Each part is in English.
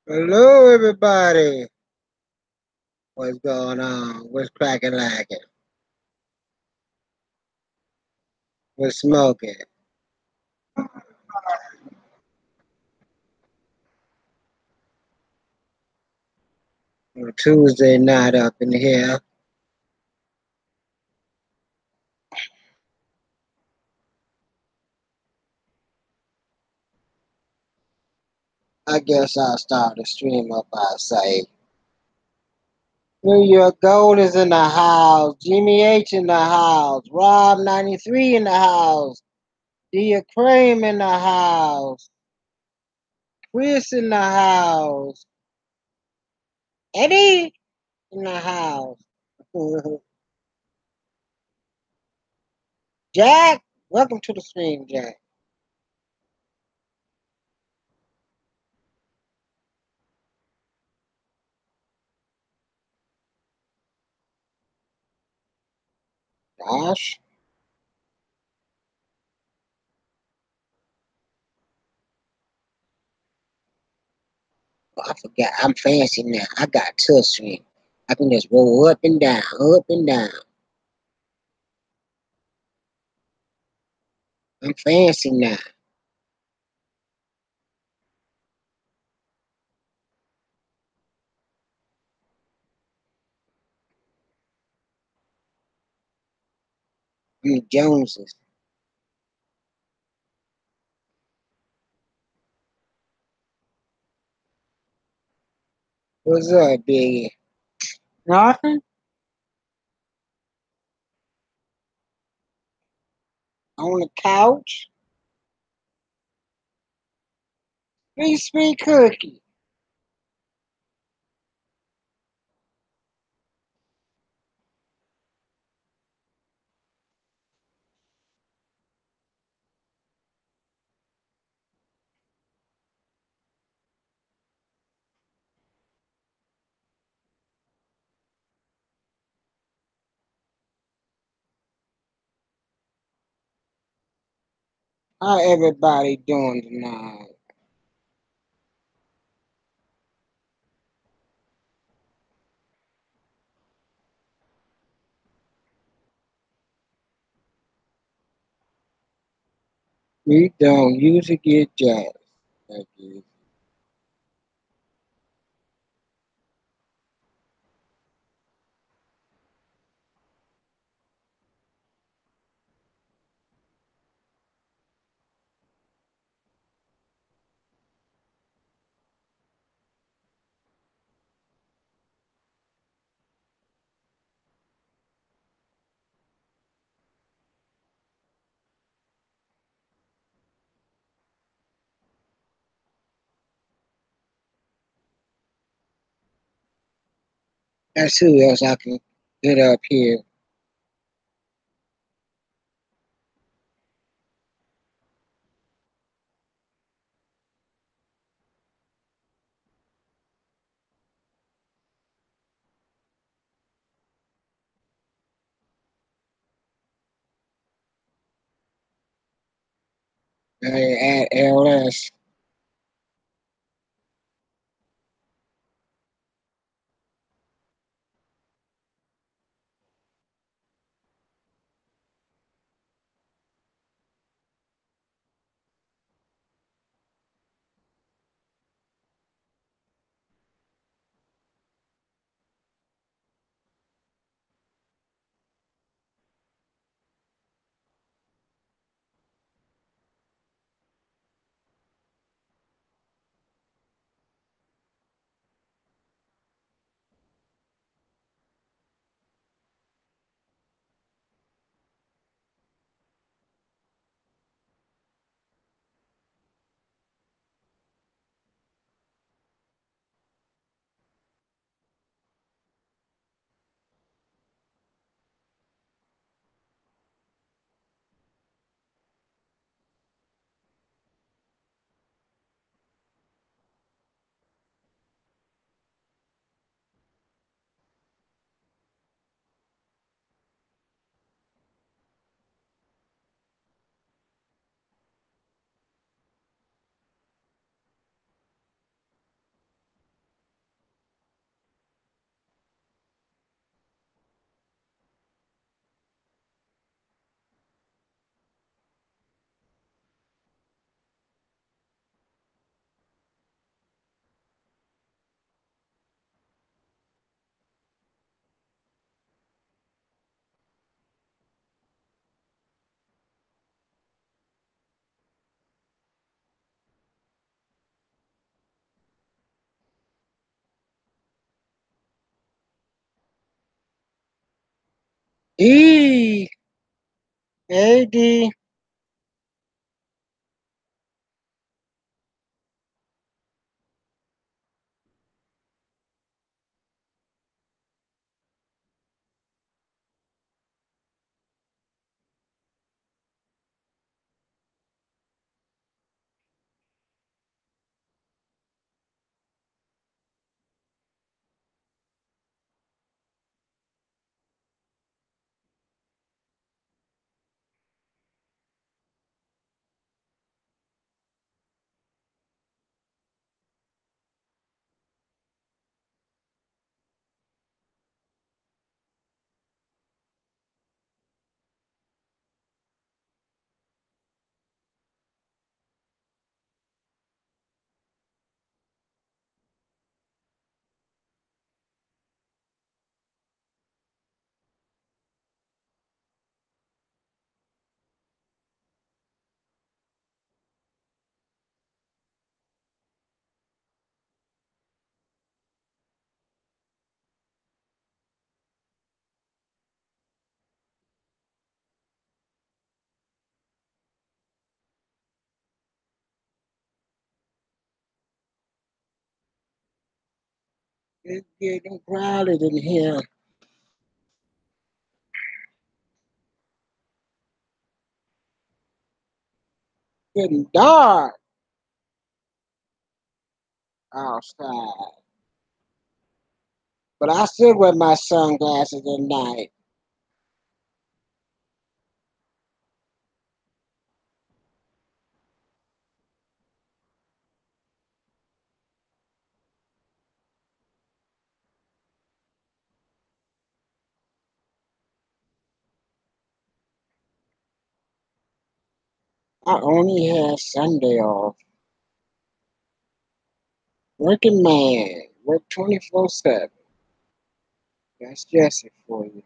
Hello, everybody. What's going on? What's cracking lacking? What's smoking? Tuesday night up in here. I guess I'll start the stream up. I say, New York Gold is in the house. Jimmy H in the house. Rob 93 in the house. Dia Cream in the house. Chris in the house. Eddie in the house. Jack, welcome to the stream, Jack. Josh. I forgot. I'm fancy now. I got touch screen. I can just roll up and down, up and down. I'm fancy now. I'm the Joneses. What's up, Biggie? Nothing. On the couch. Sweet cookie. How everybody doing tonight? We don't usually get jazz. Thank you. That's who else I can get up here. At LS. E. A. D. It's getting crowded in here. Getting dark outside. But I still wear my sunglasses at night. I only have Sunday off. Working man. Work 24/7. That's Jesse for you.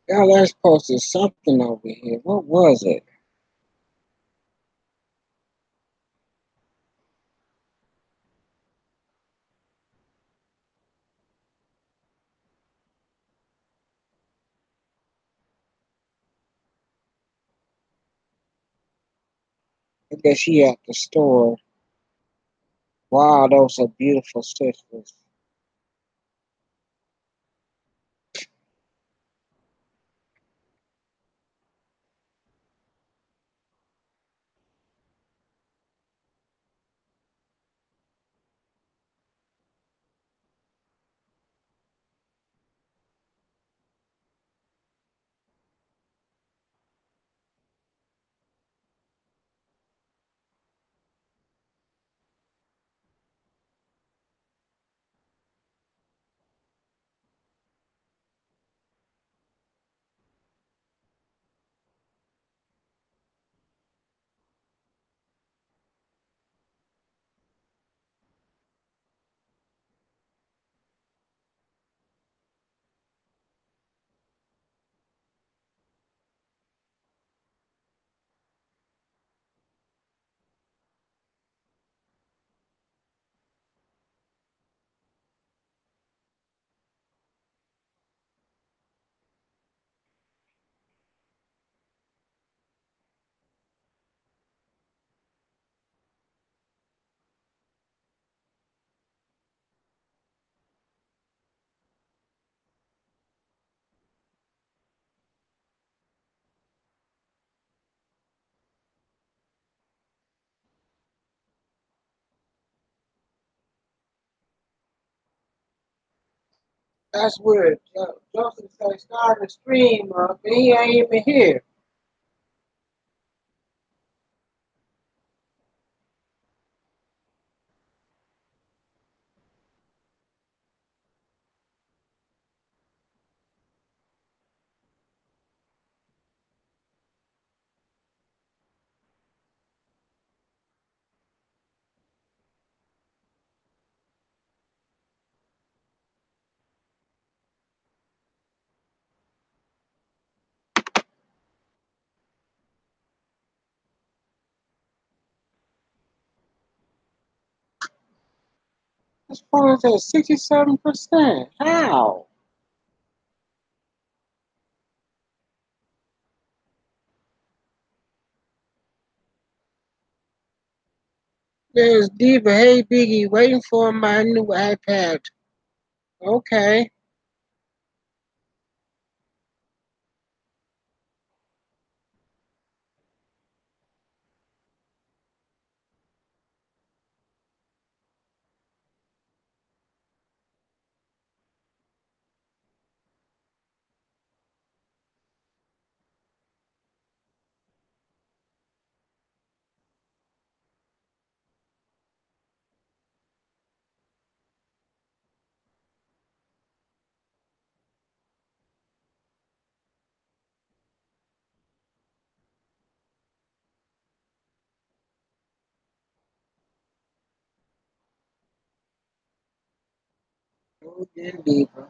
Y'all else posted something over here. What was it? I guess she at the store. Wow, those are beautiful sisters. That's weird. Joseph said start the stream up and he ain't even here. This phone is at 67%. How? There's Diva. Hey, Biggie, waiting for my new iPad. Okay. Oh, yeah, Diva.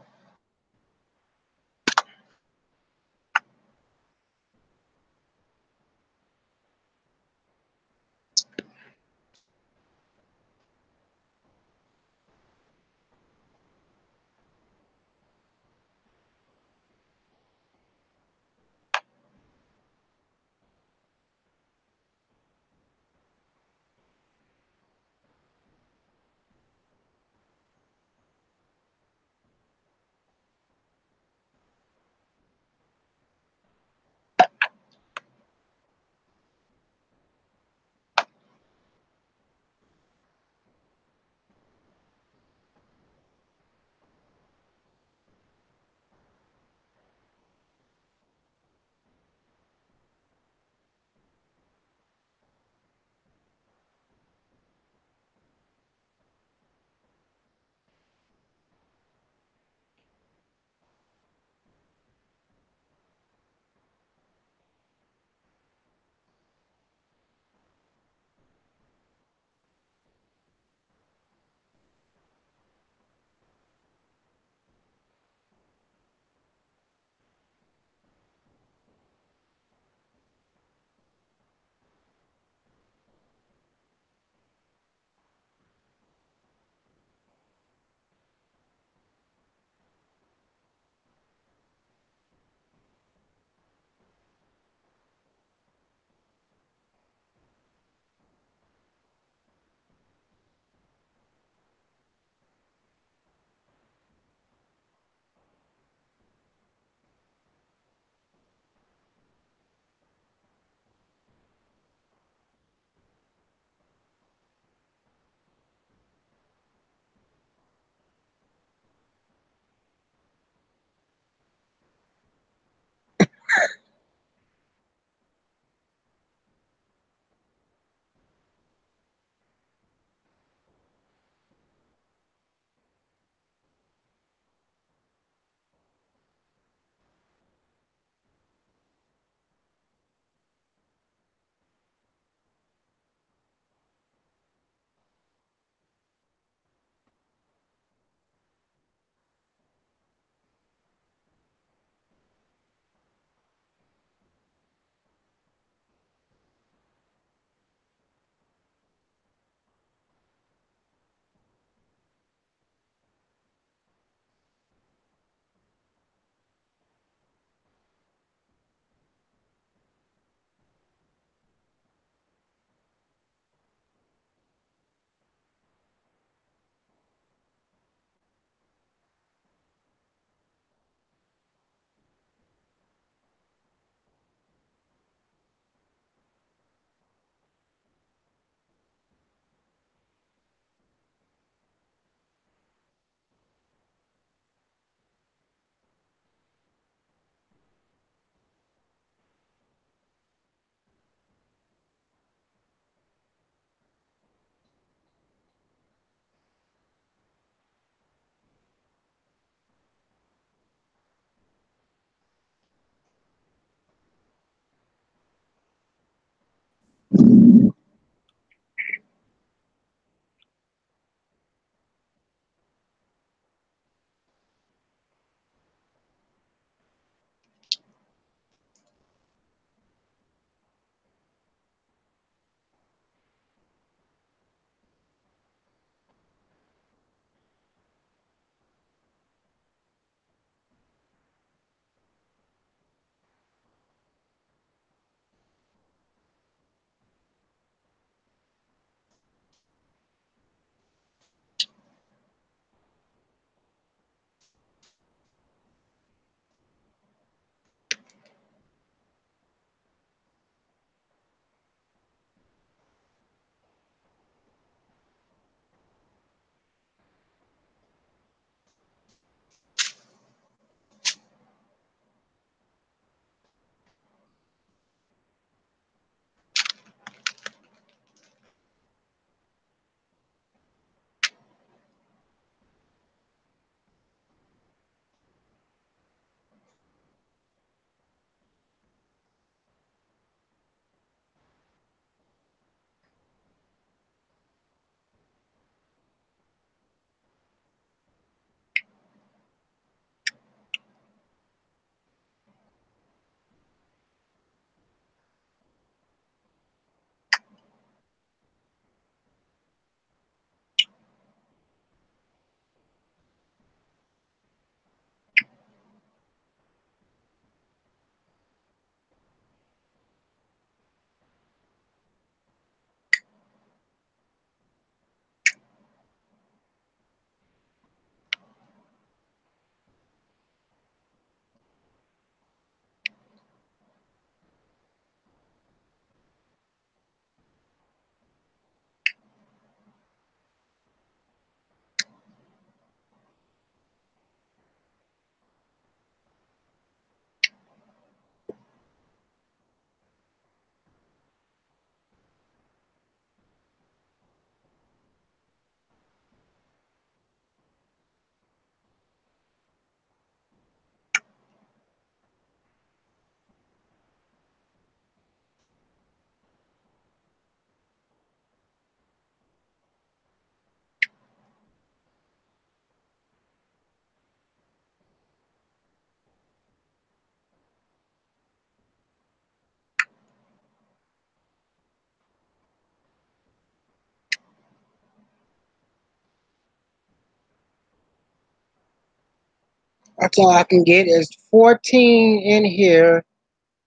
That's all I can get is 14 in here,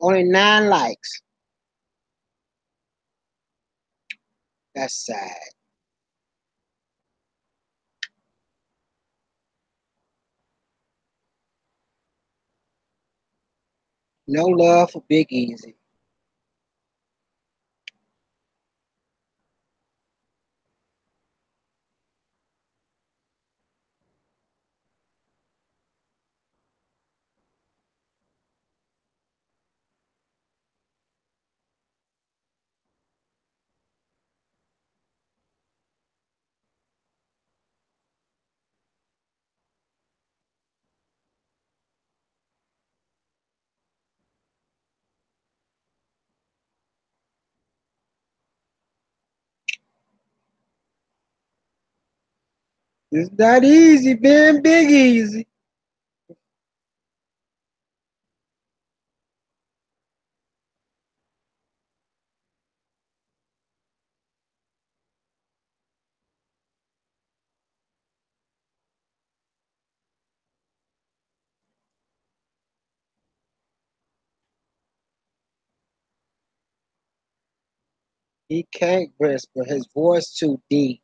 only 9 likes. That's sad. No love for Big Easy. It's not easy being Big Easy. He can't whisper. His voice too deep.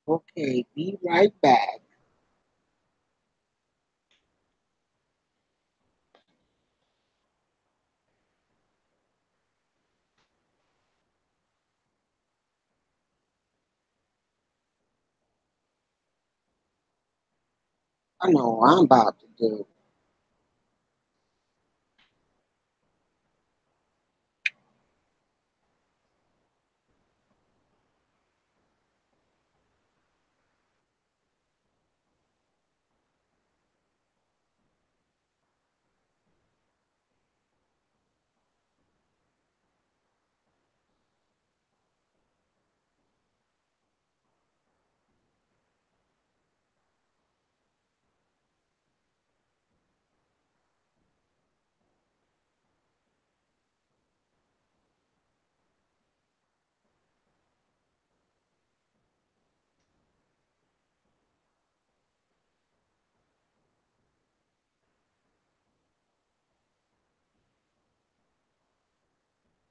Okay, be right back. I know what I'm about to do.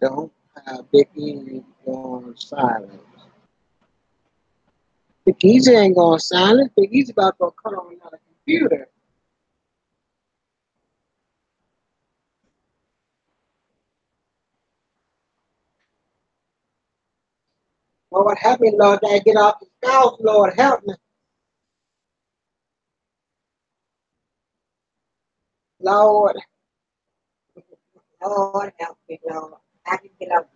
Don't have Big Easy on silent. Big Easy ain't going silent. Big Easy about to go cut on another computer. Lord help me, Lord, that I get off the couch. Lord help me. Lord, Lord help me, Lord. I can get up.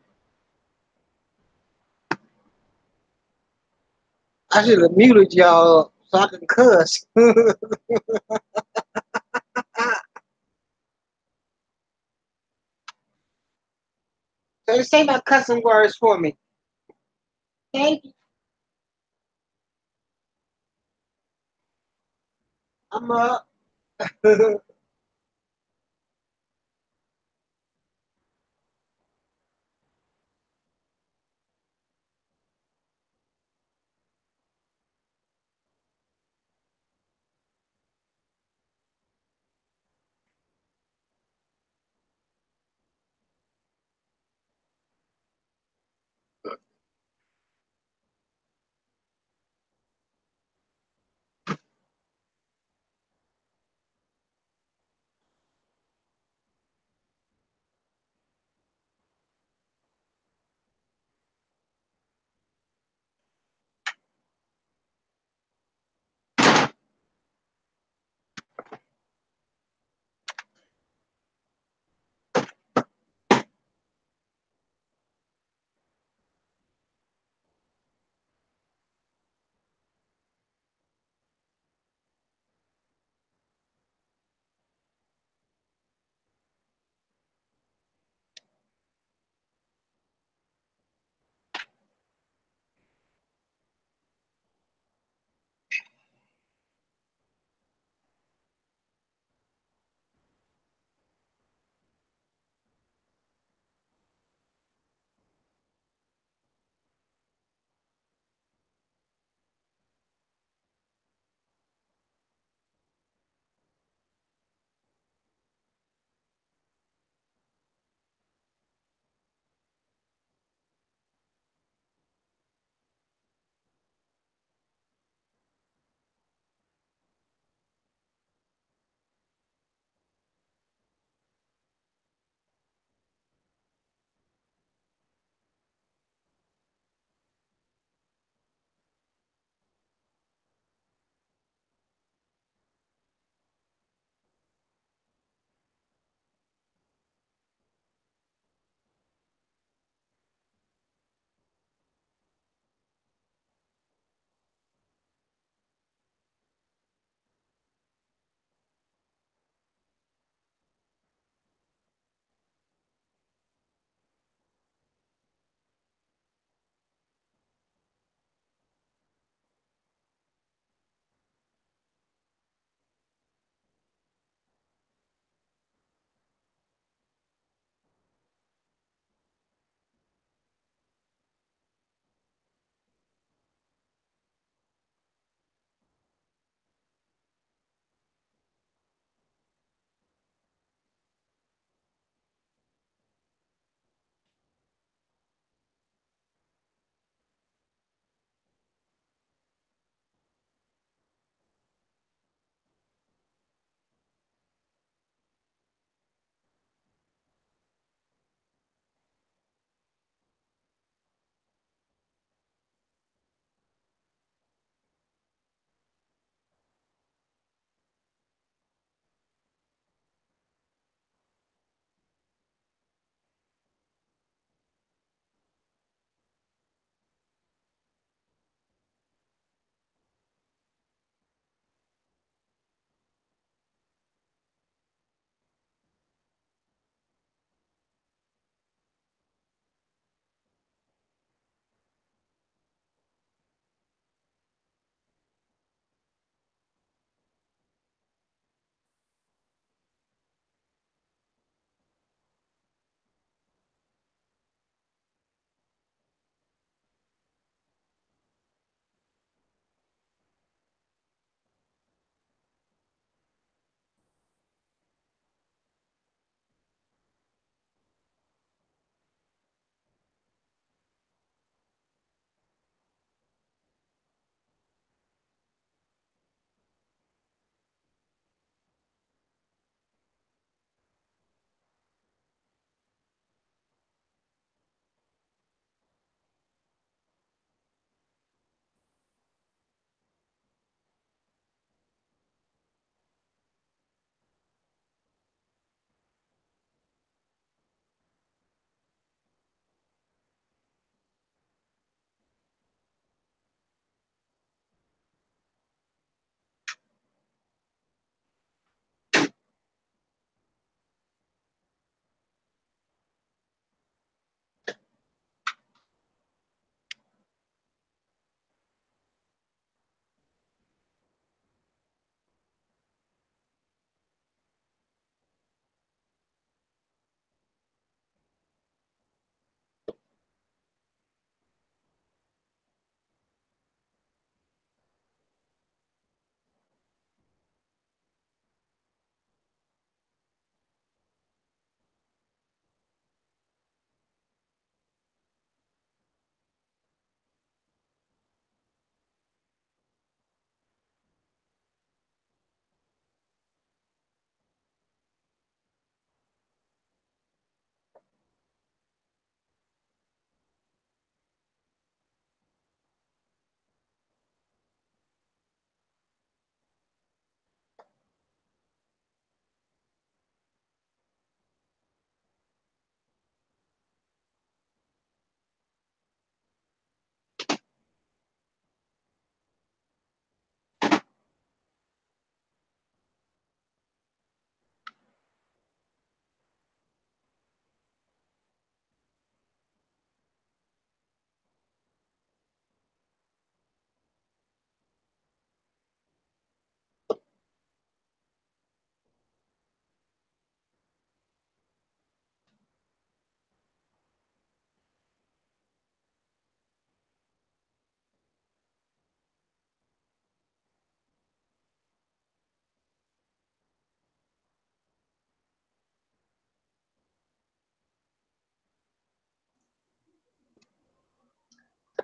I should have muted y'all so I can cuss. So say my cussing words for me. Thank you. I'm up.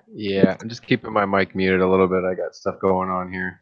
Yeah, I'm just keeping my mic muted a little bit. I got stuff going on here.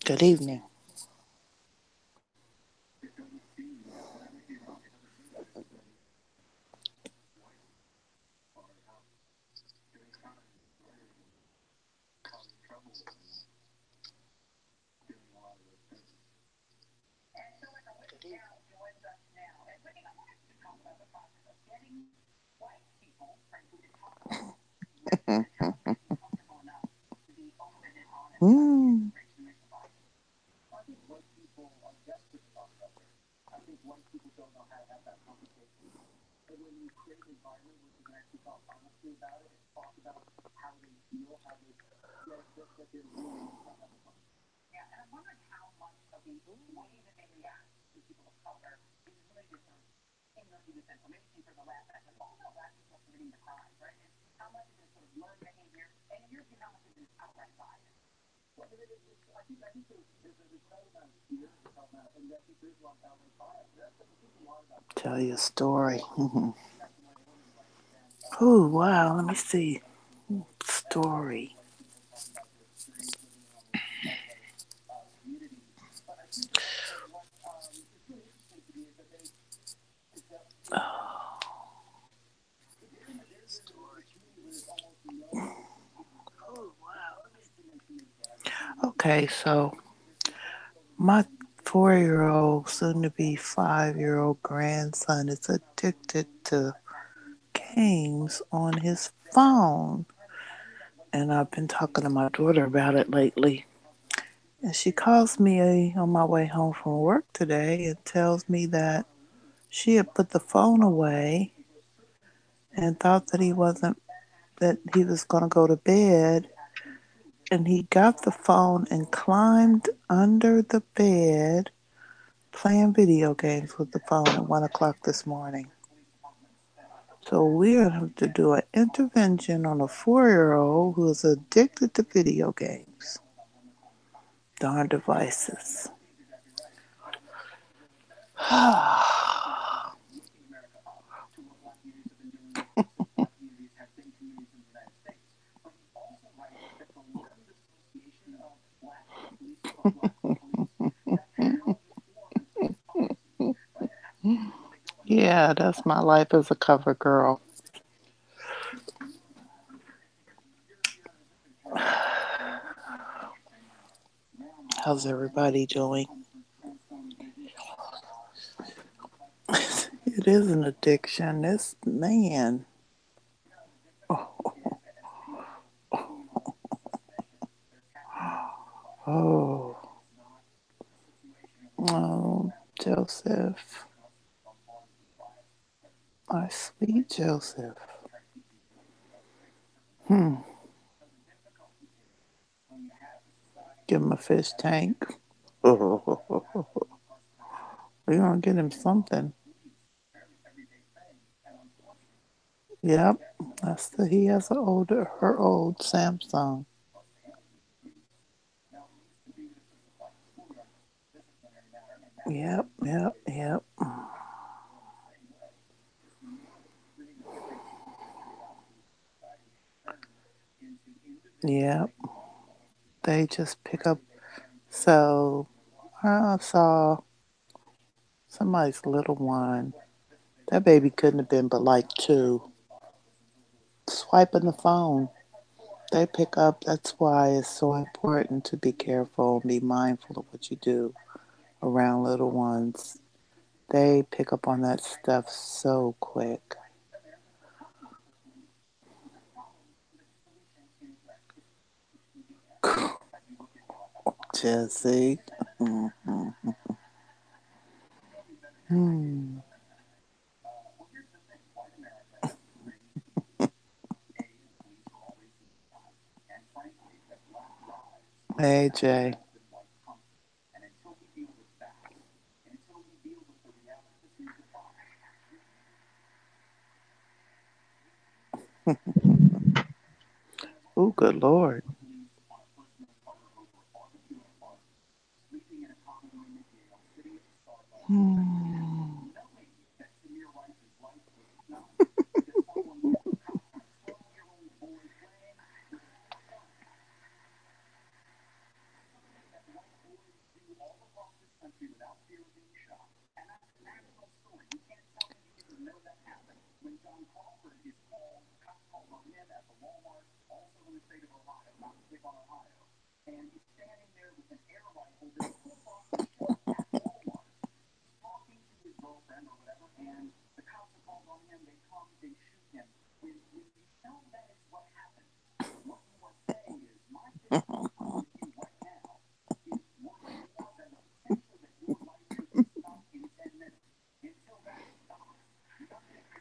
Good evening. Mm. Tell you a story. Oh, wow. Let me see. Story. Okay, so my 4-year old, soon to be 5-year-old grandson is addicted to games on his phone. And I've been talking to my daughter about it lately. And she calls me on my way home from work today and tells me that she had put the phone away and thought that he was going to go to bed. And he got the phone and climbed under the bed playing video games with the phone at 1 o'clock this morning. So we're going to have to do an intervention on a 4-year-old who is addicted to video games. Darn devices. Yeah, that's my life as a cover girl. How's everybody doing? It is an addiction. This man. Oh, oh, Joseph. My sweet Joseph. Give him a fish tank. We're gonna get him something. Yep. He has her old Samsung. Yep, yep, yep. Yep. They just pick up. So I saw somebody's little one. That baby couldn't have been but like 2. Swiping the phone. They pick up. That's why it's so important to be careful and be mindful of what you do around little ones. They pick up on that stuff so quick. Jesse. Mhm. Hmm. Hey, Jay. Oh, good Lord. Hmm.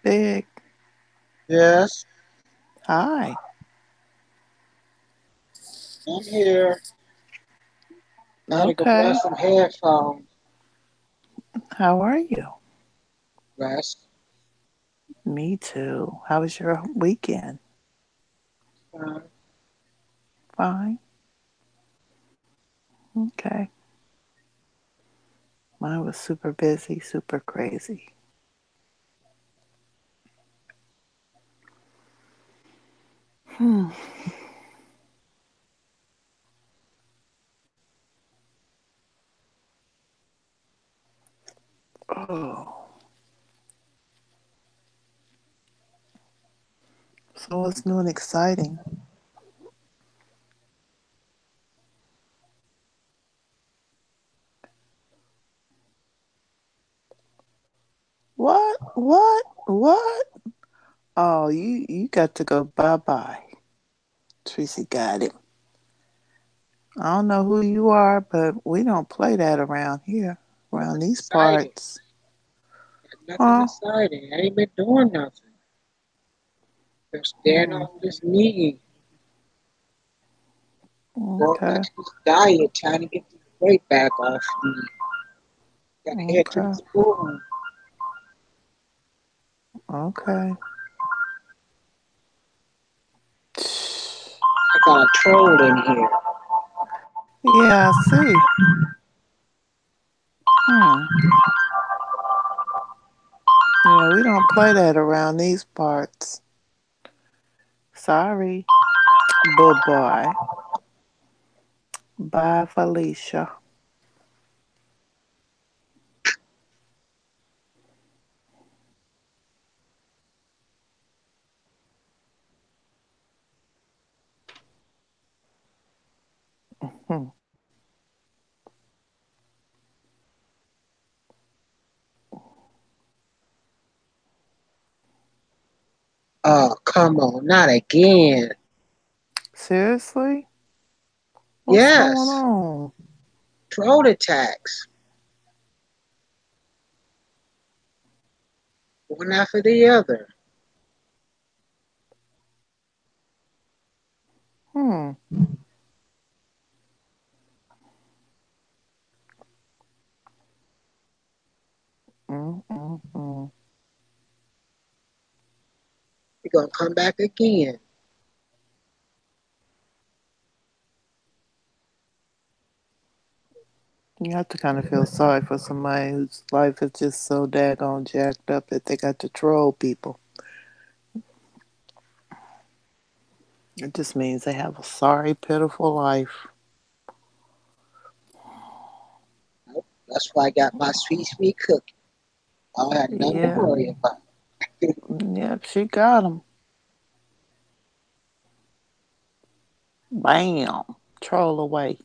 Big. Yes, Hi. I'm here. Gotta go buy Okay. some headphones. How are you? Rest. Me too. How was your weekend? Uh, Fine. Okay. Mine was super busy, super crazy. Hmm. Oh. So what's new and exciting? What? What? What? Oh, you got to go bye-bye. Tracy got it. I don't know who you are, but we don't play that around here, what's around these exciting? parts. Nothing Huh? exciting. I ain't been doing nothing. Been staying Hmm. on this meeting. Going back Okay. to this diet, trying to get the weight back off me. Gotta head to Okay. this pool. Okay. I got a troll in here. Yeah, I see. Hmm. Yeah, we don't play that around these parts. Sorry. Bye-bye. Bye, Felicia. Hmm. Oh, come on, not again. Seriously? What's going Yes, on? troll attacks. One after the other. Hmm. Mm-mm-mm. You're gonna come back again. You have to kind of feel sorry for somebody whose life is just so daggone jacked up that they got to troll people. It just means they have a sorry, pitiful life. Nope. That's why I got my sweet, sweet cookie. I don't have nothing to Yeah. worry about. Yep, she got him. Bam. Troll away.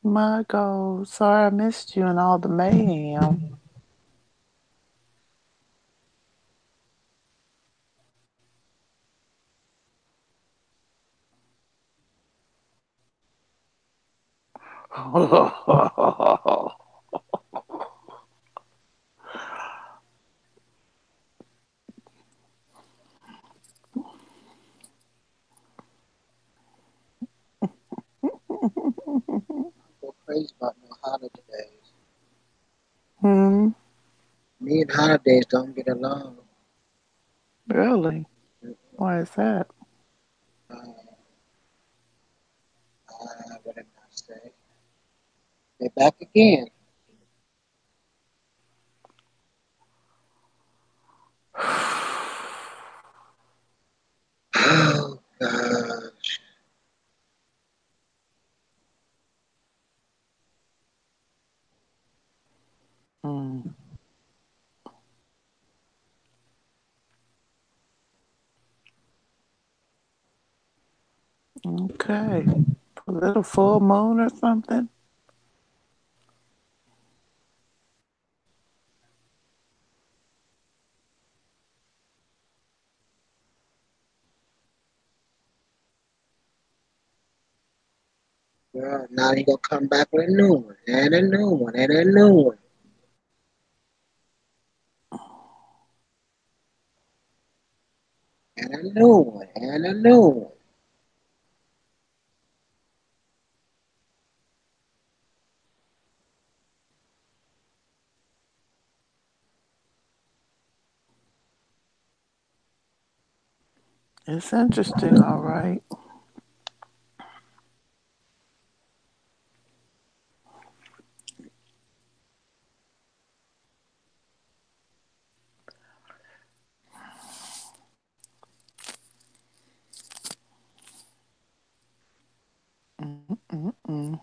Margot, sorry I missed you and all the mayhem. Go crazy about no holidays. Hmm, Me and holidays don't get along. really? Why is that? Uh, what did I say? They're back again. Oh, God. Mm, okay. A little full moon or something? Girl, now he gonna come back with a new one, and a new one, and a new one, and a new one, and a new one. It's interesting, all right. Mm-mm-mm.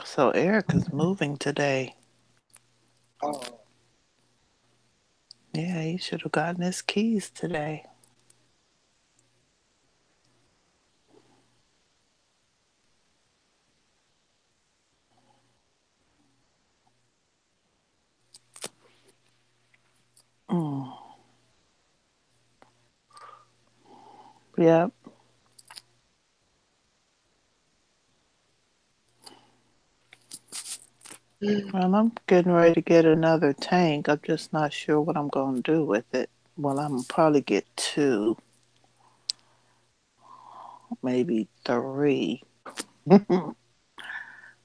So Eric is moving today. Oh, Yeah, he should have gotten his keys today. Mm. Yep. Well, I'm getting ready to get another tank. I'm just not sure what I'm going to do with it. Well, I'm probably get two, maybe three.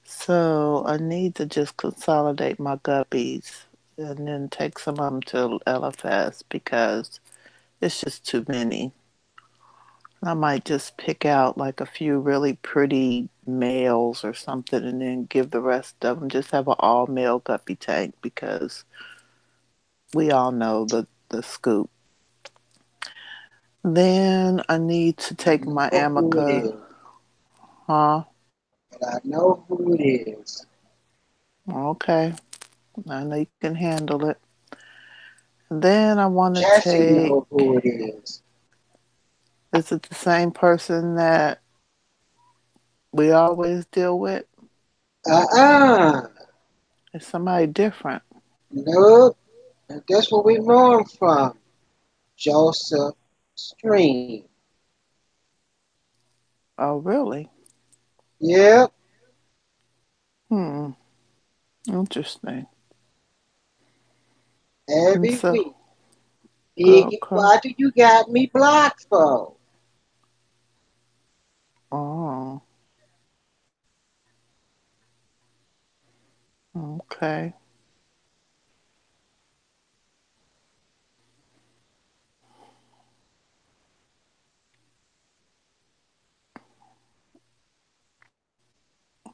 So I need to just consolidate my guppies and then take some of them to LFS because it's just too many. I might just pick out like a few really pretty males or something and then give the rest of them just have an all male guppy tank because we all know the scoop. Then I need to I take my know who it Amica, is, huh? but I know who it is. Okay, I know you can handle it. Then I want to Jesse take, know who it is. is it the same person that we always deal with? Uh-uh. Is somebody different? Nope. And guess where we know him from? Joseph Stream. Oh, really? Yep. Hmm, interesting. And Every so, week. Iggy, okay. why do you got me blocked for? Oh, okay.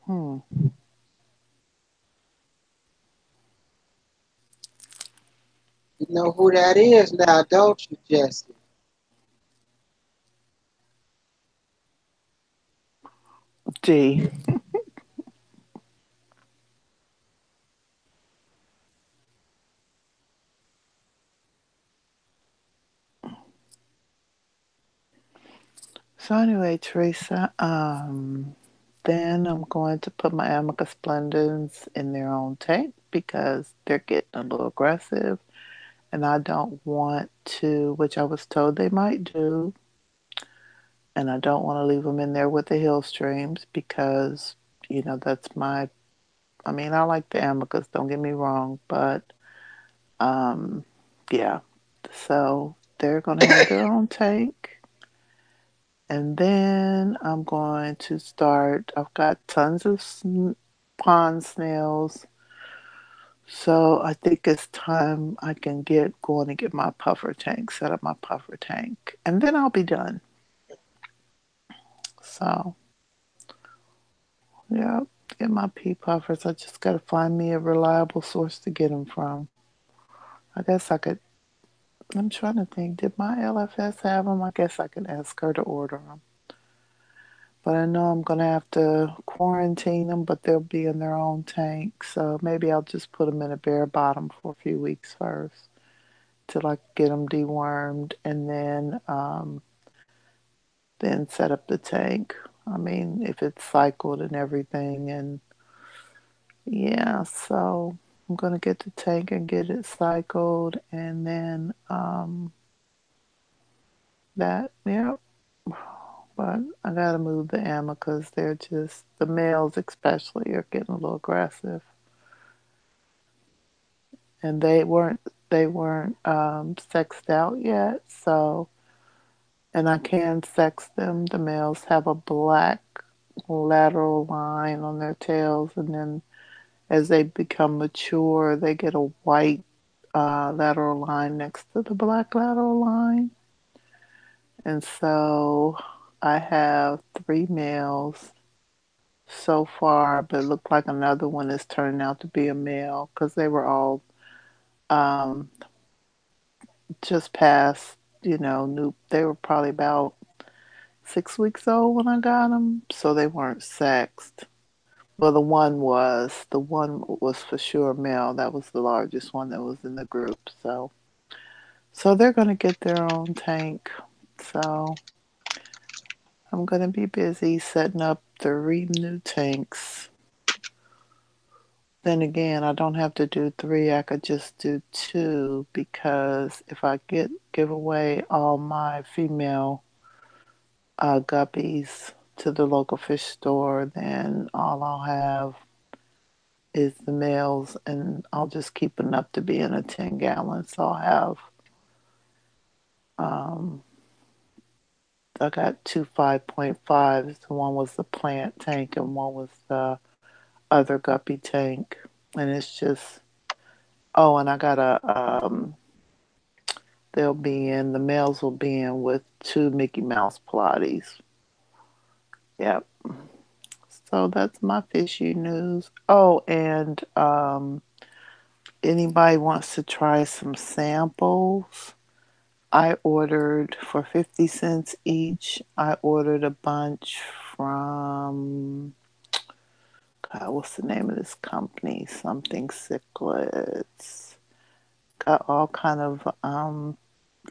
Hmm. You know who that is now, don't you, Jesse? Gee. So anyway, Teresa, then I'm going to put my Amica Splendens in their own tank because they're getting a little aggressive, and I don't want to, which I was told they might do, and I don't want to leave them in there with the hill streams because, that's I mean, I like the Amicas, don't get me wrong, but um, yeah. So they're going to have their own tank. And then I'm going to start. I've got tons of pond snails. So I think it's time I can get going and get my puffer tank, set up my puffer tank. And then I'll be done. So, yeah, get my pea puffers. I just got to find me a reliable source to get them from. I guess I could. I'm trying to think. Did my LFS have them? I guess I could ask her to order them. But I know I'm going to have to quarantine them, but they'll be in their own tank. So maybe I'll just put them in a bare bottom for a few weeks first till I get them dewormed and then set up the tank. I mean, if it's cycled and everything. And yeah, so I'm going to get the tank and get it cycled. And then yeah. But I gotta move the Amicas. They're just, the males especially are getting a little aggressive. And they weren't sexed out yet, so, and I can sex them. The males have a black lateral line on their tails, and then as they become mature, they get a white lateral line next to the black lateral line. And so I have 3 males so far, but it looked like another one is turning out to be a male because they were all um, just past, new. They were probably about 6 weeks old when I got them, so they weren't sexed. Well, the one was. The one was for sure male. That was the largest one that was in the group. So they're gonna get their own tank. So I'm gonna be busy setting up 3 new tanks. Then again, I don't have to do 3. I could just do 2 because if I give away all my female guppies to the local fish store, then all I'll have is the males, and I'll just keep enough to be in a 10-gallon. So um, I got 2 5.5s. One was the plant tank, and one was the other guppy tank. And it's just, oh, and I got the males will be in with 2 Mickey Mouse Pilates. Yep. So that's my fishy news. Oh, and anybody wants to try some samples? I ordered for 50 cents each. I ordered a bunch from, God, what's the name of this company? Something Cichlids. Got all kind of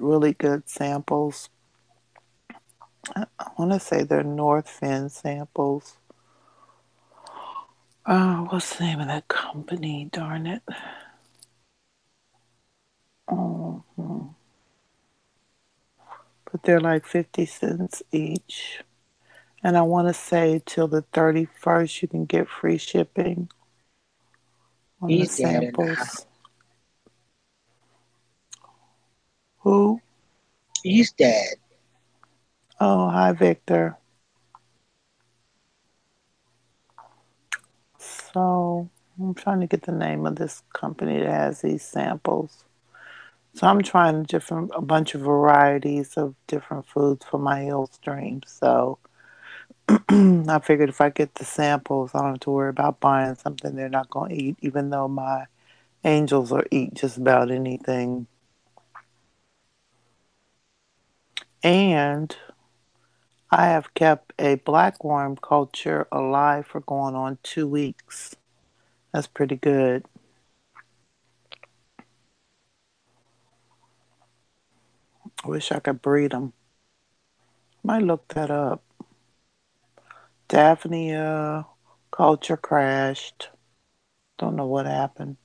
really good samples. I want to say they're North Fin samples. What's the name of that company? Darn it. Mm-hmm. But they're like 50 cents each. And I want to say till the 31st you can get free shipping on the He's dead in the house. samples. Who? He's dead. Oh, hi, Victor. So I'm trying to get the name of this company that has these samples. So I'm trying a bunch of varieties of different foods for my hill stream. So I figured if I get the samples, I don't have to worry about buying something they're not going to eat, even though my angels will eat just about anything. And I have kept a blackworm culture alive for going on 2 weeks. That's pretty good. I wish I could breed them. Might look that up. Daphnia culture crashed. Don't know what happened.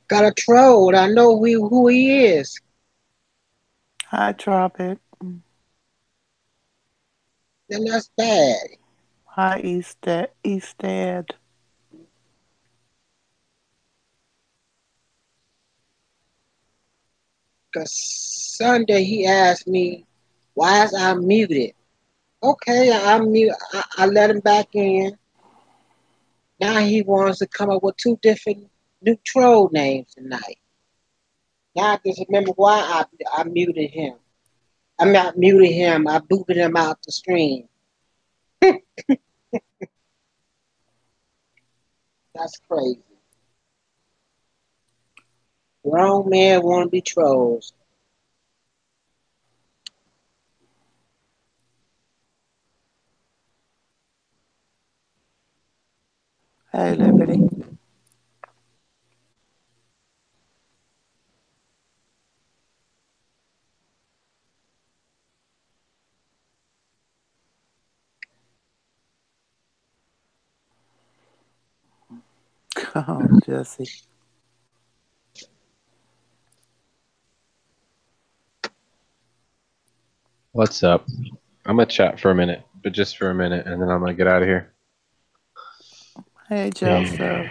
Got a troll. I know who he is. Hi, Tropic. Then that's bad. Hi, Eastad. Cause Sunday he asked me, why is I muted? Okay, I'm mute. I let him back in. Now he wants to come up with two different new troll names tonight. Now I just remember why I muted him. I'm not muted him. I booted him out the stream. That's crazy. Grown men want to be trolls. Hey, Liberty. Oh, Jesse. What's up? I'm gonna chat for a minute, but just for a minute, and then I'm gonna get out of here. Hey, Joseph.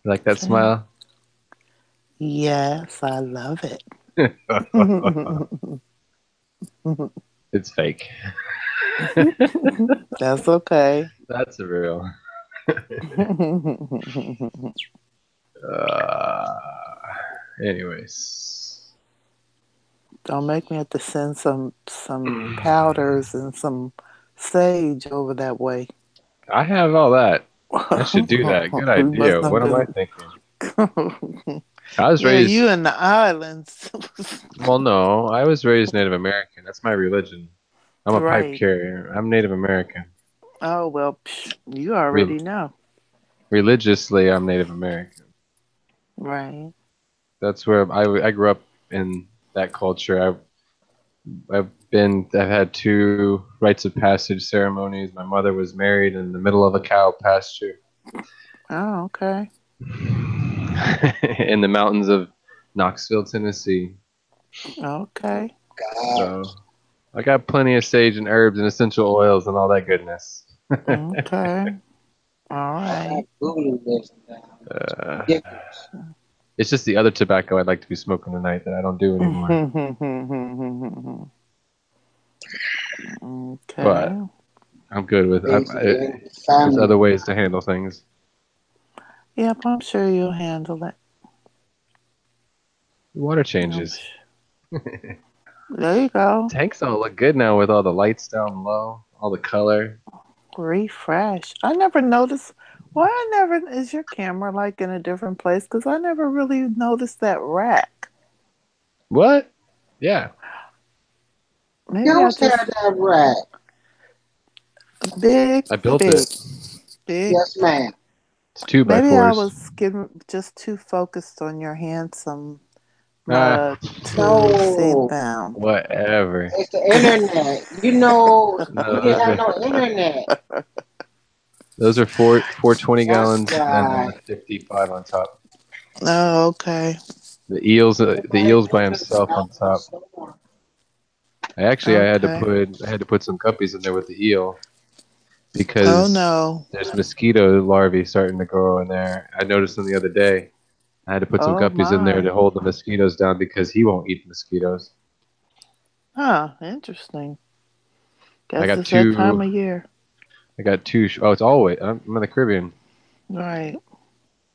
You like that smile? Yes, I love it. It's fake. That's okay. That's real. Anyways. Don't make me have to send some powders and some sage over that way. I have all that. I should do that. Good idea. What am I thinking? I was raised. You in the islands. Well, no, I was raised Native American. That's my religion. I'm a pipe Right. carrier. I'm Native American. Oh well, you already know. Religiously, I'm Native American. Right. That's where I grew up in that culture. I've had 2 rites of passage ceremonies. My mother was married in the middle of a cow pasture. Oh, okay. In the mountains of Knoxville, Tennessee. Okay. So I got plenty of sage and herbs and essential oils and all that goodness. Okay. All right. It's just the other tobacco I'd like to be smoking tonight that I don't do anymore. Okay. But I'm good with there's other ways to handle things. Yep, I'm sure you'll handle it. Water changes. There you go. Tanks don't look good now with all the lights down low, all the color. Refresh. I never noticed. Why is your camera like in a different place? Because I never really noticed that rack. What? Yeah. Maybe I just had that rack. Big. I built it. Big. Yes, ma'am. It's 2x4s. Maybe I was just too focused on your handsome mug to see them. Whatever. It's the internet. You know, No, we didn't have no internet. Those are 420 gallons and 55 on top. Oh, okay. The eels by himself on top. I had to put some guppies in there with the eel because there's mosquito larvae starting to grow in there. I noticed them the other day. I had to put some guppies in there to hold the mosquitoes down because he won't eat mosquitoes. Huh, interesting. Guess I got it's 2 that time of year. I got 2. Oh, it's always. I'm in the Caribbean. Right.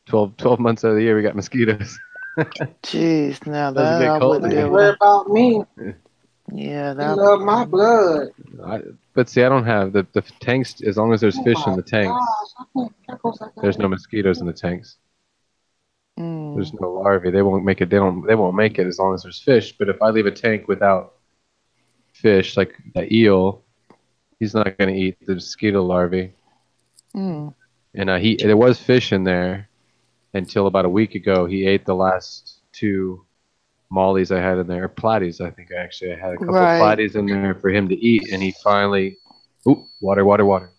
12 months out of the year we got mosquitoes. Jeez, now Doesn't that get I cold wouldn't here. be able Worry to. about me. Yeah, They love my blood. But see, I don't have the tanks. As long as there's fish in the tanks, there's no mosquitoes in the tanks. There's no larvae. They won't make it. They won't make it as long as there's fish. But if I leave a tank without fish, like the eel, he's not going to eat the mosquito larvae. And there was fish in there until about a week ago. He ate the last two mollies I had in there, platies. I think I had a couple of platies in there for him to eat, and he finally, water.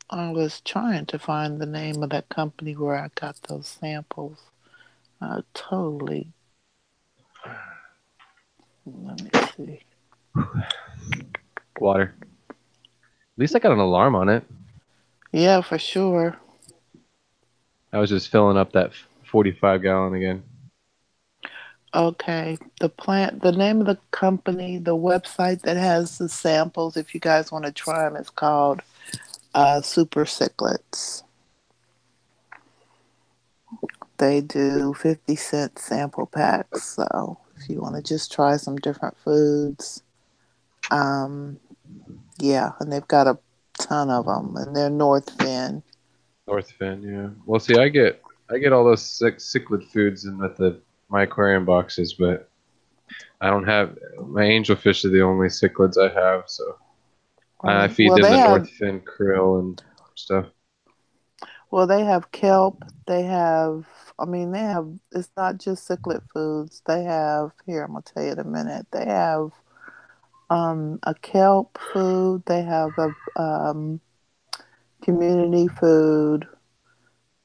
I was trying to find the name of that company where I got those samples. Totally. Let me see. Water. At least I got an alarm on it. Yeah, for sure. I was just filling up that 45-gallon again. Okay. The name of the company, the website that has the samples, if you guys want to try them, it's called Super Cichlids. They do 50-cent sample packs. So if you want to just try some different foods, yeah, and they've got a ton of them, and they're Northfin. Northfin, yeah. Well, see, I get all those cichlid foods in with my aquarium boxes, but I don't have my angelfish are the only cichlids I have, so I feed them the Northfin krill and stuff. Well, they have kelp. They have, it's not just cichlid foods. They have, here, I'm going to tell you in a minute. They have a kelp food. They have a community food.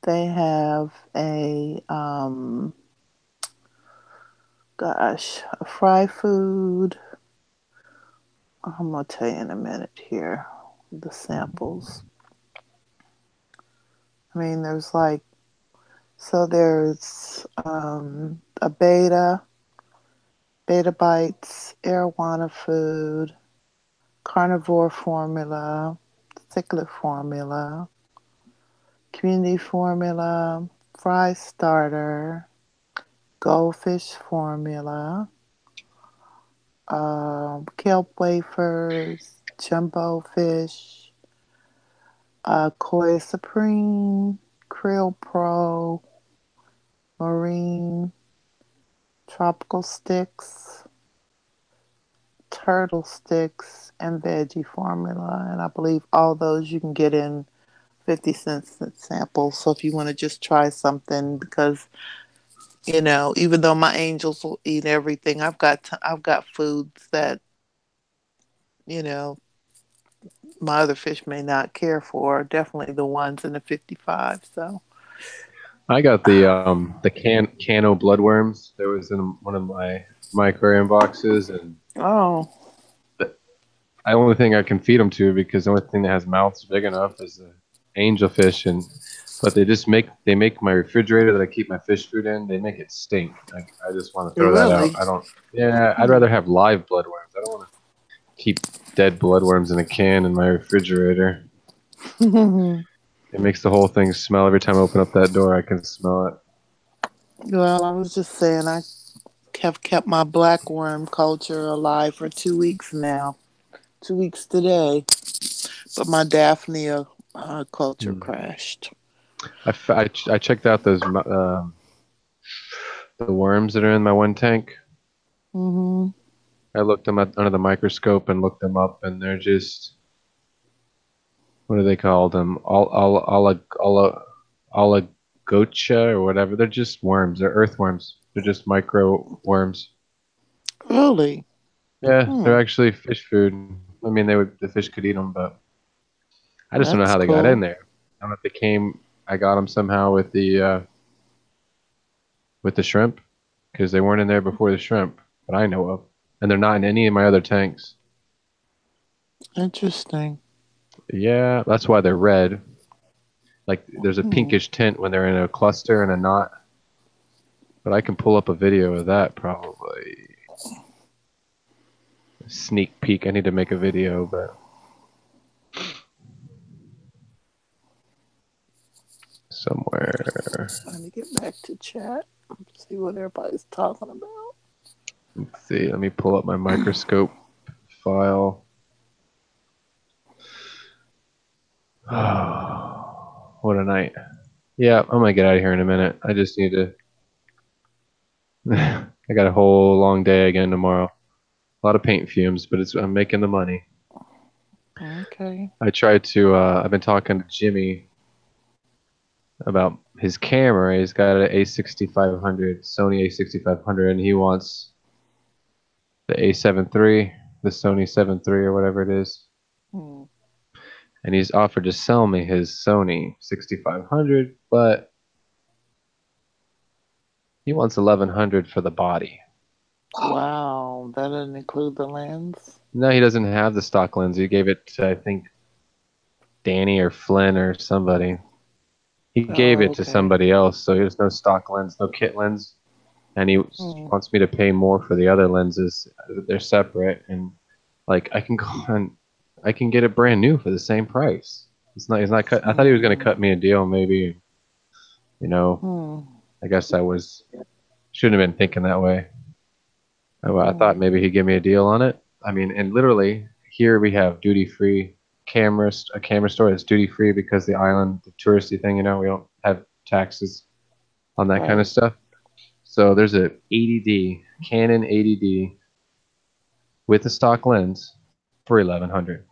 They have a, a fry food. I'm going to tell you in a minute here, the samples. There's there's a beta bites, arowana food, carnivore formula, cichlid formula, community formula, fry starter, goldfish formula, kelp wafers, jumbo fish, koi supreme, krill pro, marine, tropical sticks, turtle sticks, and veggie formula. And I believe all those you can get in 50-cent samples. So if you want to just try something, because even though my angels will eat everything, I've got foods that my other fish may not care for. Definitely the ones in the 55. So I got the Cano bloodworms. That was in one of my aquarium boxes, and the only thing I can feed them to, because the only thing that has mouths big enough is the angelfish, but they make my refrigerator that I keep my fish food in. They make it stink. I just want to throw that out. I don't. Yeah, I'd rather have live bloodworms. I don't want to keep dead bloodworms in a can in my refrigerator. It makes the whole thing smell. Every time I open up that door, I can smell it. Well, I was just saying, I have kept my blackworm culture alive for 2 weeks now. 2 weeks today. But my Daphnia culture crashed. I checked out those the worms that are in my one tank. Mm-hmm. I looked them under the microscope and looked them up, and they're just, what do they call them? Oligocha or whatever. They're just worms. They're earthworms. They're just micro worms. Really? Yeah, they're actually fish food. The fish could eat them, but I just don't know how they got in there. I don't know if they came. I got them somehow with the shrimp, because they weren't in there before the shrimp that I know of, and they're not in any of my other tanks. Interesting. Yeah, that's why they're red. Like there's a pinkish tint when they're in a cluster and a knot. But I can pull up a video of that probably. A sneak peek. I need to make a video, but somewhere. Let me get back to chat. See what everybody's talking about. Let's see. Let me pull up my microscope file. Oh, what a night. Yeah, I'm going to get out of here in a minute. I just need to I got a whole long day again tomorrow. A lot of paint fumes, but I'm making the money. Okay. I tried to. I've been talking to Jimmy about his camera. He's got an A6500, Sony A6500, and he wants the A7 III, the Sony 7 III or whatever it is. Hmm. And he's offered to sell me his Sony 6500, but he wants 1100 for the body. Wow, that doesn't include the lens? No, he doesn't have the stock lens. He gave it to, I think, Danny or Flynn or somebody. He gave Oh, it to okay. somebody else, so there's no stock lens, no kit lens. And he wants me to pay more for the other lenses. They're separate, and like I can go and I can get it brand new for the same price. He's not cut. I thought he was going to cut me a deal, maybe. You know, I guess I shouldn't have been thinking that way. I thought maybe he'd give me a deal on it. I mean, and literally here we have duty free cameras, a camera store that's duty free because the island, the touristy thing, you know, we don't have taxes on that kind of stuff. So there's a 80D Canon 80D with a stock lens for $1,100.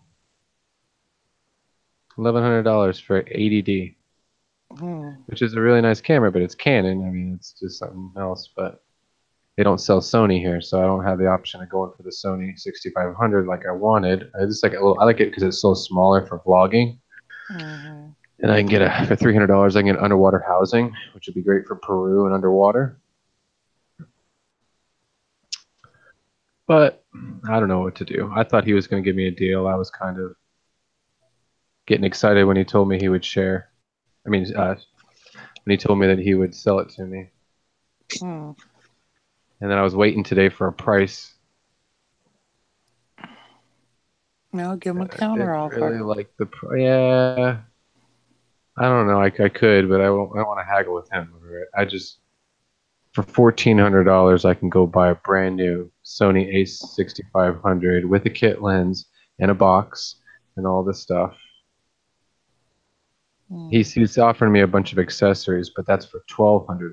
$1,100 for 80D, which is a really nice camera, but it's Canon. I mean, it's just something else, but they don't sell Sony here, so I don't have the option of going for the Sony 6500 like I wanted. I just like I like it because it's so smaller for vlogging, and I can get for $300. I can get underwater housing, which would be great for Peru and underwater. But I don't know what to do. I thought he was going to give me a deal. I was kind of getting excited when he told me he would share. I mean, when he told me that he would sell it to me. And then I was waiting today for a price. I'll give him a counter offer. Really like yeah. I don't know. I could, but I won't. I don't want to haggle with him over it. I just for $1,400 I can go buy a brand new Sony A6500 with a kit lens and a box and all this stuff. He's offering me a bunch of accessories, but that's for $1,200.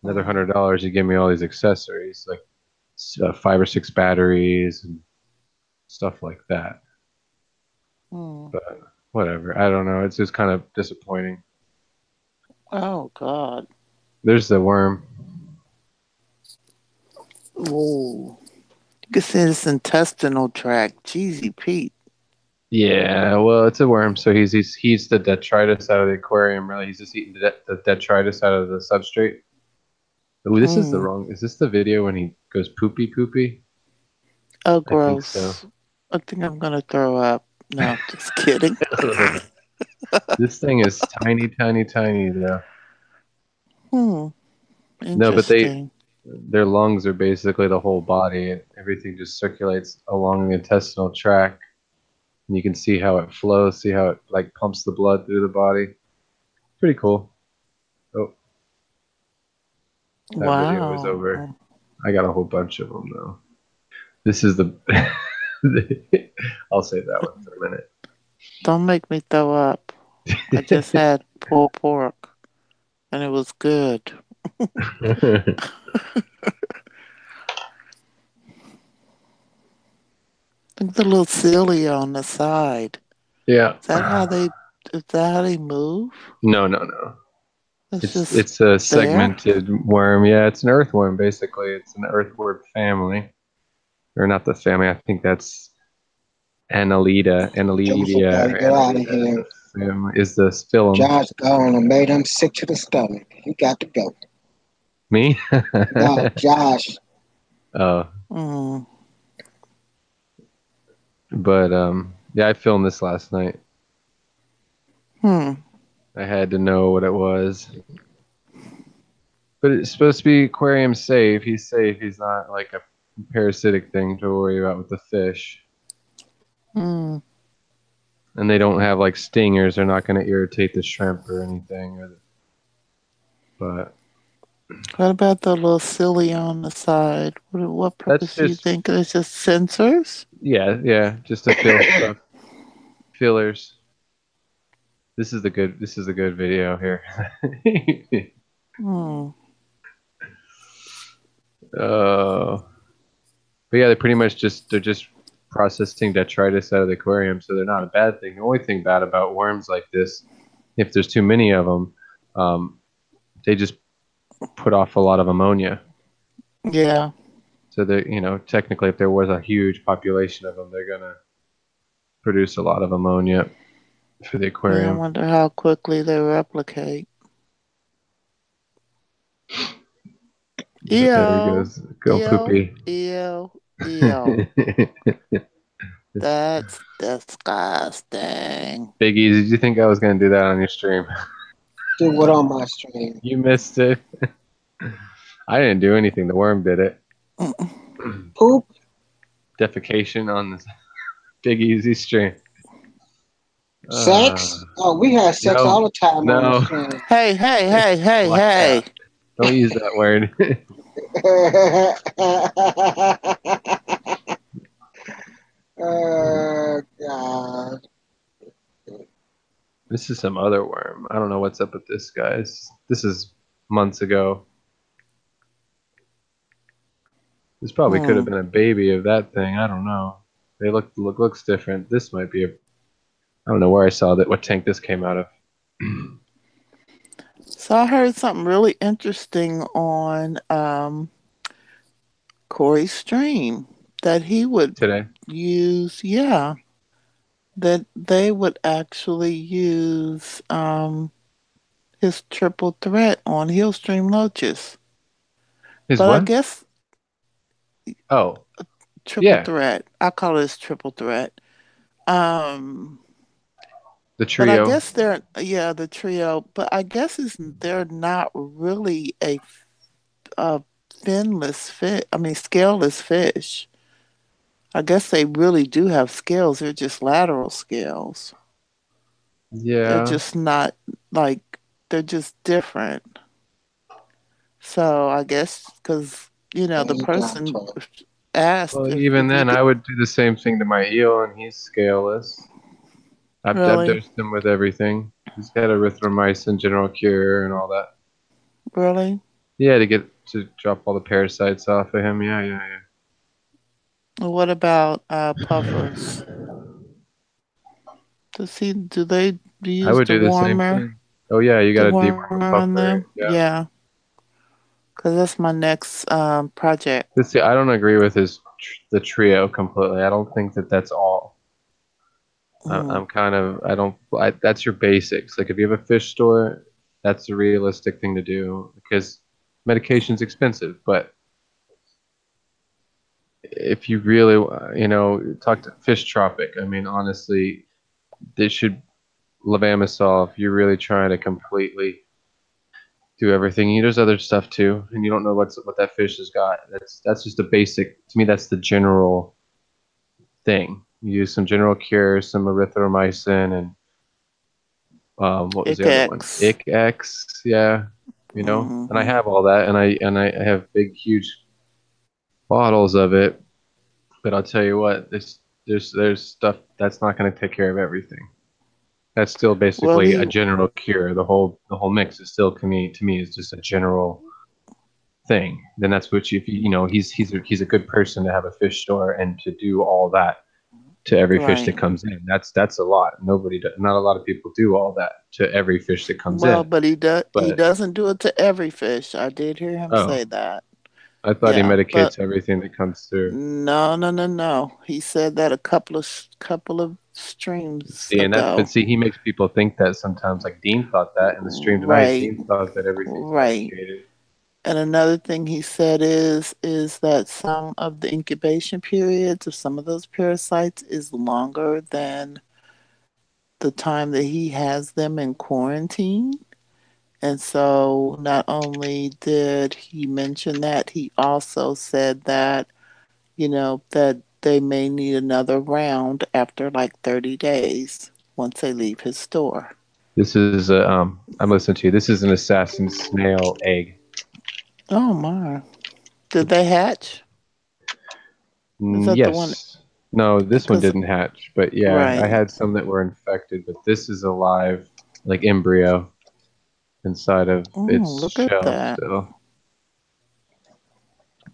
Another $100, you give me all these accessories, like 5 or 6 batteries and stuff like that. But whatever. I don't know. It's just kind of disappointing. Oh God. There's the worm. Whoa. You could say it's intestinal tract. Jeezy Pete. Yeah, well, it's a worm, so he's the detritus out of the aquarium. Really, he's just eating the detritus out of the substrate. Oh, this is the wrong. Is this the video when he goes poopy poopy? Oh, gross! I think I'm gonna throw up. No, just kidding. This thing is tiny, tiny, tiny, though. No, but their lungs are basically the whole body, and everything just circulates along the intestinal tract. And you can see how it flows, see how it like pumps the blood through the body. Pretty cool. Oh, that video is over. I got a whole bunch of them though. This is the. I'll save that one for a minute. Don't make me throw up. I just had pulled pork, and it was good. Look, the little cilia on the side. Yeah. Is that how they move? No. It's a segmented worm. Yeah, it's an earthworm basically. It's an earthworm family, or not the family. I think that's Annelida. Go out of here. Is the phylum. Josh gone and made him sick to the stomach. He got to go. Me? No, Josh. Oh. But yeah, I filmed this last night. I had to know what it was. But it's supposed to be aquarium safe. He's safe. He's not like a parasitic thing to worry about with the fish. And they don't have like stingers. They're not going to irritate the shrimp or anything. But what about the little cilia on the side? What purpose do you think? It's just sensors? Yeah, just to fill stuff. Fillers. This is a good video here. But yeah, they're just processing detritus out of the aquarium, so they're not a bad thing. The only thing bad about worms like this, if there's too many of them, they just put off a lot of ammonia. Yeah. So they, technically, if there was a huge population of them, they're gonna produce a lot of ammonia for the Yeah, I aquarium. wonder how quickly they replicate. There he Ew. goes. Go Ew. poopy. Ew. Ew. That's disgusting. Biggie, did you think I was gonna do that on your stream? Do what on my stream? You missed it. I didn't do anything. The worm did it. Poop? Defecation on the Big Easy stream. Sex? Oh, we have sex all the time on the stream. Hey, hey, hey, hey, Watch hey. out. Don't use that word. Oh, God. This is some other worm. I don't know what's up with this, guys. This is months ago. This probably could have been a baby of that thing. I don't know. They looks different. This might be I don't know where I saw that. What tank this came out of? So I heard something really interesting on Corey's stream that he would Today use. Yeah, that they would actually use his triple threat on Hillstream Loaches. His But what? I guess triple threat. I call it his triple threat. The trio. But I guess the trio. But I guess they're not really a finless fish. I mean, scaleless fish. I guess they really do have scales. They're just lateral scales. Yeah. They're just not they're just different. So I guess because the person asked. Well, even then, I would do the same thing to my eel, and he's scaleless. I've dosed him with everything. He's got erythromycin, general cure, and all that. Really? Yeah, to drop all the parasites off of him. Yeah. What about puffers? Do they use I would the do the warmer? same thing. Oh yeah, you got to deworm a on them. puffer. Yeah. Because that's my next project. I don't agree with the trio completely. I don't think that's all. I'm kind of that's your basics. Like if you have a fish store, that's a realistic thing to do because medication's expensive. But if you really talk to Fish Tropic, I mean honestly, they should Levamisol if you're really trying to completely do everything. There's other stuff too, and you don't know what that fish has got. That's just a basic. To me, that's the general thing. You use some general cure, some erythromycin, and what was the other one? IC-X, yeah. And I have all that, and I have big, huge bottles of it. But I'll tell you what, there's stuff that's not going to take care of everything. That's still basically a general cure. The whole mix is still to me is just a general thing. Then that's what he's a good person to have a fish store and to do all that to every fish that comes in. That's a lot. Not a lot of people do all that to every fish that comes in. Well, but he doesn't do it to every fish. I did hear him say that. I thought he medicates everything that comes through. No. He said that a couple of streams ago. He makes people think that sometimes. Like Dean thought that in the stream tonight. Dean thought that everything's medicated. And another thing he said is that some of the incubation periods of some of those parasites is longer than the time that he has them in quarantine. And so not only did he mention that, he also said that, that they may need another round after like 30 days once they leave his store. This is I'm listening to you. This is an assassin snail egg. Oh my. Did they hatch? Yes. No, this one didn't hatch, but yeah, I had some that were infected, but this is a live like embryo inside of its shell still.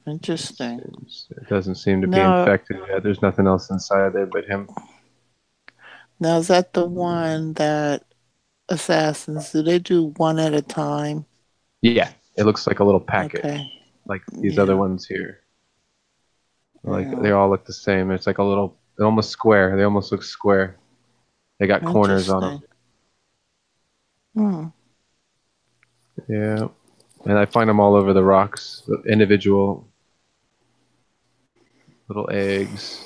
Interesting. It doesn't seem to be infected yet. There's nothing else inside there but him. Now, is that the one that assassins, do they do one at a time? Yeah, it looks like a little packet. Okay. Like these other ones here. Like they all look the same. It's like a little, they're almost square. They almost look square. They got corners on them. Yeah. And I find them all over the rocks, individual little eggs.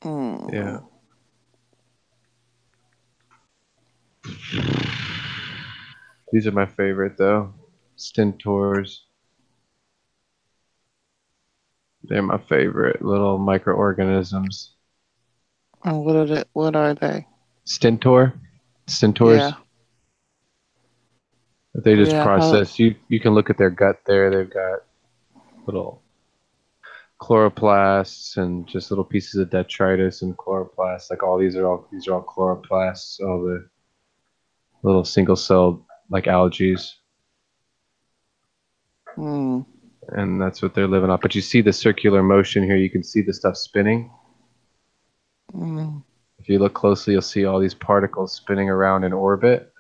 Yeah. These are my favorite though. Stentors. They're my favorite little microorganisms. And what are they? Stentors. Yeah. They just process. You can look at their gut there. They've got little chloroplasts and just little pieces of detritus and chloroplasts. Like all these are all chloroplasts. All the little single-celled like algae. And that's what they're living off. But you see the circular motion here. You can see the stuff spinning. If you look closely, you'll see all these particles spinning around in orbit.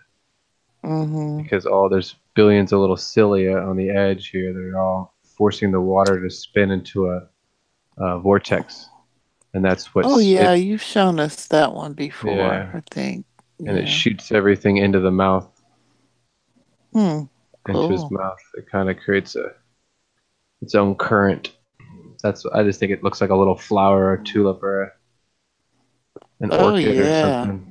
Because there's billions of little cilia on the edge here. They're all forcing the water to spin into a vortex. And that's what. Oh yeah, you've shown us that one before, I think. And it shoots everything into the mouth. Cool. Into his mouth. It kind of creates its own current. I just think it looks like a little flower or tulip or an orchid or something.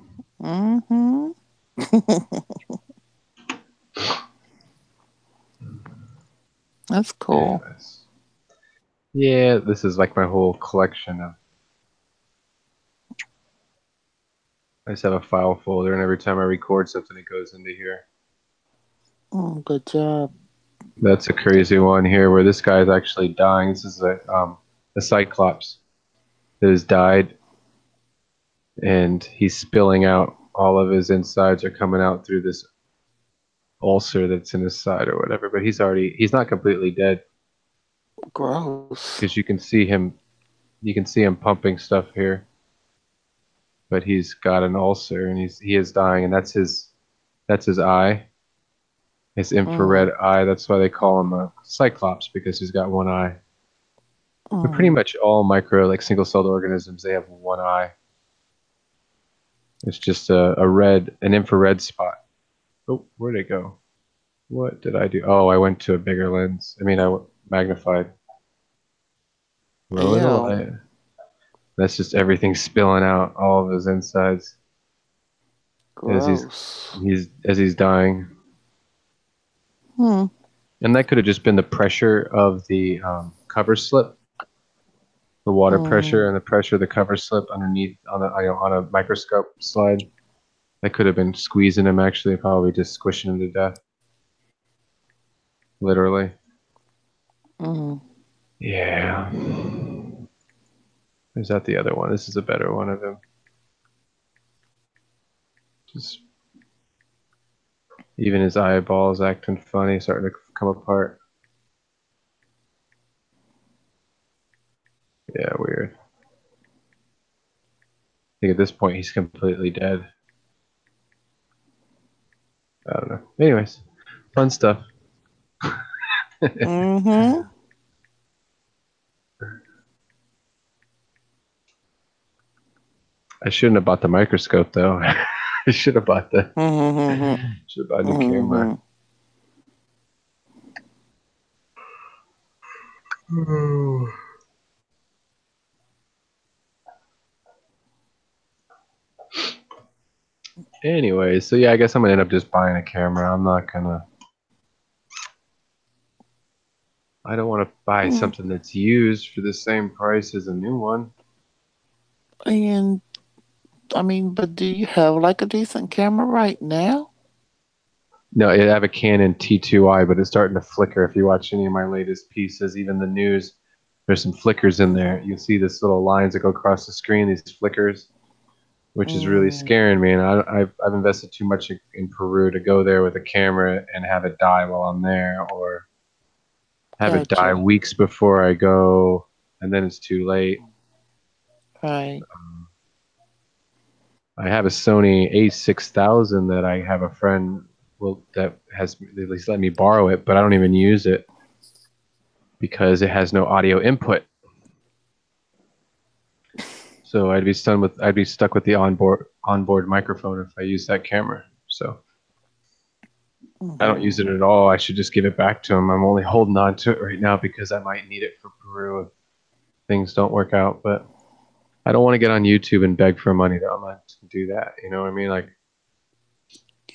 That's cool. Anyways. Yeah, this is like my whole collection of. I just have a file folder, and every time I record something, it goes into here. Good job. That's a crazy one here, where this guy is actually dying. This is a cyclops that has died, and he's spilling out. All of his insides are coming out through this ulcer that's in his side or whatever. But he's not completely dead. Gross. Because you can see him pumping stuff here. But he's got an ulcer and he is dying, and that's his eye. His infrared eye. That's why they call him a cyclops, because he's got one eye. But pretty much all single-celled organisms, they have one eye. It's just an infrared spot. Oh, where'd it go? What did I do? Oh, I went to a bigger lens. I magnified. Lower the light. That's just everything spilling out, all of his insides. Gross. As he's dying. And that could have just been the pressure of the cover slip. The water pressure and the pressure of the cover slip underneath on a microscope slide. That could have been squeezing him, actually, probably just squishing him to death. Literally. Yeah. Is that the other one? This is a better one of him. Just even his eyeballs acting funny, starting to come apart. Yeah, weird. I think at this point he's completely dead. I don't know. Anyways, fun stuff. I shouldn't have bought the microscope though. I should have bought the new camera. Anyways, so yeah, I guess I'm gonna end up just buying a camera. I don't want to buy something that's used for the same price as a new one. And but do you have like a decent camera right now? No, I have a Canon T2i, but it's starting to flicker. If you watch any of my latest pieces, even the news, there's some flickers in there. You see this little lines that go across the screen, these flickers, which is really scaring me. And I've invested too much in Peru to go there with a camera and have it die while I'm there, or have it die weeks before I go, and then it's too late. Right. I have a Sony A6000 that I have a friend that has at least let me borrow it, but I don't even use it because it has no audio input. So I'd be stuck with the onboard microphone if I use that camera. So I don't use it at all. I should just give it back to him. I'm only holding on to it right now because I might need it for Peru if things don't work out. But I don't want to get on YouTube and beg for money though. I'm not going to do that. You know what I mean? Like,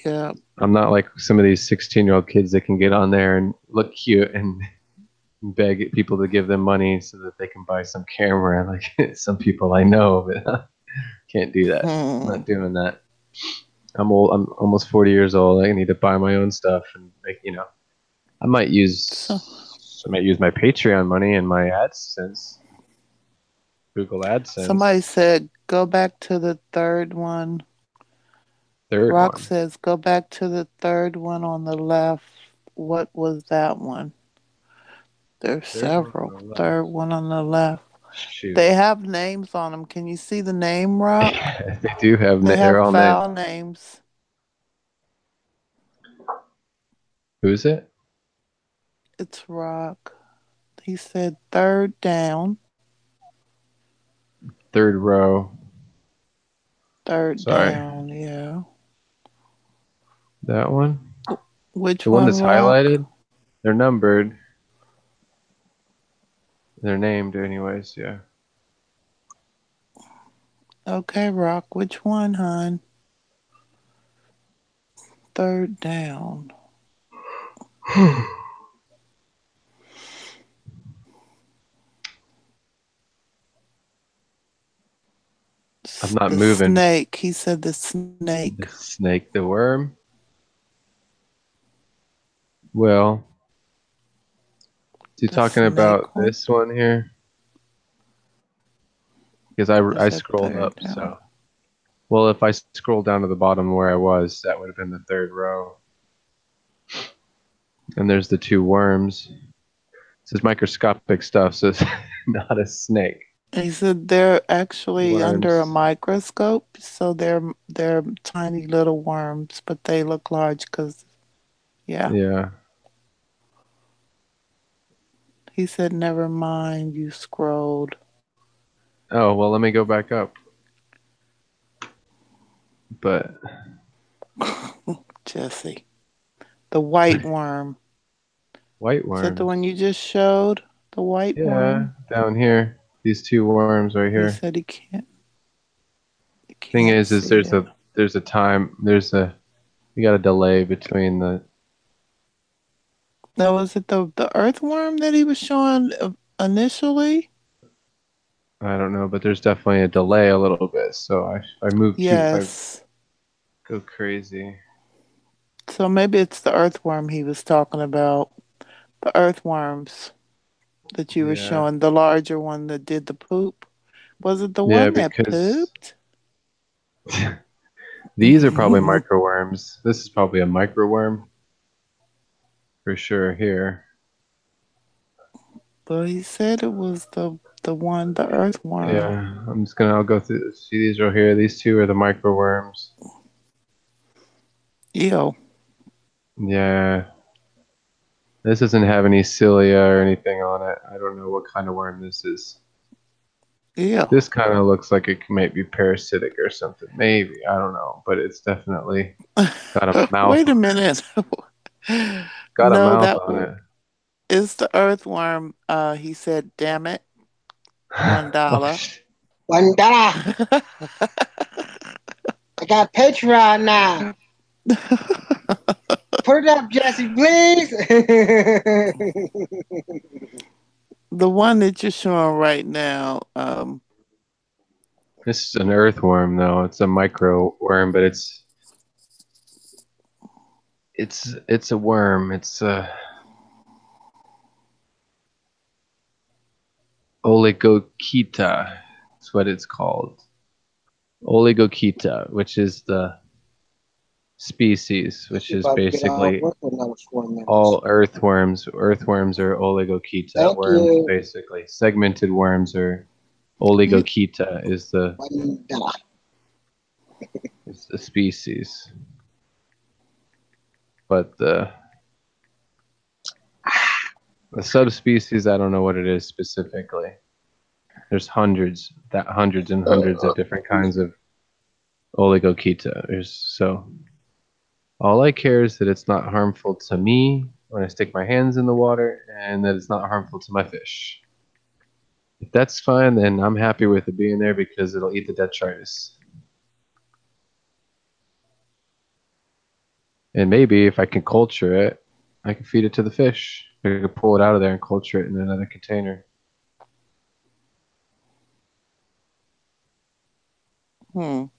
yeah. I'm not like some of these 16-year-old kids that can get on there and look cute and beg people to give them money so that they can buy some camera. Like some people I know, but can't do that. I'm not doing that. I'm old. I'm almost 40 years old. I need to buy my own stuff and make, I might use my Patreon money and my AdSense, Google AdSense. Somebody said go back to the third one. Rock says go back to the third one on the left. What was that one? There's several. Third one on the left. Shoot. They have names on them. Can you see the name, Rock? They do have. They're all foul names. Who's it? It's Rock. He said third down. Third row. Third down, yeah. That one? Which the one? The one that's Rock? highlighted? They're numbered. They're named anyways, yeah. Okay, Rock. Which one, hon? Third down. I'm not moving. Snake. He said the snake. The snake, the worm. Well, is he talking about this one here? Because I scrolled up, so. Well, if I scroll down to the bottom where I was, that would have been the third row. And there's the two worms. This is microscopic stuff, so it's not a snake. He said they're actually under a microscope, so they're tiny little worms, but they look large because, yeah. Yeah. He said, never mind, you scrolled. Oh, well, let me go back up. But. Jesse. The white worm. White worm? Is that the one you just showed? The white worm? Yeah, down here. These two worms right here. He said he can't. Thing is there's a time, you got a delay between the. Now, was it the earthworm that he was showing initially? I don't know, but there's definitely a delay a little bit. So I moved yes. I go crazy. So maybe it's the earthworm he was talking about. The earthworms that you were showing, the larger one that did the poop. Was it the one that pooped? These are probably microworms. This is probably a microworm. For sure here. But he said it was the one, the earthworm. Yeah, I'll go through, see these right here. These two are the microworms. Ew. Yeah. This doesn't have any cilia or anything on it. I don't know what kind of worm this is. Yeah. This kind of looks like it might be parasitic or something. Maybe. I don't know. But it's definitely got a mouth. Wait a minute. Got a mouth on it. It's the earthworm. He said, damn it. $1. $1. I got Patreon now. Put it up, Jesse, please. The one that you're showing right now. This is an earthworm, though. It's a micro worm, but it's a worm. It's a Oligochaeta. That's what it's called. Oligochaeta, which is the species, which is basically all earthworms. Earthworms are Oligochaeta worms, basically. Segmented worms are Oligochaeta is the species. But the subspecies, I don't know what it is specifically. There's hundreds and hundreds of different kinds of Oligochaeta. So all I care is that it's not harmful to me when I stick my hands in the water, and that it's not harmful to my fish. If that's fine, then I'm happy with it being there because it'll eat the detritus. And maybe if I can culture it, I can feed it to the fish. I can pull it out of there and culture it in another container. I'm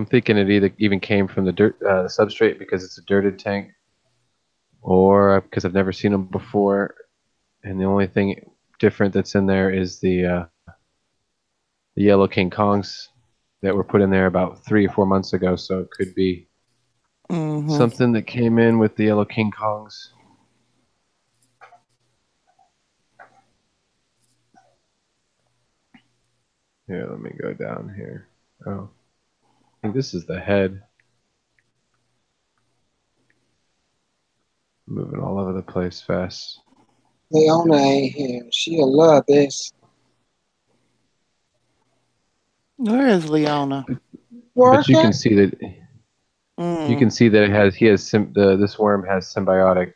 thinking it either even came from the dirt substrate because it's a dirted tank, or because I've never seen them before, and the only thing different that's in there is the yellow King Kongs that were put in there about 3 or 4 months ago. So it could be something that came in with the yellow King Kongs. Here, let me go down here. Oh, I think this is the head. Moving all over the place fast. Leona ain't here. She'll love this. Where is Leona? But you can see that. You can see that this worm has symbiotic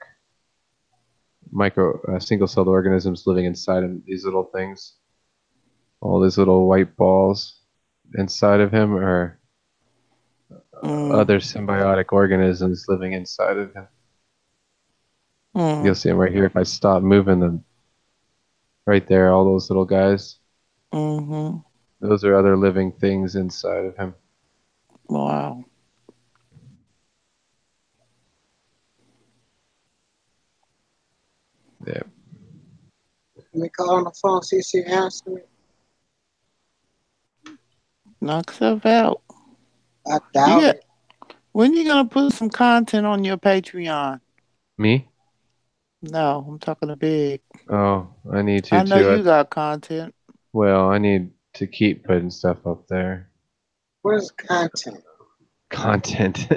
single-celled organisms living inside of these little things. All these little white balls inside of him are other symbiotic organisms living inside of him. You'll see them right here if I stop moving them. Right there, all those little guys. Those are other living things inside of him. Wow. Yeah. Let me call on the phone, see if she answers it. Knock yourself out. I doubt it. When you gonna put some content on your Patreon? Me? No, I'm talking to Big. Oh, I need to. I know you got content. Well, I need to keep putting stuff up there. Where's content? Content.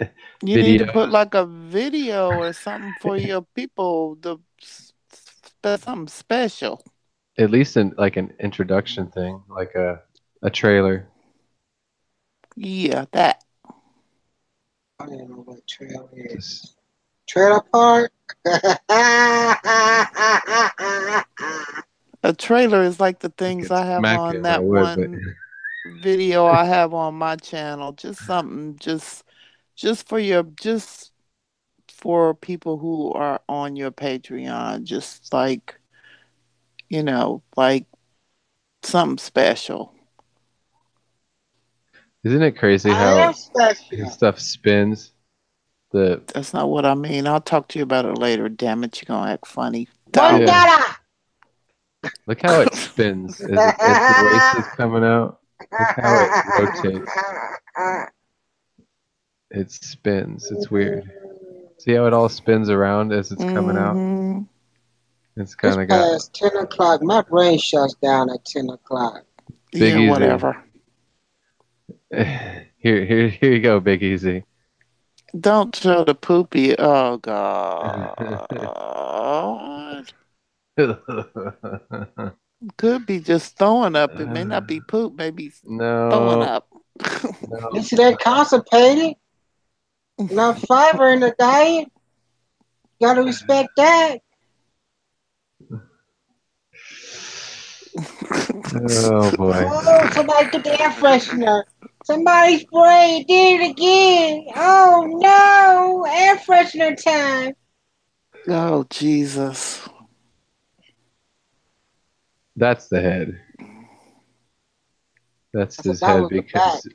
You need to put like a video or something for your people. Something special. At least like an introduction thing, like a trailer. Yeah, that. I don't even know what trailer is. Trailer park? A trailer is like the things I have on that one video I have on my channel. Just something, just for people who are on your Patreon. Just like, like something special. Isn't it crazy how stuff spins? That's not what I mean. I'll talk to you about it later. Damn it, you're gonna act funny. Look how it spins as the waste is coming out. Look how it rotates. It spins. It's weird. See how it all spins around as it's coming out? It's kind of got. It's 10 o'clock. My brain shuts down at 10 o'clock. Big Easy. Whatever. Here you go, Big Easy. Don't show the poopy. Oh, God. Could be just throwing up. It may not be poop. Maybe throwing up. You see that constipated? Enough fiber in the diet? You gotta respect that. Oh, boy. Oh, somebody get the air freshener. Somebody spray it. Did it again. Oh, no. Air freshener time. Oh, Jesus. That's the head. That's his head because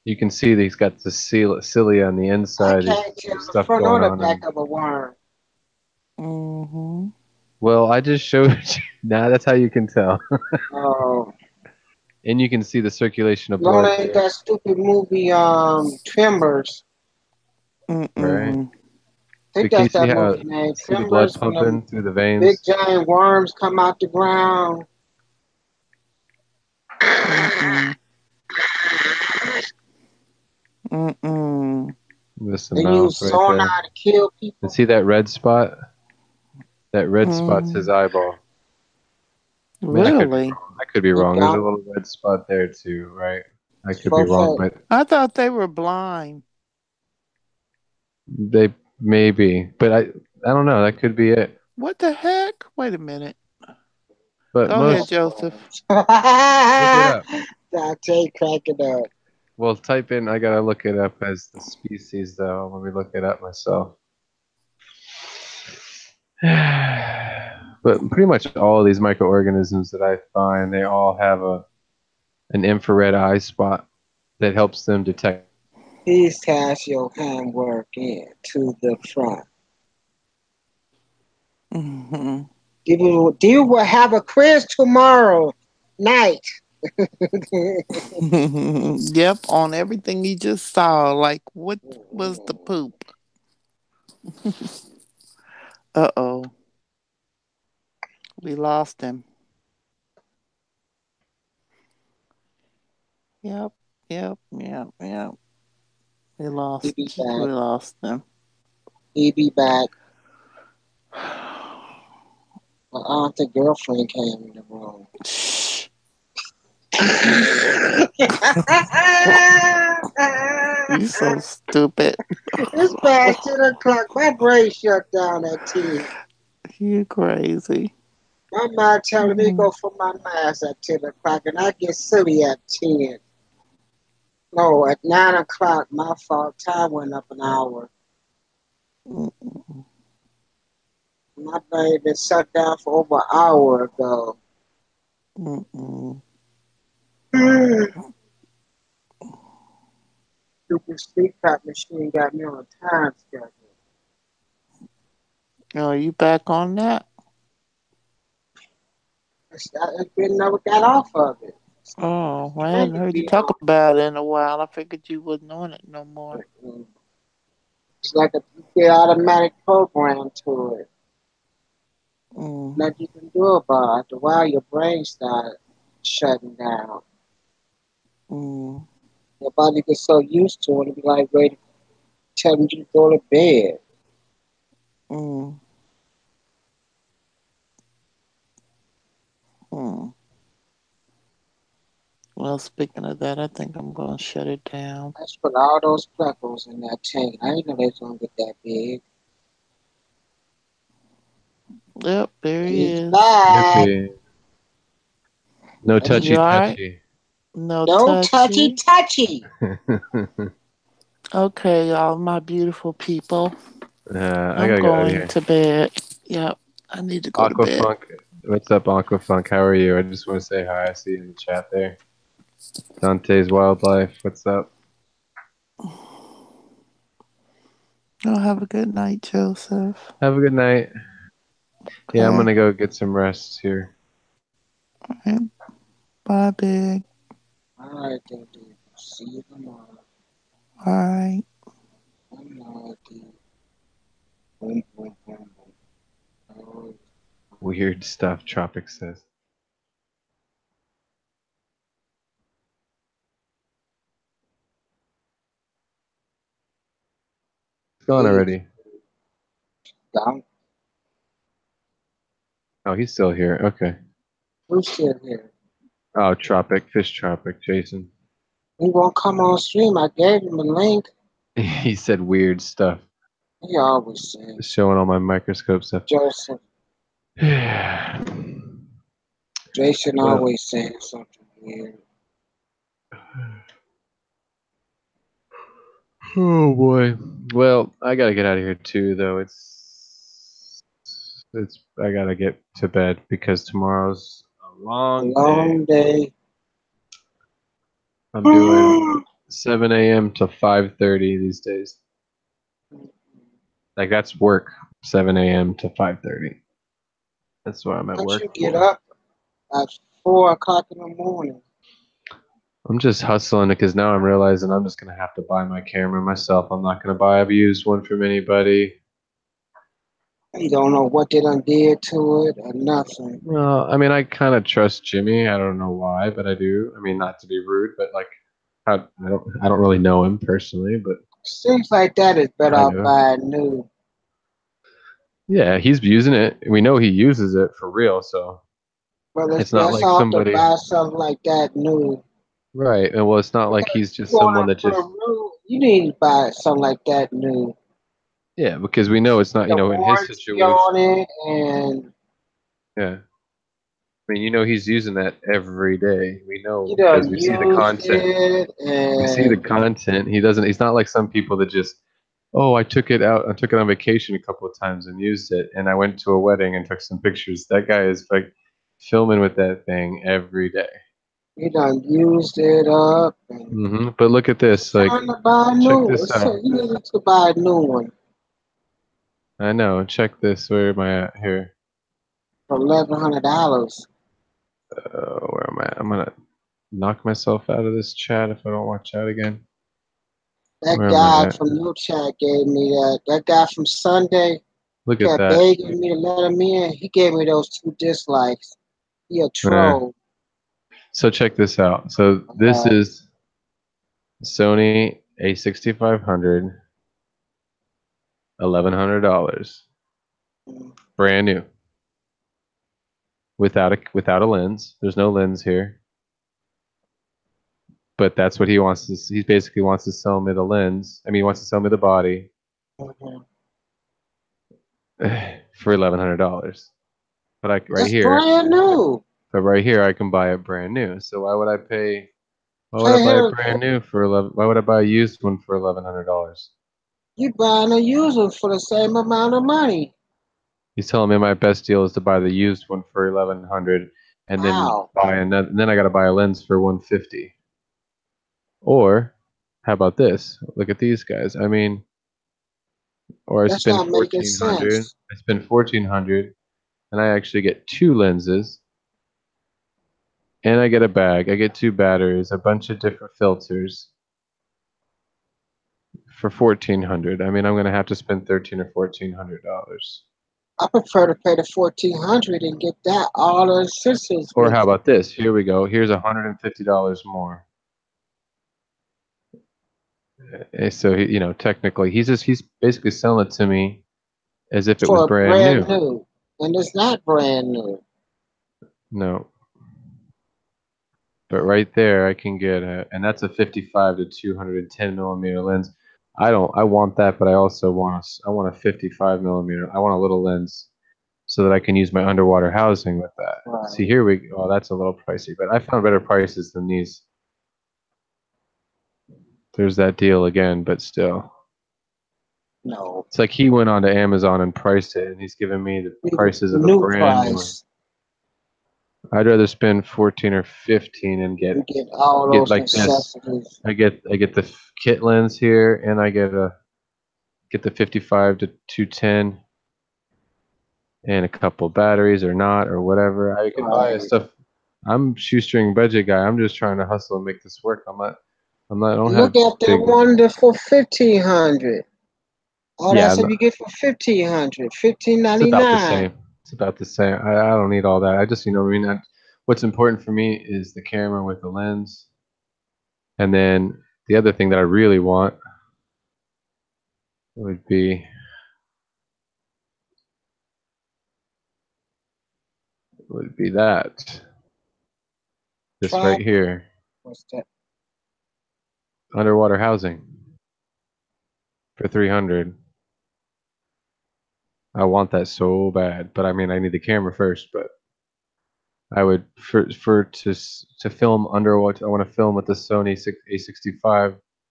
you can see that he's got the cilia on the inside. I can't tell the front or the back of a worm. Well, I just showed you. Now that's how you can tell. Oh. And you can see the circulation of blood. Ain't that stupid movie, Tremors. right? I think that's that movie name. See the blood Timbers, when pumping through the veins. big giant worms come out the ground. Missing They mouth use right there. sonar to kill people. And see that red spot? That red spot's his eyeball. I mean, Really? I could be wrong. There's a little red spot there too, right? I could be wrong, but I thought they were blind. They may be, but I don't know. That could be it. What the heck? Wait a minute. But Go ahead, Joseph. Look it up. Dante cracking up. Well, type in. I gotta look it up as the species, though. Let me look it up myself. But pretty much all of these microorganisms that I find, they all have an infrared eye spot that helps them detect. Please cast your handwork in to the front. You will have a quiz tomorrow night. Yep, on everything you just saw. Like, what was the poop? Uh-oh. We lost him. Yep. We lost them. He be back. My aunt and girlfriend came in the room. You so stupid. It's past 10 o'clock. My brain shut down at 10. You crazy. My mind telling me to go for my mask at 10 o'clock, and I get silly at 10. No, at 9 o'clock, my fault. Time went up an hour. My brain been shut down for over an hour ago. Stupid sleep crack machine got me on a time schedule. Oh, you back on that? I never got off of it. Oh, I hadn't heard you talk about it in a while. I figured you wasn't on it no more. It's like a automatic program to it. Nothing you can do about it. After a while, your brain starts shutting down. Your body gets so used to it, it'll be like ready telling you to go to bed. Well, speaking of that, I think I'm going to shut it down. Let's put all those freckles in that tank. I didn't know they was going to get that big. Yep, there he is. Back. No touchy touchy. No touchy touchy. Okay, all my beautiful people. I gotta go out of here. To bed. Yep, I need to go to bed. Aquafunk, what's up, Aquafunk? How are you? I just want to say hi. I see you in the chat there. Dante's Wildlife, what's up? Oh, have a good night, Joseph. Have a good night. Okay. Yeah, I'm gonna go get some rest here. All right. Bye, Big. All right, dude. See you tomorrow. All right. Weird stuff, Tropic says. It's gone already. Gone. Oh, he's still here. Okay. Who's still here? Oh, Tropic, Fish Tropic, Jason. He won't come on stream. I gave him a link. He said weird stuff. He always says. Showing all my microscope stuff. Joseph. Jason always saying something weird. Oh boy. Well, I gotta get out of here too, though. I gotta get to bed because tomorrow's a long day. I'm doing 7 a.m. to 5:30 these days. Like that's work. 7 a.m. to 5:30. That's why I'm at work. You get up at 4 o'clock in the morning. I'm just hustling because now I'm realizing I'm just gonna have to buy my camera myself. I'm not gonna buy a used one from anybody. You don't know what they done did to it or nothing. Well, I mean, I kind of trust Jimmy. I don't know why, but I do. I mean, not to be rude, but like, I don't really know him personally, but Seems like that is better I off do. buying new. Yeah, he's using it. We know he uses it for real, so But it's it's not best like off to somebody, buy something like that new. right? And well, it's not like he's You just want someone to that put a just, new, you need to buy something like that new. yeah, because we know it's not, The in his warranty situation. on it, and Yeah. I mean, he's using that every day. We know you because done we see the used content. it, We see the and content. He's not like some people that just, oh, I took it out. I took it on vacation a couple of times and used it. And I went to a wedding and took some pictures. That guy is like filming with that thing every day. you done used it up. And But look at this. it's Like, time to buy a check new. this out. You need to buy a new one I know. Check this. Where am I at here? for $1,100. Where am I? I'm gonna knock myself out of this chat if I don't watch out again. That Where am I guy at? from your chat gave me that. That guy from Sunday Look at kept that. begging me to let him in. He gave me those 2 dislikes. He a Uh, troll. so check this out. So this Uh, is Sony A6500, $1,100, brand new, without a lens. There's no lens here, but that's what he wants to. He basically wants to sell me the lens. I mean, he wants to sell me the body mhm. for $1,100. But That's brand new. right here, I can buy it brand new. So why would I pay? Why would I Hey, buy it here, brand new for 11? Why would I buy a used one for $1,100? you buying a user for the same amount of money. He's telling me my best deal is to buy the used one for 1,100, and then How? buy another. And then I got to buy a lens for 150. Or how about this? Look at these guys. I mean, or I That's spend not making 1,400. sense. I spend 1,400, and I actually get two lenses, and I get a bag. I get two batteries, a bunch of different filters for 1,400. I mean, I'm gonna have to spend $1,300 or $1,400. I prefer to pay the 1,400 and get that all the accessories Or with how it. about this? Here we go. Here's $150 more. So technically, he's basically selling it to me as if it was For brand brand new. new. And it's not brand new. No, but right there I can get and that's a 55 to 210 millimeter lens. I want that, but I also I want a 55 millimeter. I want a little lens so that I can use my underwater housing with that. See, Right. here we go. Oh, that's a little pricey, but I found better prices than these. There's that deal again, but still. No. It's like he went on to Amazon and priced it, and he's giving me the prices of a New brand new one. price. I'd rather spend 14 or 15 and You get all get those like this. accessories. I get the kit lens here, and I get the 55 to 210, and a couple batteries or not or whatever. I can buy Right. stuff. I'm shoestring budget guy. I'm just trying to hustle and make this work. I don't have Look at that big. one that for 1,500. Oh, Yeah, that's what you get for 1,500. it's about the 1,599. same. It's about the same. I don't need all that. I just what I mean. What's important for me is the camera with the lens, and then the other thing that I really want would be that. This Try. right here. What's that? Underwater housing for 300. I want that so bad, but I mean, I need the camera first. But I would to film underwater. I want to film with the Sony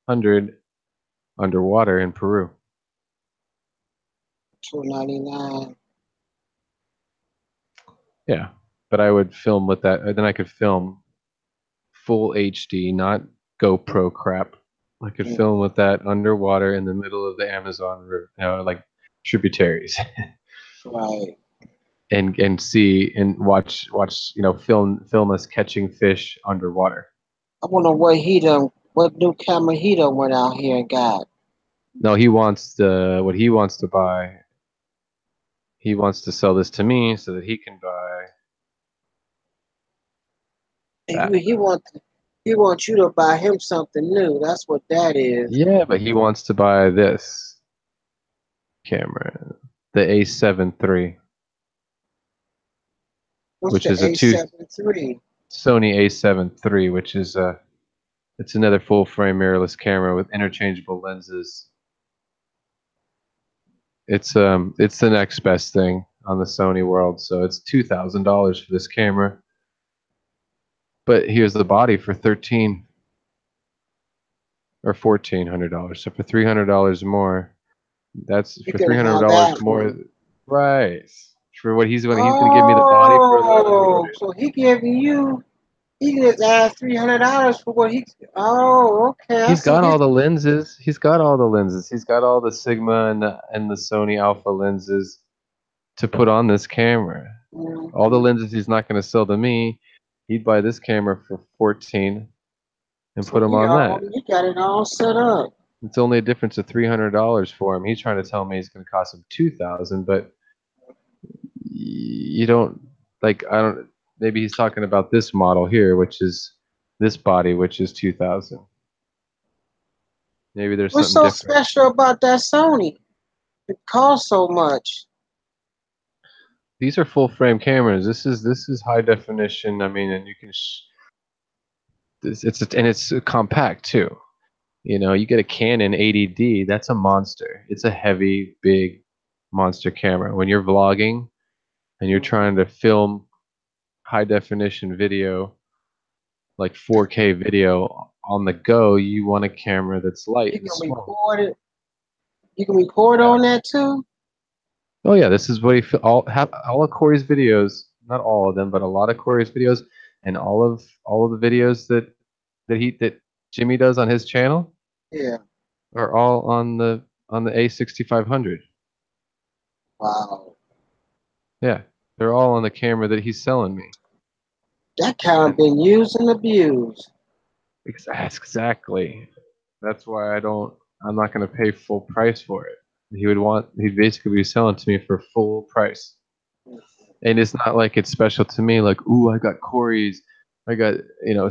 A6500 underwater in Peru. 299. Yeah, but I would film with that. Then I could film full HD, not GoPro crap. I could film with that underwater in the middle of the Amazon River, like tributaries. Right. And see and watch film us catching fish underwater. I wonder what new camera he done went out here and got. No, he wants what he wants to buy. He wants to sell this to me so that he can buy that. He wants you to buy him something new. That's what that is. Yeah, but he wants to buy this camera, the A7 III, which is a A7 III? Sony A7 III, which is it's another full frame mirrorless camera with interchangeable lenses. It's the next best thing on the Sony world, so it's $2,000 for this camera. But here's the body for $1,300 or $1,400. So for $300 more, that's for $300 more, right? For what he's gonna give me the body for the. So he just asked $300 for what he. Oh, okay. He's got all the lenses. He's got all the lenses. He's got all the Sigma and the Sony Alpha lenses to put on this camera. Mm-hmm. All the lenses he's not going to sell to me. He'd buy this camera for 14 and put them on that. You got it all set up. It's only a difference of $300 for him. He's trying to tell me it's going to cost him $2,000, but you don't like. I don't. Maybe he's talking about this model here, which is this body, which is $2,000. Maybe there's What's something so special about that Sony? It costs so much. These are full frame cameras. This is high definition. I mean, and you can. It's compact too. You know, you get a Canon 80D. That's a monster. It's a heavy, big monster camera. When you're vlogging and you're trying to film high definition video, like 4K video on the go, you want a camera that's light. You can record it. You can record on that too. Oh yeah, this is what all of Corey's videos, not all of them, but a lot of Corey's videos, and all of the videos that Jimmy does on his channel. Yeah. Are all on the A6500. Wow. Yeah, they're all on the camera that he's selling me. That camera been used and abused. Exactly. That's why I'm not going to pay full price for it. He'd basically be selling to me for full price. And it's not like it's special to me, like, ooh, I got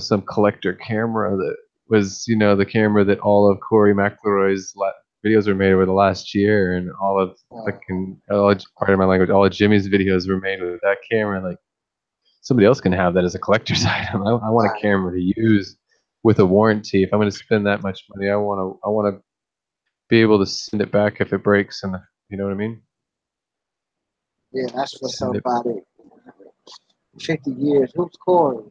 some collector camera that was, the camera that all of Corey McElroy's videos were made over the last year, and all of pardon my language, all of Jimmy's videos were made with that camera. Like, somebody else can have that as a collector's item. I want a camera to use with a warranty. If I'm going to spend that much money, I want to be able to send it back if it breaks, and you know what I mean? Yeah, that's for somebody. 50 years. Who's Corey?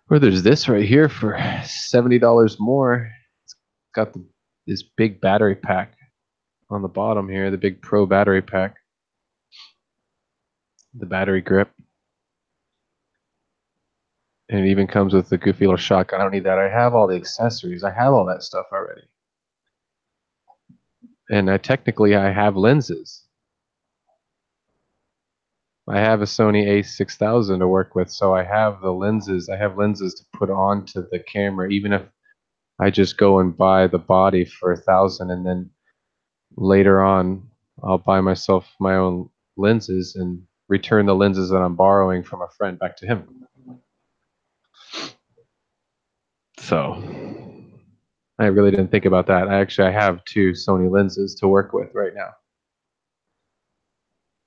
Or there's this right here for $70 more. It's got this big battery pack on the bottom here, the big Pro battery pack. The battery grip. And it even comes with the goofy little shotgun. I don't need that. I have all the accessories. I have all that stuff already. And technically I have lenses. I have a Sony a6000 to work with, so I have the lenses. I have lenses to put onto the camera, even if I just go and buy the body for $1,000, and then later on I'll buy myself my own lenses and return the lenses that I'm borrowing from a friend back to him. So I really didn't think about that. I have 2 Sony lenses to work with right now.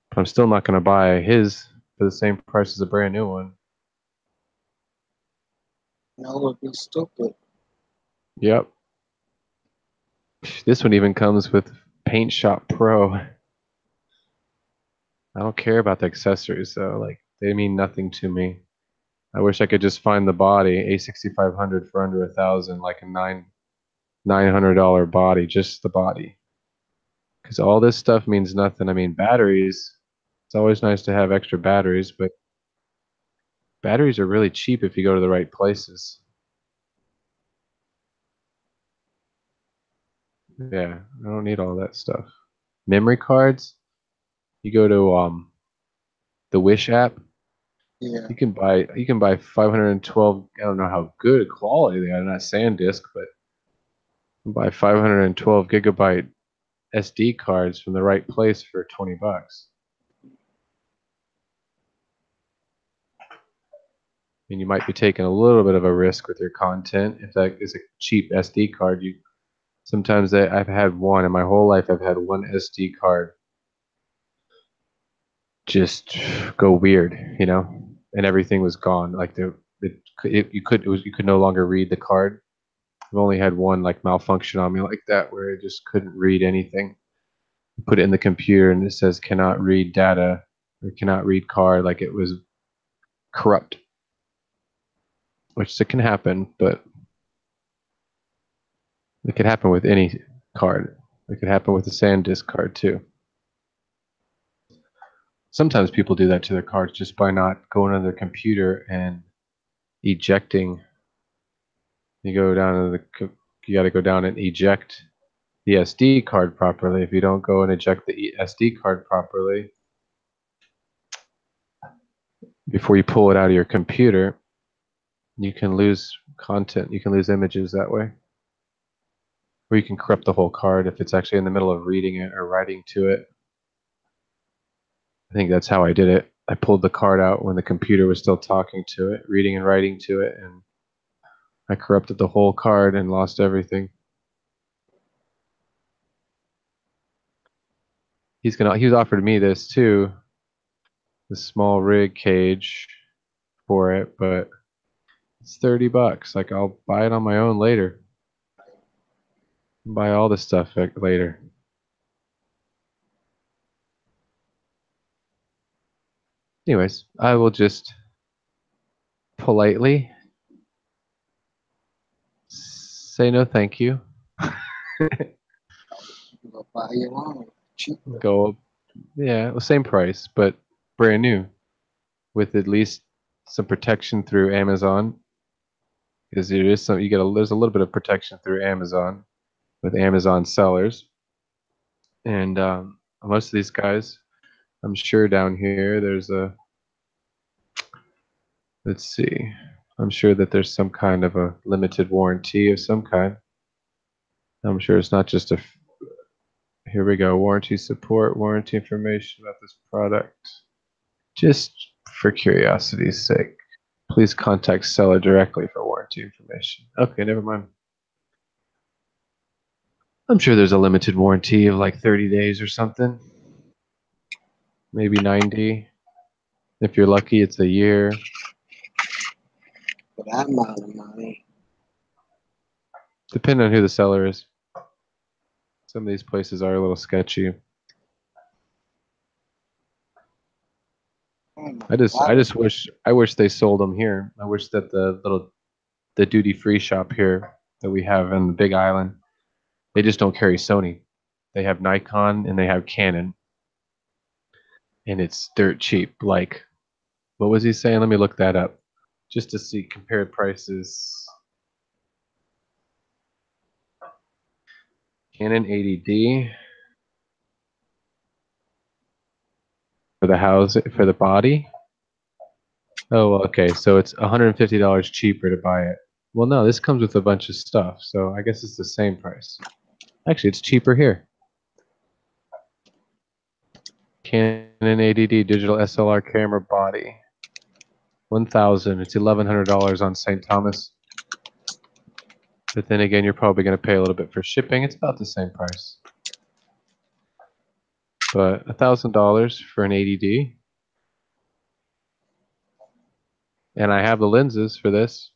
But I'm still not going to buy his for the same price as a brand new one. No, it would be stupid. Yep. This one even comes with Paint Shop Pro. I don't care about the accessories though. Like, they mean nothing to me. I wish I could just find the body, A6500 for under $1,000, like a $900 body, just the body. Because all this stuff means nothing. I mean, batteries. It's always nice to have extra batteries, but batteries are really cheap if you go to the right places. Yeah, I don't need all that stuff. Memory cards. You go to the Wish app. Yeah. You can buy 512. I don't know how good quality they are. Not SanDisk, but you can buy 512 gigabyte SD cards from the right place for $20. And you might be taking a little bit of a risk with your content. If that is a cheap SD card, sometimes I've had one in my whole life. I've had one SD card just go weird, and everything was gone. Like you could no longer read the card. I've only had one like malfunction on me like that where I just couldn't read anything. Put it in the computer and it says cannot read data or cannot read card, like it was corrupt, which it can happen, but it could happen with any card. It could happen with the SanDisk card too. Sometimes people do that to their cards just by not going on their computer and ejecting. You got to go down and eject the SD card properly. If you don't go and eject the SD card properly before you pull it out of your computer, you can lose content. You can lose images that way. Or you can corrupt the whole card if it's actually in the middle of reading it or writing to it. I think that's how I did it. I pulled the card out when the computer was still talking to it, reading and writing to it, and I corrupted the whole card and lost everything. He's offered me this too, the small rig cage for it, but it's $30. Like I'll buy it on my own later. Buy all the stuff later. Anyways, I will just politely say no thank you. Go buy your own. Cheaper. Go, yeah, same price, but brand new, with at least some protection through Amazon. Because there's a little bit of protection through Amazon with Amazon sellers, and most of these guys, I'm sure down here there's let's see, I'm sure that there's some kind of a limited warranty of some kind. I'm sure it's not just here we go, warranty support, warranty information about this product. Just for curiosity's sake, please contact seller directly for warranty information. Okay, never mind. I'm sure there's a limited warranty of like 30 days or something. Maybe 90. If you're lucky, it's a year. For that amount of money. Depending on who the seller is. Some of these places are a little sketchy. I wish they sold them here. I wish that the duty free shop here that we have in the Big Island, they just don't carry Sony. They have Nikon and they have Canon. And it's dirt cheap. Like, what was he saying? Let me look that up just to see compared prices. Canon 80D for the body. Oh, okay. So it's $150 cheaper to buy it. Well, no, this comes with a bunch of stuff, so I guess it's the same price. Actually, it's cheaper here. Canon 80D digital SLR camera body. $1,000. It's $1,100 on St. Thomas. But then again, you're probably going to pay a little bit for shipping. It's about the same price. But $1,000 for an 80D. And I have the lenses for this.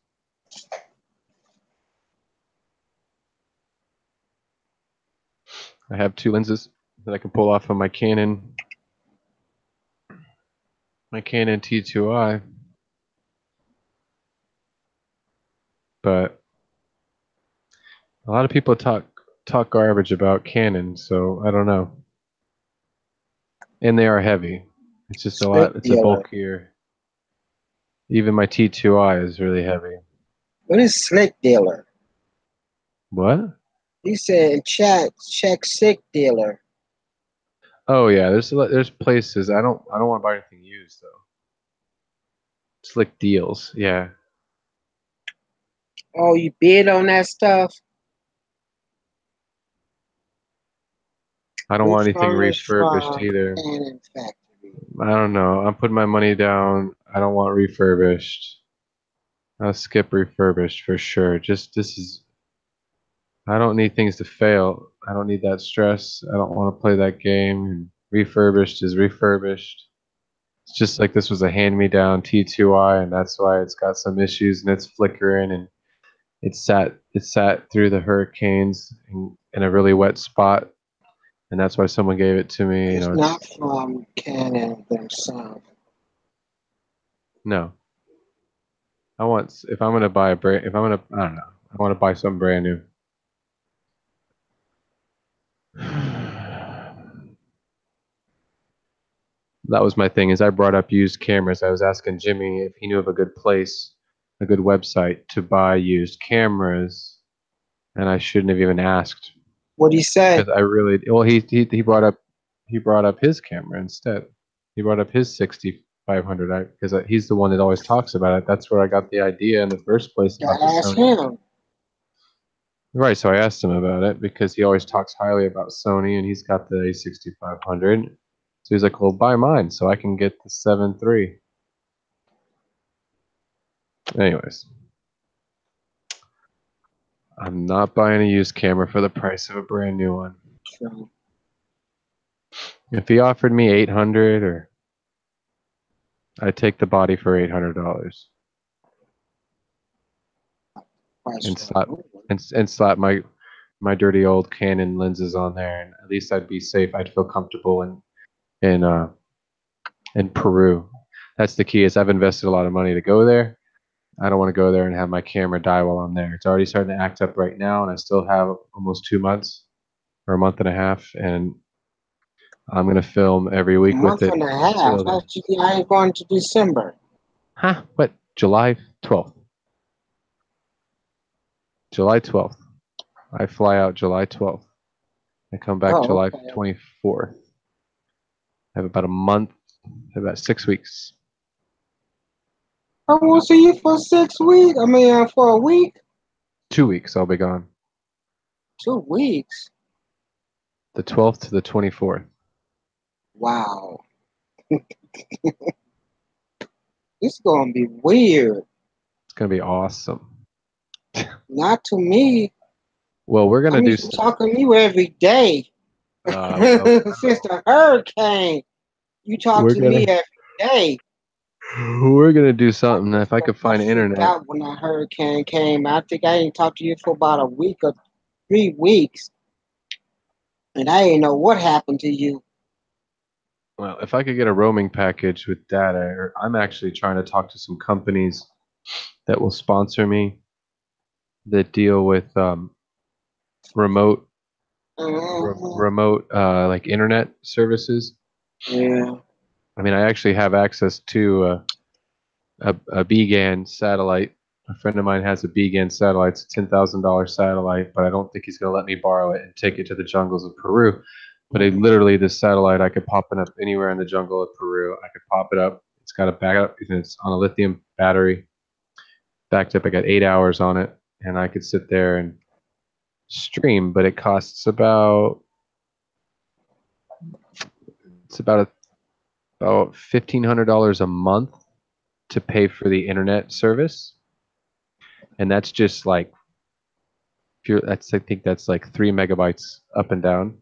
I have 2 lenses that I can pull off of my Canon T2i. But a lot of people talk garbage about Canon, so I don't know. And they are heavy. It's just a lot. It's a bulkier. Even my T2i is really heavy. What is Slick Dealer? What? He said in chat, check Slick Dealer. Oh yeah, there's places. I don't want to buy anything used though. Slick Deals, yeah. Oh, you bid on that stuff? I don't want anything refurbished either. Canon Factory. I don't know. I'm putting my money down. I don't want refurbished. I'll skip refurbished for sure. Just this is. I don't need things to fail. I don't need that stress. I don't want to play that game. And refurbished is refurbished. It's just like this was a hand-me-down T2i, and that's why it's got some issues and it's flickering and it sat through the hurricanes in a really wet spot, and that's why someone gave it to me. It's not from Canon themselves. No. I want, if I'm gonna buy a brand, if I'm gonna, I don't know, I want to buy something brand new. That was my thing. Is I brought up used cameras. I was asking Jimmy if he knew of a good place, a good website to buy used cameras, and I shouldn't have even asked. What did he say? Because I really, well, he brought up his camera instead. He brought up his 6500 because he's the one that always talks about it. That's where I got the idea in the first place. Ask him. Right, so I asked him about it because he always talks highly about Sony, and he's got the A6500. So he's like, "Well, buy mine so I can get the 7 III." Anyways, I'm not buying a used camera for the price of a brand new one. True. If he offered me 800, or I'd take the body for $800 and slap my dirty old Canon lenses on there, and at least I'd be safe. I'd feel comfortable in Peru. That's the key. Is I've invested a lot of money to go there. I don't want to go there and have my camera die while I'm there. It's already starting to act up right now, and I still have almost 2 months or a month and a half, and I'm gonna film every week with it. A month and a half. I ain't going to December. Huh? What? July 12th. July 12th. I fly out July 12th. I come back July 24th. I have about a month, about 6 weeks. I will see you for 6 weeks. I mean, for a week. 2 weeks, I'll be gone. 2 weeks. The 12th to the 24th. Wow. It's gonna be weird. It's gonna be awesome. Not to me. Well, we're gonna do talking to you every day. Since the hurricane, you talk to me every day. We're gonna do something. If I could find internet. Out when the hurricane came, I think I didn't talk to you for about a week or 3 weeks, and I didn't know what happened to you. Well, if I could get a roaming package with data, or I'm actually trying to talk to some companies that will sponsor me that deal with remote like internet services. Yeah. I mean, I actually have access to a BGAN satellite. A friend of mine has a BGAN satellite. It's a $10,000 satellite, but I don't think he's going to let me borrow it and take it to the jungles of Peru. But literally, this satellite, I could pop it up anywhere in the jungle of Peru. I could pop it up. It's got a backup. It's on a lithium battery. Backed up. I got 8 hours on it, and I could sit there and stream. But it costs about $1,500 a month to pay for the internet service, and that's just like I think that's like 3 megabytes up and down.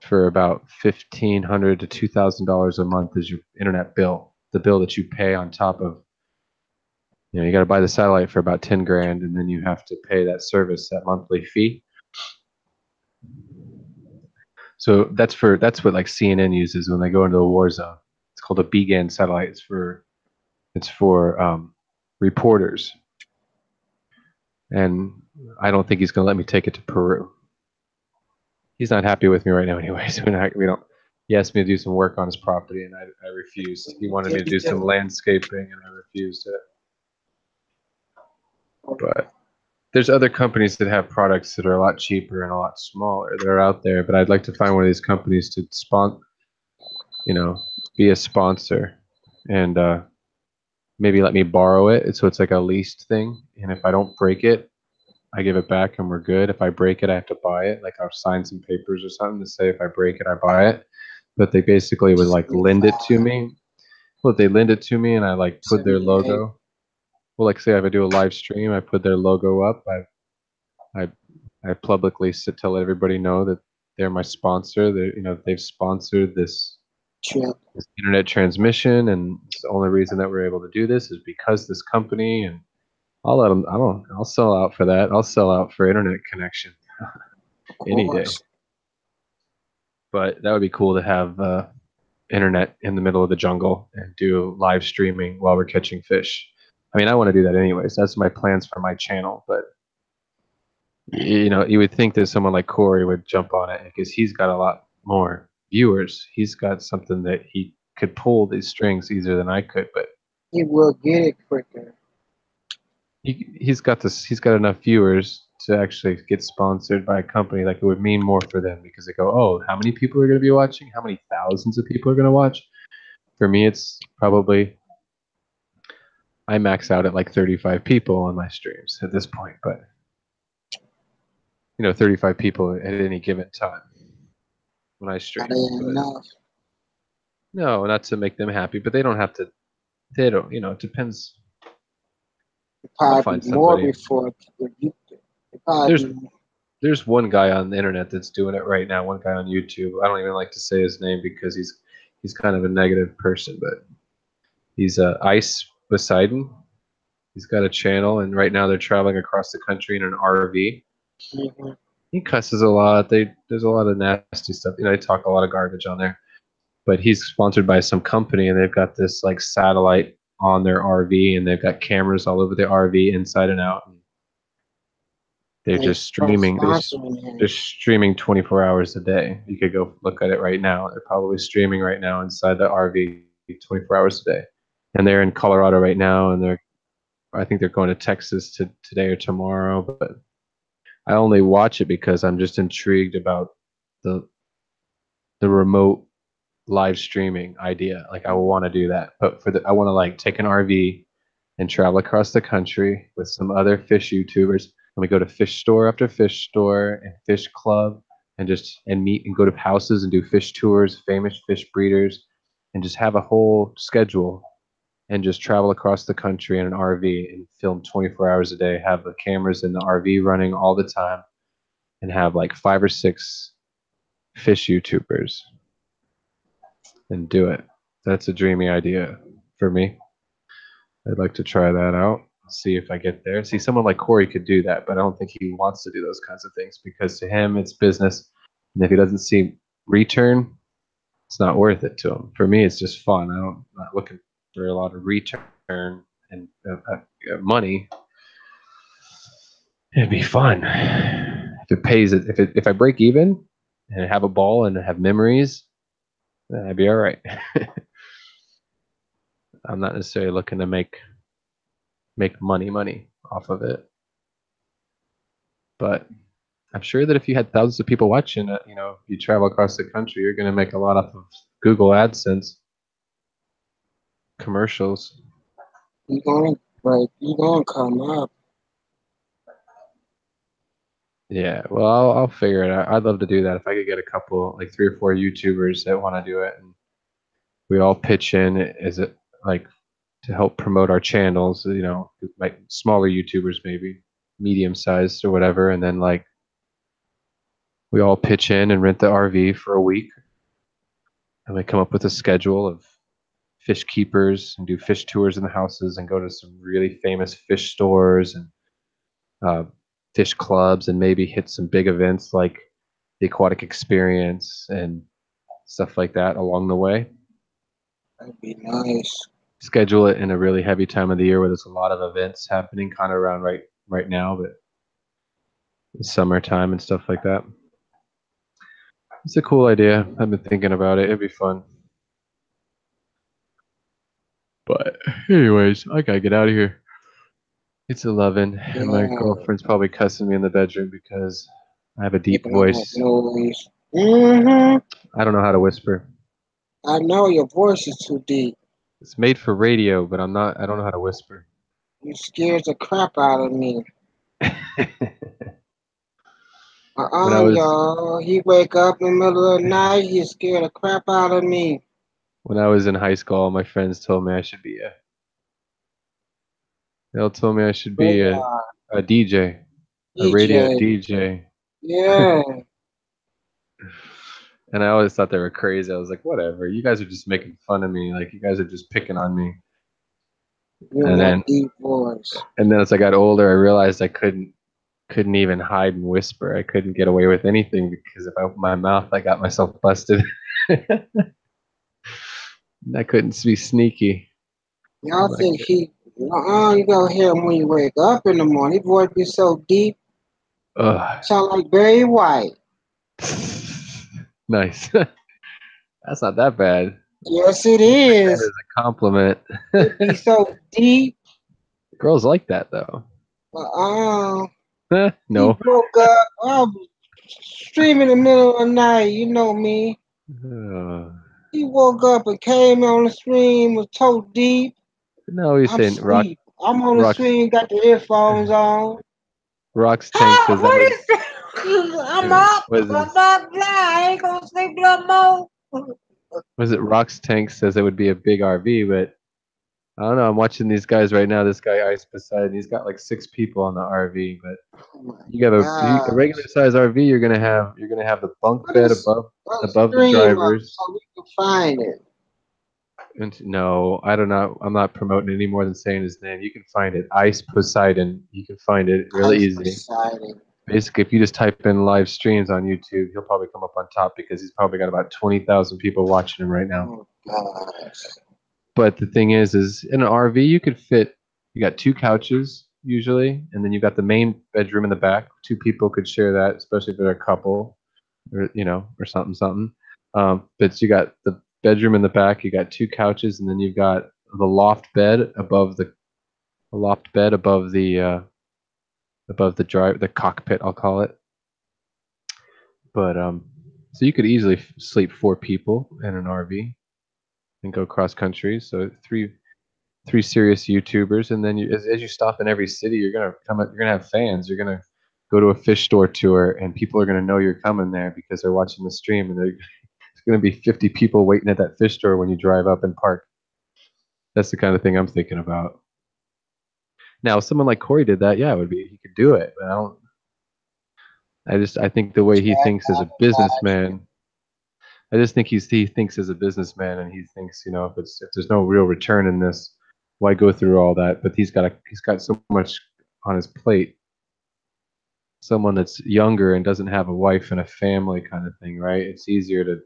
For about $1,500 to $2,000 a month is your internet bill, the bill that you pay on top of. You got to buy the satellite for about 10 grand, and then you have to pay that service, that monthly fee. So that's what like CNN uses when they go into a war zone. It's called a BGAN satellite. It's for reporters, and I don't think he's going to let me take it to Peru. He's not happy with me right now, anyways. We don't. He asked me to do some work on his property, and I refused. He wanted me to do some landscaping, and I refused it. But there's other companies that have products that are a lot cheaper and a lot smaller that are out there. But I'd like to find one of these companies to be a sponsor, and maybe let me borrow it. So it's like a leased thing. And if I don't break it, I give it back and we're good. If I break it, I have to buy it. Like I'll sign some papers or something to say if I break it, I buy it. But they basically would like lend it to me. Well, they lend it to me and I like put their 78. logo. Well, like say if I do a live stream, I put their logo up. I I publicly tell everybody know that they're my sponsor. They they've sponsored this internet transmission, and it's the only reason that we're able to do this is because this company. And I'll let them. I'll sell out for that. I'll sell out for internet connection any day. But that would be cool to have internet in the middle of the jungle and do live streaming while we're catching fish. I mean, I want to do that anyways. That's my plans for my channel. But you would think that someone like Corey would jump on it because he's got a lot more viewers. He's got something that he could pull these strings easier than I could. But he will get it quicker. He's got this. He's got enough viewers to actually get sponsored by a company. Like it would mean more for them because they go, "Oh, how many people are going to be watching? How many thousands of people are going to watch?" For me, it's probably I max out at like 35 people on my streams at this point, but 35 people at any given time when I stream. Enough. No, not to make them happy, but they don't have to. They don't. It depends. I'll find somebody. More before There's one guy on the internet that's doing it right now. One guy on YouTube. I don't even like to say his name because he's kind of a negative person, but he's Ice Poseidon. He's got a channel, and right now they're traveling across the country in an RV. Mm-hmm. He cusses a lot. There's a lot of nasty stuff. They talk a lot of garbage on there. But he's sponsored by some company, and they've got this like satellite on their RV, and they've got cameras all over the RV inside and out. They're just streaming. They're streaming 24 hours a day. You could go look at it right now. They're probably streaming right now inside the RV 24 hours a day. And they're in Colorado right now, and I think they're going to Texas today or tomorrow. But I only watch it because I'm just intrigued about the remote live streaming idea. Like I want to do that, but I want to like take an RV and travel across the country with some other fish YouTubers. And we go to fish store after fish store and fish club and meet and go to houses and do fish tours, famous fish breeders, and just have a whole schedule and just travel across the country in an RV and film 24 hours a day, have the cameras in the RV running all the time, and have like 5 or 6 fish YouTubers and do it. That's a dreamy idea for me. I'd like to try that out, see if I get there. See, someone like Corey could do that, but I don't think he wants to do those kinds of things because to him it's business, and if he doesn't see return, it's not worth it to him. For me, it's just fun. I'm not looking for a lot of return and money. It'd be fun if it pays. If I break even and have a ball and have memories, then I'd be all right. I'm not necessarily looking to make money off of it, but I'm sure that if you had thousands of people watching it, you travel across the country, you're going to make a lot off of Google AdSense commercials. You're gonna come up. Yeah, well, I'll figure it out. I'd love to do that if I could get a couple, like 3 or 4 YouTubers that want to do it, and we all pitch in as it like to help promote our channels. Like smaller YouTubers, maybe medium sized or whatever, and then like we all pitch in and rent the RV for a week, and we come up with a schedule of fish keepers and do fish tours in the houses and go to some really famous fish stores and fish clubs and maybe hit some big events like the Aquatic Experience and stuff like that along the way. That'd be nice. Schedule it in a really heavy time of the year where there's a lot of events happening kind of around right now, but summertime and stuff like that. It's a cool idea. I've been thinking about it. It'd be fun. But anyways, I gotta get out of here. It's 11, and my girlfriend's probably cussing me in the bedroom because I have a deep voice. Mm-hmm. I don't know how to whisper. I know your voice is too deep. It's made for radio, but I don't know how to whisper. You scares the crap out of me. Y'all. He wake up in the middle of the night. He scared the crap out of me. When I was in high school, all my friends told me I should be they all told me I should be a DJ, a radio DJ. Yeah. And I always thought they were crazy. I was like, whatever. You guys are just making fun of me. Like, you guys are just picking on me. And then, deep voice. And then as I got older, I realized I couldn't even hide and whisper. I couldn't get away with anything because if I opened my mouth, I got myself busted. I couldn't be sneaky. Y'all think you gonna hear him when you wake up in the morning. His voice be so deep. Sound like Barry White. Nice. That's not that bad. Yes, it is. That is a compliment. It be so deep. Girls like that though. No. He woke up. I was streaming in the middle of the night. You know me. He woke up and came on the stream. Was so deep. No, he's saying rock. I'm on the stream. Got the earphones on. Rock's tank says what is that? I'm up. I'm not blind. I ain't gonna sleep no more. Was it Rock's tank says it would be a big RV, but I don't know. I'm watching these guys right now. This guy Ice Poseidon, he's got like 6 people on the RV, but you have a regular size RV. You're gonna have the bunk bed above the drivers. So we can find it. And no, I don't know. I'm not promoting any more than saying his name. You can find it, Ice Poseidon. You can find it really easy. Poseidon. Basically, if you just type in live streams on YouTube, he'll probably come up on top because he's probably got about 20,000 people watching him right now. Oh, gosh. But the thing is in an RV, you got 2 couches usually, and then you've got the main bedroom in the back. 2 people could share that, especially if they're a couple, or or something. But you got the bedroom in the back. You got 2 couches, and then you've got the loft bed above the the cockpit, I'll call it. But so you could easily sleep 4 people in an RV and go cross country. So three serious YouTubers, and then as you stop in every city, you're gonna have fans. You're gonna go to a fish store tour, and people are gonna know you're coming there because they're watching the stream, and there's gonna be 50 people waiting at that fish store when you drive up and park. That's the kind of thing I'm thinking about. Now, if someone like Corey did that, yeah, he could do it. But I think the way he thinks as a businessman, I just think he thinks as a businessman, and he thinks, if there's no real return in this, why go through all that? But he's got so much on his plate. Someone that's younger and doesn't have a wife and a family kind of thing, right? It's easier to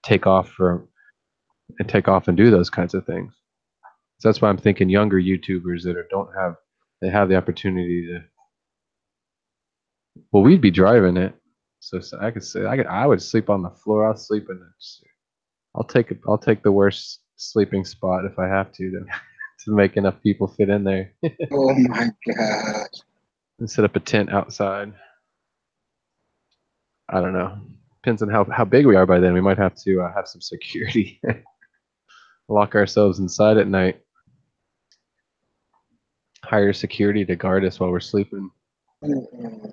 take off and do those kinds of things. So that's why I'm thinking younger YouTubers that they have the opportunity to. Well, we'd be driving it, so I could say I would sleep on the floor. I'll sleep in it. I'll take the worst sleeping spot if I have to make enough people fit in there. Oh my God! And set up a tent outside. I don't know. Depends on how big we are by then. We might have to have some security. Lock ourselves inside at night. Hire security to guard us while we're sleeping. Mm-hmm.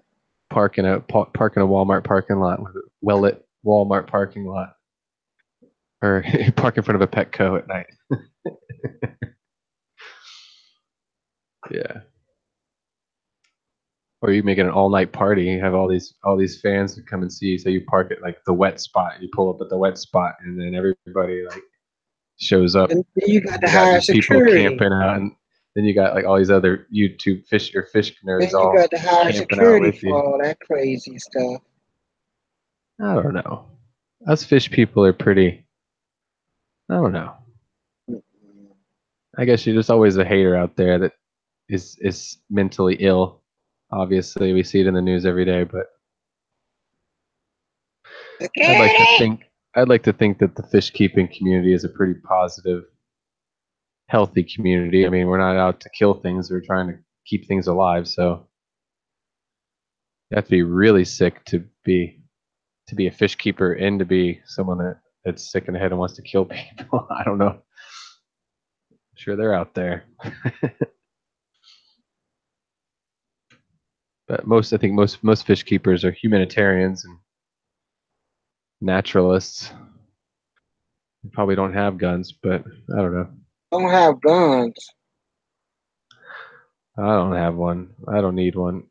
Park in a Walmart parking lot with a well-lit Walmart parking lot, or park in front of a Petco at night. Yeah. Or you make it an all-night party. You have all these fans that come and see you. So you park at like the wet spot. You pull up at the wet spot, and then everybody like shows up. And you got to hire security. People camping out, and then you got like all these other YouTube fish nerds. Then you got to hire security for all that crazy stuff. I don't know. Us fish people are pretty. I don't know. I guess you're just always a hater out there that is mentally ill. Obviously, we see it in the news every day, but I'd like to think that the fish keeping community is a pretty positive, healthy community. I mean, we're not out to kill things; we're trying to keep things alive. So you have to be really sick to be a fish keeper and to be someone that's sick in the head and wants to kill people. I don't know. Sure, they're out there. But I think most fish keepers are humanitarians and naturalists. They probably don't have guns, but I don't know. Don't have guns. I don't have one. I don't need one.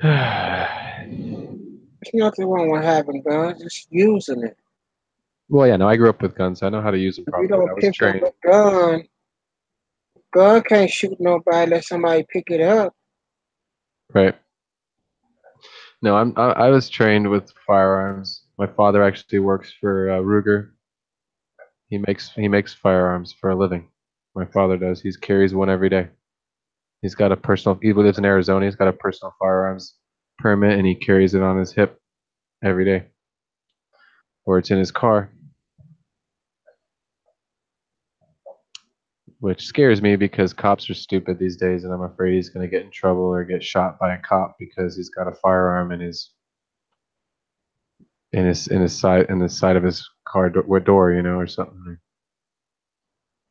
There's nothing wrong with having guns, just using it. Well, yeah, no, I grew up with guns. I know how to use them If you properly. I don't was pick up trained. a gun can't shoot nobody unless somebody pick it up. Right. No, I was trained with firearms. My father actually works for Ruger. He makes firearms for a living. My father does. He carries one every day. He's got a personal. He lives in Arizona. He's got a personal firearms permit, and he carries it on his hip every day, or it's in his car, which scares me because cops are stupid these days, and I'm afraid he's going to get in trouble or get shot by a cop because he's got a firearm in his side of his car door, or something.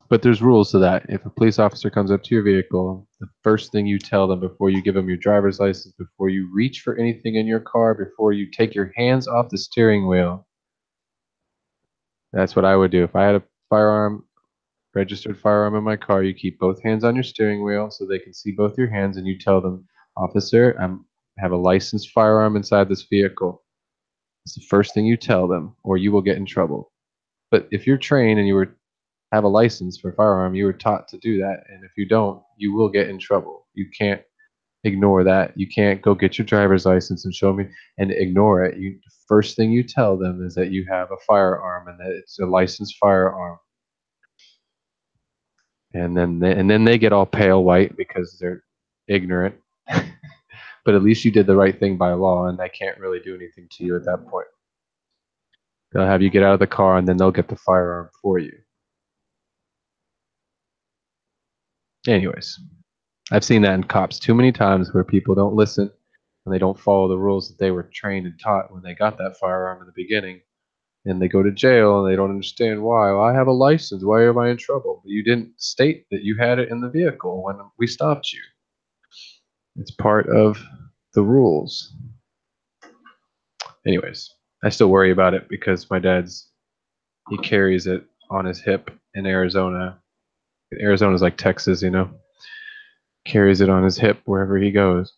But there's rules to that. If a police officer comes up to your vehicle, the first thing you tell them before you give them your driver's license, before you reach for anything in your car, before you take your hands off the steering wheel, that's what I would do. If I had a registered firearm in my car, you keep both hands on your steering wheel so they can see both your hands, and you tell them, "Officer, I have a licensed firearm inside this vehicle." It's the first thing you tell them, or you will get in trouble. But if you're trained and you have a license for a firearm, you were taught to do that, and if you don't, you will get in trouble. You can't ignore that. You can't go get your driver's license and show me and ignore it. The first thing you tell them is that you have a firearm and that it's a licensed firearm. And then they get all pale white because they're ignorant. But at least you did the right thing by law, and they can't really do anything to you at that point. They'll have you get out of the car, and then they'll get the firearm for you. Anyways, I've seen that in cops too many times where people don't listen and they don't follow the rules that they were trained and taught when they got that firearm in the beginning. And they go to jail and they don't understand why. Well, I have a license. Why am I in trouble? But you didn't state that you had it in the vehicle when we stopped you. It's part of the rules. Anyways, I still worry about it because my he carries it on his hip in Arizona. Arizona's like Texas, carries it on his hip wherever he goes.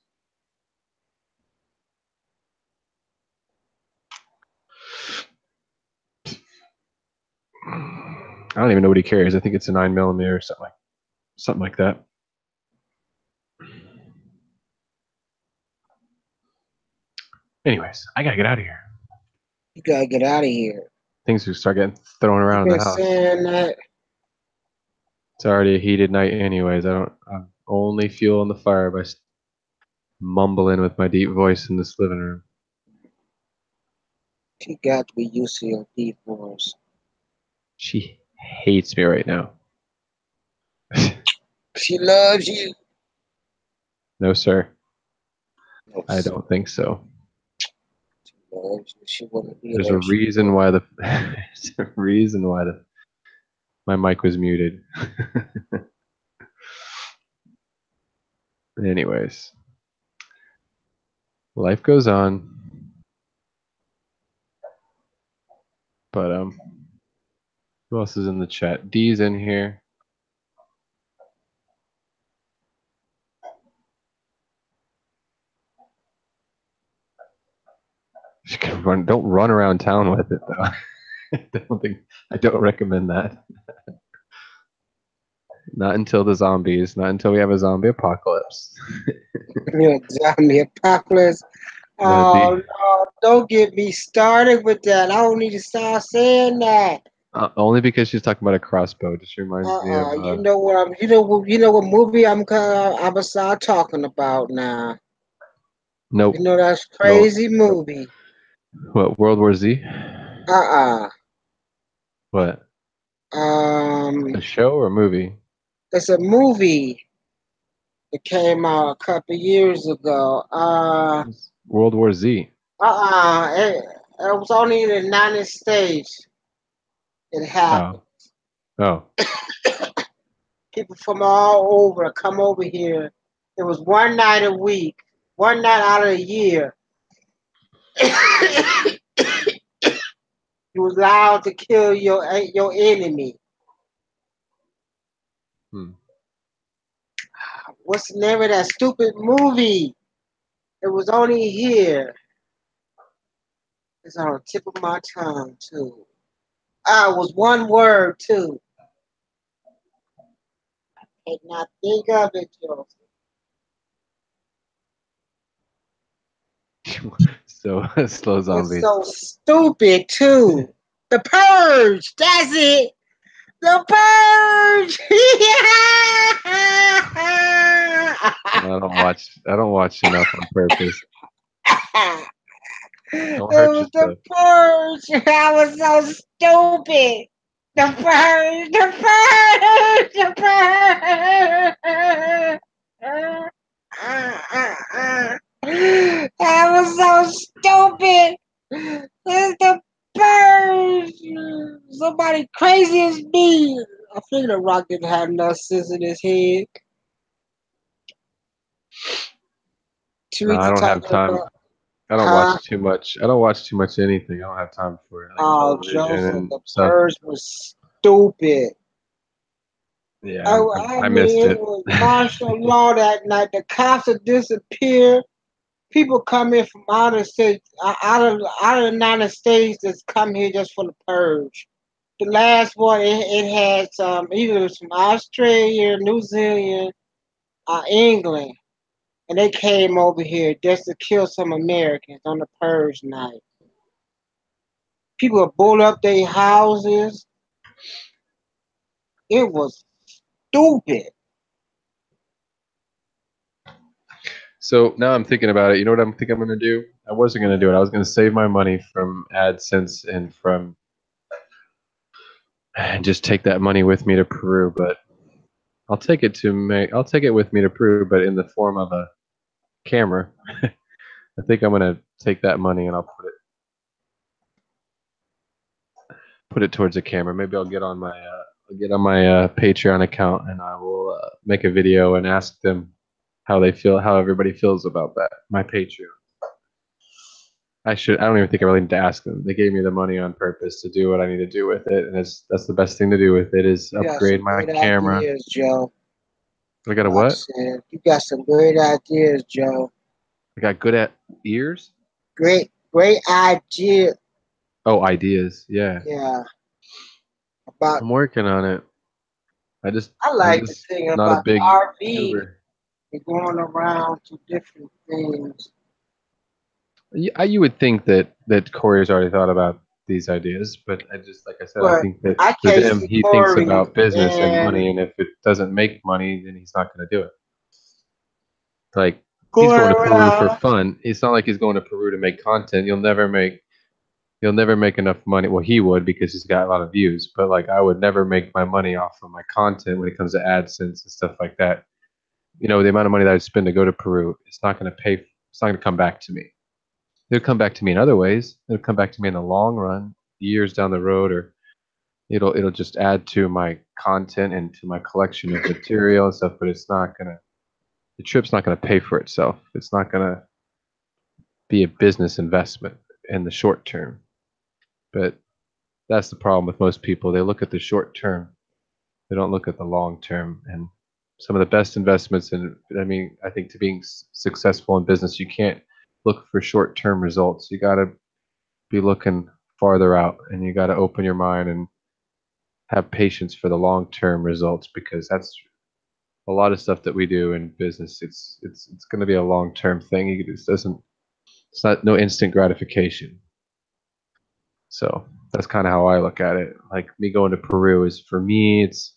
I don't even know what he carries. I think it's a 9mm or something like that. Anyways, I gotta get out of here. You gotta get out of here. Things will start getting thrown around in the house. Saying that. It's already a heated night, anyways. I'm only fueling the fire by mumbling with my deep voice in this living room. She got to be used to your deep voice. She hates me right now. She loves you. No, sir. No, I don't think so. There's a reason why my mic was muted. Anyways, life goes on. But who else is in the chat? D's in here. Don't run around town with it though. I don't recommend that. Not until not until we have a zombie apocalypse. Zombie apocalypse. Oh no, don't get me started with that. I don't need to start saying that. Only because she's talking about a crossbow. Just reminds me of. You know what movie I'm gonna start talking about now. Nope. You know that's crazy movie. What, World War Z? What? A show or a movie? It's a movie. It came out a couple years ago. World War Z. It was only in the United States. It happened. Oh. People from all over come over here. It was one night a week, one night out of the year. You was allowed to kill your enemy. What's the name of that stupid movie? It was only here. It's on the tip of my tongue too. It was one word too. I cannot think of it, Joseph. So slow zombies. It's so stupid too. The Purge. That's it. The Purge. I don't watch enough on purpose. Don't It hurt was yourself. the Purge. I was so stupid. The Purge. The Purge. The Purge. I was so stupid. It's the Purge. Somebody crazy as me. I figured the Rock didn't have enough sense in his head. No, I don't have time. I don't watch too much. I don't watch too much anything. I don't have time for it. Like Joseph, the Purge was stupid. Yeah, I missed it. It was martial law that night. The cops had disappeared. People come in from out of the United States that's come here just for the Purge. The last one, it had either from Australia, New Zealand, England, and they came over here just to kill some Americans on the Purge night. People would blow up their houses. It was stupid. So now I'm thinking about it. You know what I'm going to do? I wasn't going to do it. I was going to save my money from AdSense and just take that money with me to Peru. But I'll take it with me to Peru, but in the form of a camera. I think I'm going to take that money and I'll put it towards a camera. Maybe I'll get on my Patreon account and I will make a video and ask them how everybody feels about that. My Patreon. I don't even think I really need to ask them. They gave me the money on purpose to do what I need to do with it, and that's the best thing to do with it is upgrade my camera. Ideas, Joe. I got a what? You got some great ideas, Joe. I got good at ears. Great idea. Oh, ideas. Yeah. Yeah. I'm working on it. I like the thing about the RV. You're going around to different things. You would think that Corey's already thought about these ideas, but I think that for them, he thinks about business and money, and if it doesn't make money, then he's not going to do it. Like, he's going to Peru for fun. It's not like he's going to Peru to make content. He'll never make enough money. Well, he would because he's got a lot of views, but like I would never make my money off of my content when it comes to AdSense and stuff like that. You know, the amount of money that I spend to go to Peru, it's not going to come back to me. It'll come back to me in other ways. It'll come back to me in the long run, years down the road, or it'll just add to my content and to my collection of material and stuff, but the trip's not gonna pay for itself. It's not gonna be a business investment in the short term. But that's the problem with most people. They look at the short term. They don't look at the long term. And some of the best investments I think to being successful in business, you can't look for short-term results. You got to be looking farther out, and you got to open your mind and have patience for the long-term results, because that's a lot of stuff that we do in business. It's going to be a long-term thing. It's not no instant gratification. So that's kind of how I look at it. Like me going to Peru is, for me, it's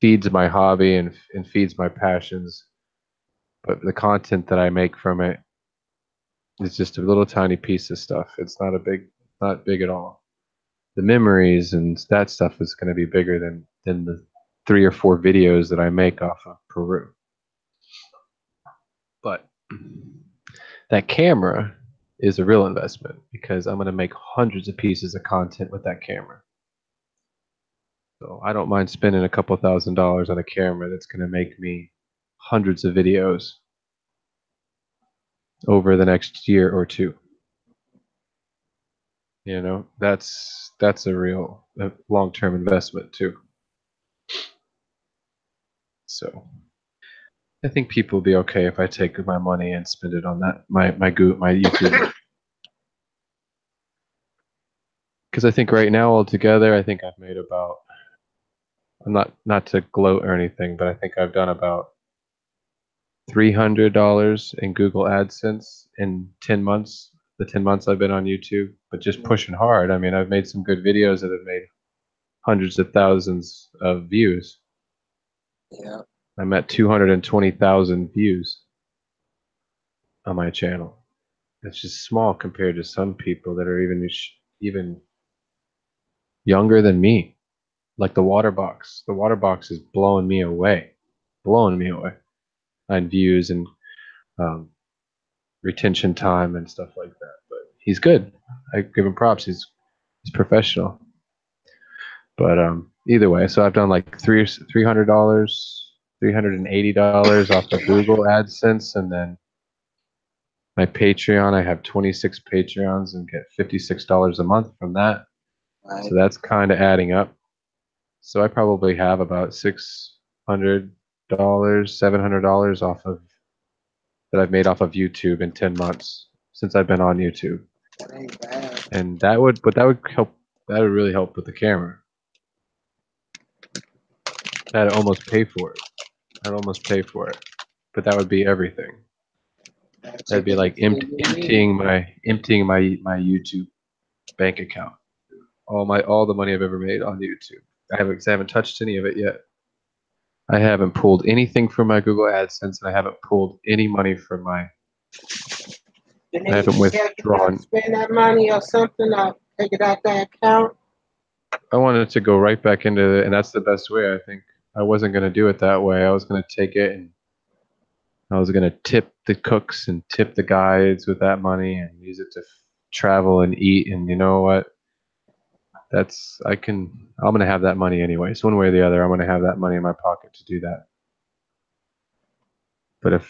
feeds my hobby and feeds my passions. But the content that I make from it is just a little tiny piece of stuff. It's not big at all. The memories and that stuff is going to be bigger than the 3 or 4 videos that I make off of Peru. But that camera is a real investment, because I'm going to make hundreds of pieces of content with that camera. So I don't mind spending a couple $1,000s on a camera that's going to make me hundreds of videos over the next year or two. You know, that's a real long-term investment too. So I think people will be okay if I take my money and spend it on that my YouTube. Because I think right now altogether, I think I've made about, I'm not to gloat or anything, but I think I've done about $300 in Google AdSense in 10 months. The 10 months I've been on YouTube, but just pushing hard. I mean, I've made some good videos that have made hundreds of thousands of views. Yeah. I'm at 220,000 views on my channel. It's just small compared to some people that are even younger than me. Like the water box. The water box is blowing me away on views and retention time and stuff like that. But he's good. I give him props. He's professional. But either way, so I've done like $300, $380 off of Google AdSense, and then my Patreon. I have 26 Patreons and get $56 a month from that. Right. So that's kind of adding up. So I probably have about $600, $700 off of that I've made off of YouTube in 10 months since I've been on YouTube. That ain't bad. And that would help. That would really help with the camera. That'd almost pay for it. I'd almost pay for it, but that would be everything. That'd be like emptying my YouTube bank account. All the money I've ever made on YouTube. I haven't touched any of it yet. I haven't pulled anything from my Google AdSense, and I haven't pulled any money from my. I haven't withdrawn. Spend that money or something. I'll take it out that account. I wanted it to go right back into it, and that's the best way. I think I wasn't going to do it that way. I was going to take it and I was going to tip the cooks and tip the guides with that money and use it to travel and eat. And you know what? I'm going to have that money anyway. So one way or the other, I'm going to have that money in my pocket to do that. But if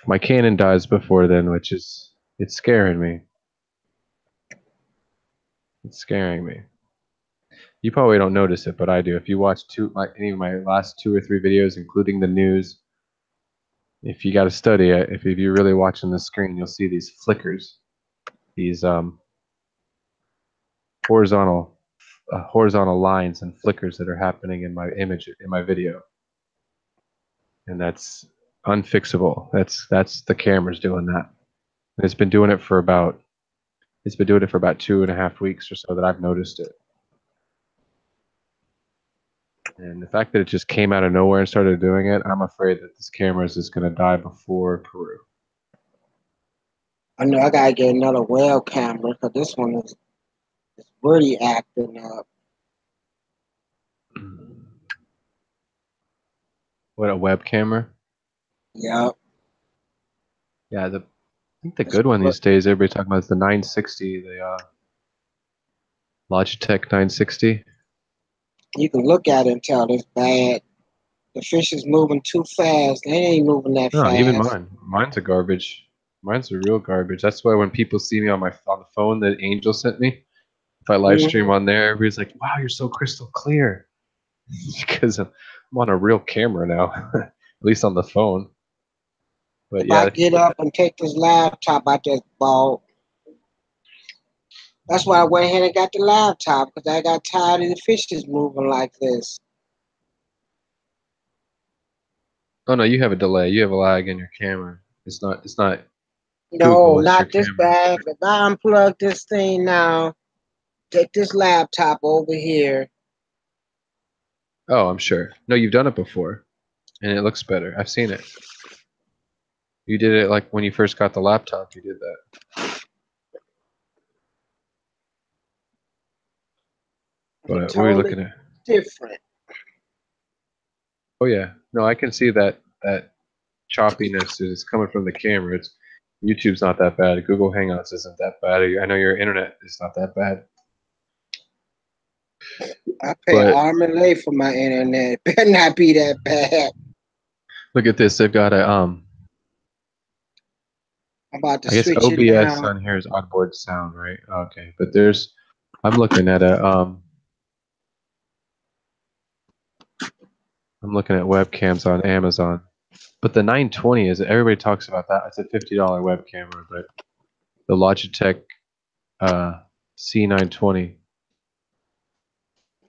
my Canon dies before then, it's scaring me. It's scaring me. You probably don't notice it, but I do. If you watch any of my last 2 or 3 videos, including the news, if you got to study it, if you're really watching the screen, you'll see these flickers, these horizontal lines and flickers that are happening in my image, in my video, and that's unfixable. That's the camera's doing that. And it's been doing it for about 2.5 weeks or so that I've noticed it. And the fact that it just came out of nowhere and started doing it, I'm afraid that this camera is just going to die before Peru. I know I got to get another well camera because this one is really acting up. What, a web camera? Yep. Yeah, I think the good one these days, everybody talking about is the 960, the Logitech 960. You can look at it and tell it's bad. The fish is moving too fast. They ain't moving that fast. No, even mine's a garbage. Mine's a real garbage. That's why when people see me on the phone that Angel sent me, if I live stream on there, everybody's like, "Wow, you're so crystal clear," because I'm on a real camera now, at least on the phone. But if I get up and take this laptop, I just bought. That's why I went ahead and got the laptop, because I got tired of the fishes moving like this. Oh no, you have a delay. You have a lag in your camera. It's not. No, not this bad. If I unplug this thing now, take this laptop over here. Oh, I'm sure. No, you've done it before, and it looks better. I've seen it. You did it like when you first got the laptop. You did that. But totally, what are you looking at? Different. Oh yeah, no, I can see that choppiness is coming from the camera. YouTube's not that bad. Google Hangouts isn't that bad. I know your internet is not that bad. I pay arm and leg for my internet. It better not be that bad. Look at this. They've got a I'm about to I guess switch OBS it now. on here is onboard sound, right? Okay, but I'm looking at webcams on Amazon. But the 920 is, everybody talks about that. It's a $50 web camera, but the Logitech C920,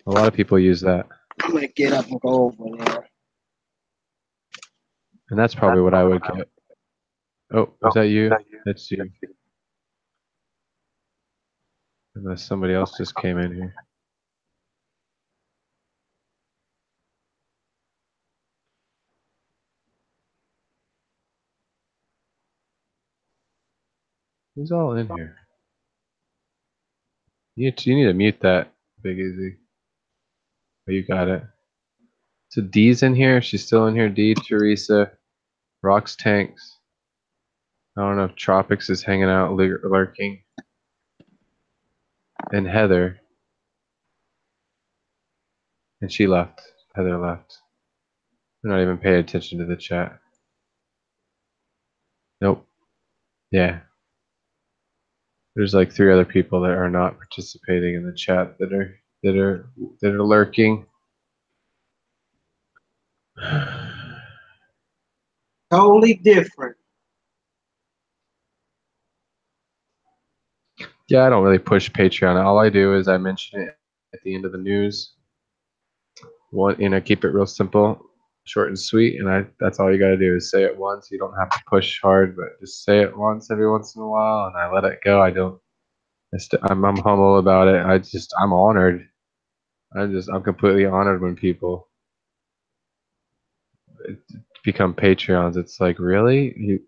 a lot of people use that. I'm gonna get up and go over there. And that's probably what I would get. Oh, is that you? That's you. Unless somebody else just came in here. Who's all in here? You need to mute that, Big Easy. Oh, you got it. So Dee's in here. She's still in here. Dee, Teresa, Rocks Tanks. I don't know if Tropics is hanging out, lurking. And Heather. And she left. Heather left. They're not even paying attention to the chat. Nope. Yeah. There's like 3 other people that are not participating in the chat that are lurking. Totally different. Yeah, I don't really push Patreon. All I do is I mention it at the end of the news. Keep it real simple, short and sweet, and that's all you gotta do is say it once. You don't have to push hard, but just say it once every once in a while, and I let it go. I'm humble about it. I'm honored. I'm completely honored when people become Patreons. It's like, really?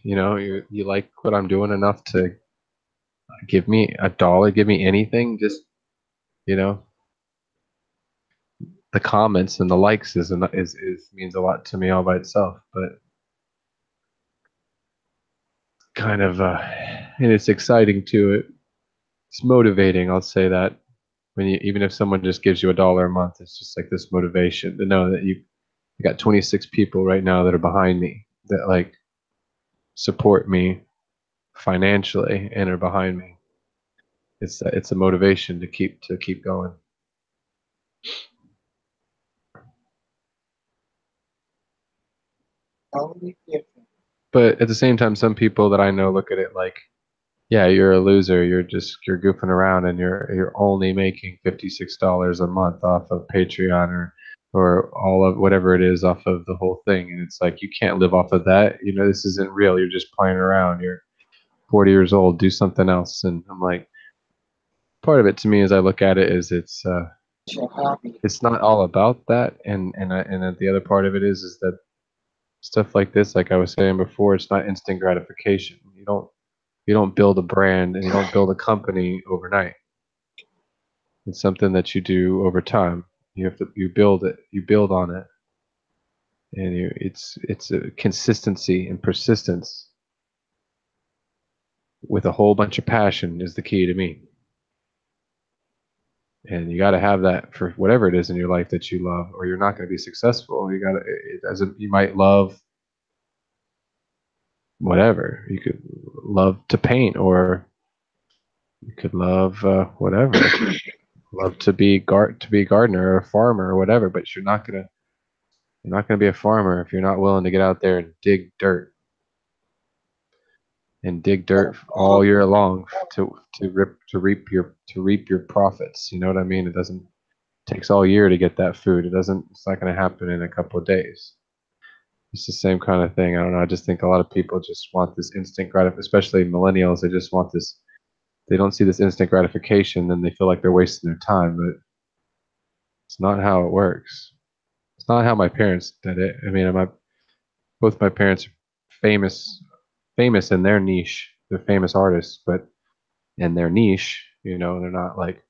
You like what I'm doing enough to give me $1, give me anything, just, the comments and the likes is means a lot to me all by itself, but kind of and it's exciting too. It's motivating, I'll say that. Even if someone just gives you $1 a month, it's just like this motivation to know that you got 26 people right now that are behind me, that like support me financially and are behind me. It's a motivation to keep going. Totally different. But at the same time, some people that I know look at it like, yeah, you're a loser. You're goofing around, and you're only making $56 a month off of Patreon or all of whatever it is off of the whole thing. And it's like, you can't live off of that. This isn't real. You're just playing around. You're 40 years old. Do something else. And I'm like, part of it to me, as I look at it, is it's not all about that. And the other part of it is that stuff like this, like I was saying before, it's not instant gratification. You don't build a brand and you don't build a company overnight. It's something that you do over time. You build it, you build on it, and it's a consistency and persistence with a whole bunch of passion is the key to me. And you got to have that for whatever it is in your life that you love, or you're not going to be successful. You might love whatever. You could love to paint, or you could love whatever. Love to be gardener or a farmer or whatever, but you're not gonna be a farmer if you're not willing to get out there and dig dirt all year long to reap your profits. You know what I mean? It takes all year to get that food. It's not gonna happen in a couple of days. It's the same kind of thing. I don't know. I just think a lot of people just want this instant gratification, especially millennials. They just want this. They don't see this instant gratification, then they feel like they're wasting their time. But it's not how it works. It's not how my parents did it. I mean, both my parents are famous in their niche. They're famous artists, but in their niche, they're not like,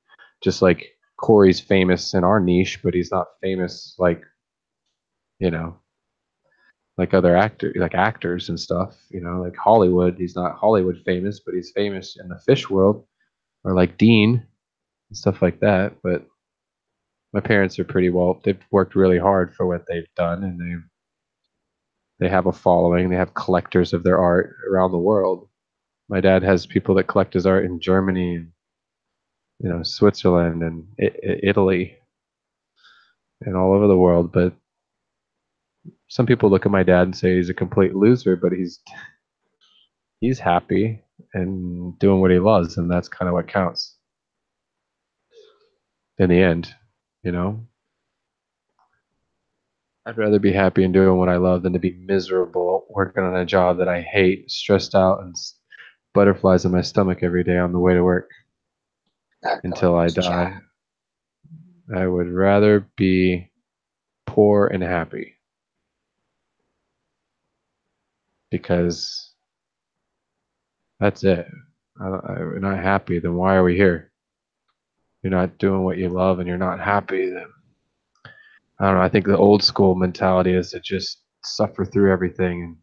just like Corey's famous in our niche, but he's not famous like, like other actors and stuff, like Hollywood. He's not Hollywood famous, but he's famous in the fish world. Or like Dean, and stuff like that. But my parents are pretty well. They've worked really hard for what they've done, and they have a following. They have collectors of their art around the world. My dad has people that collect his art in Germany and Switzerland and Italy and all over the world. But some people look at my dad and say he's a complete loser, but he's happy and doing what he loves, and that's kind of what counts in the end, you know. I'd rather be happy and doing what I love than to be miserable working on a job that I hate, stressed out, and butterflies in my stomach every day on the way to work until I die. I would rather be poor and happy, because that's it. You're not happy, then why are we here? You're not doing what you love and you're not happy, then I don't know. I think the old school mentality is to just suffer through everything and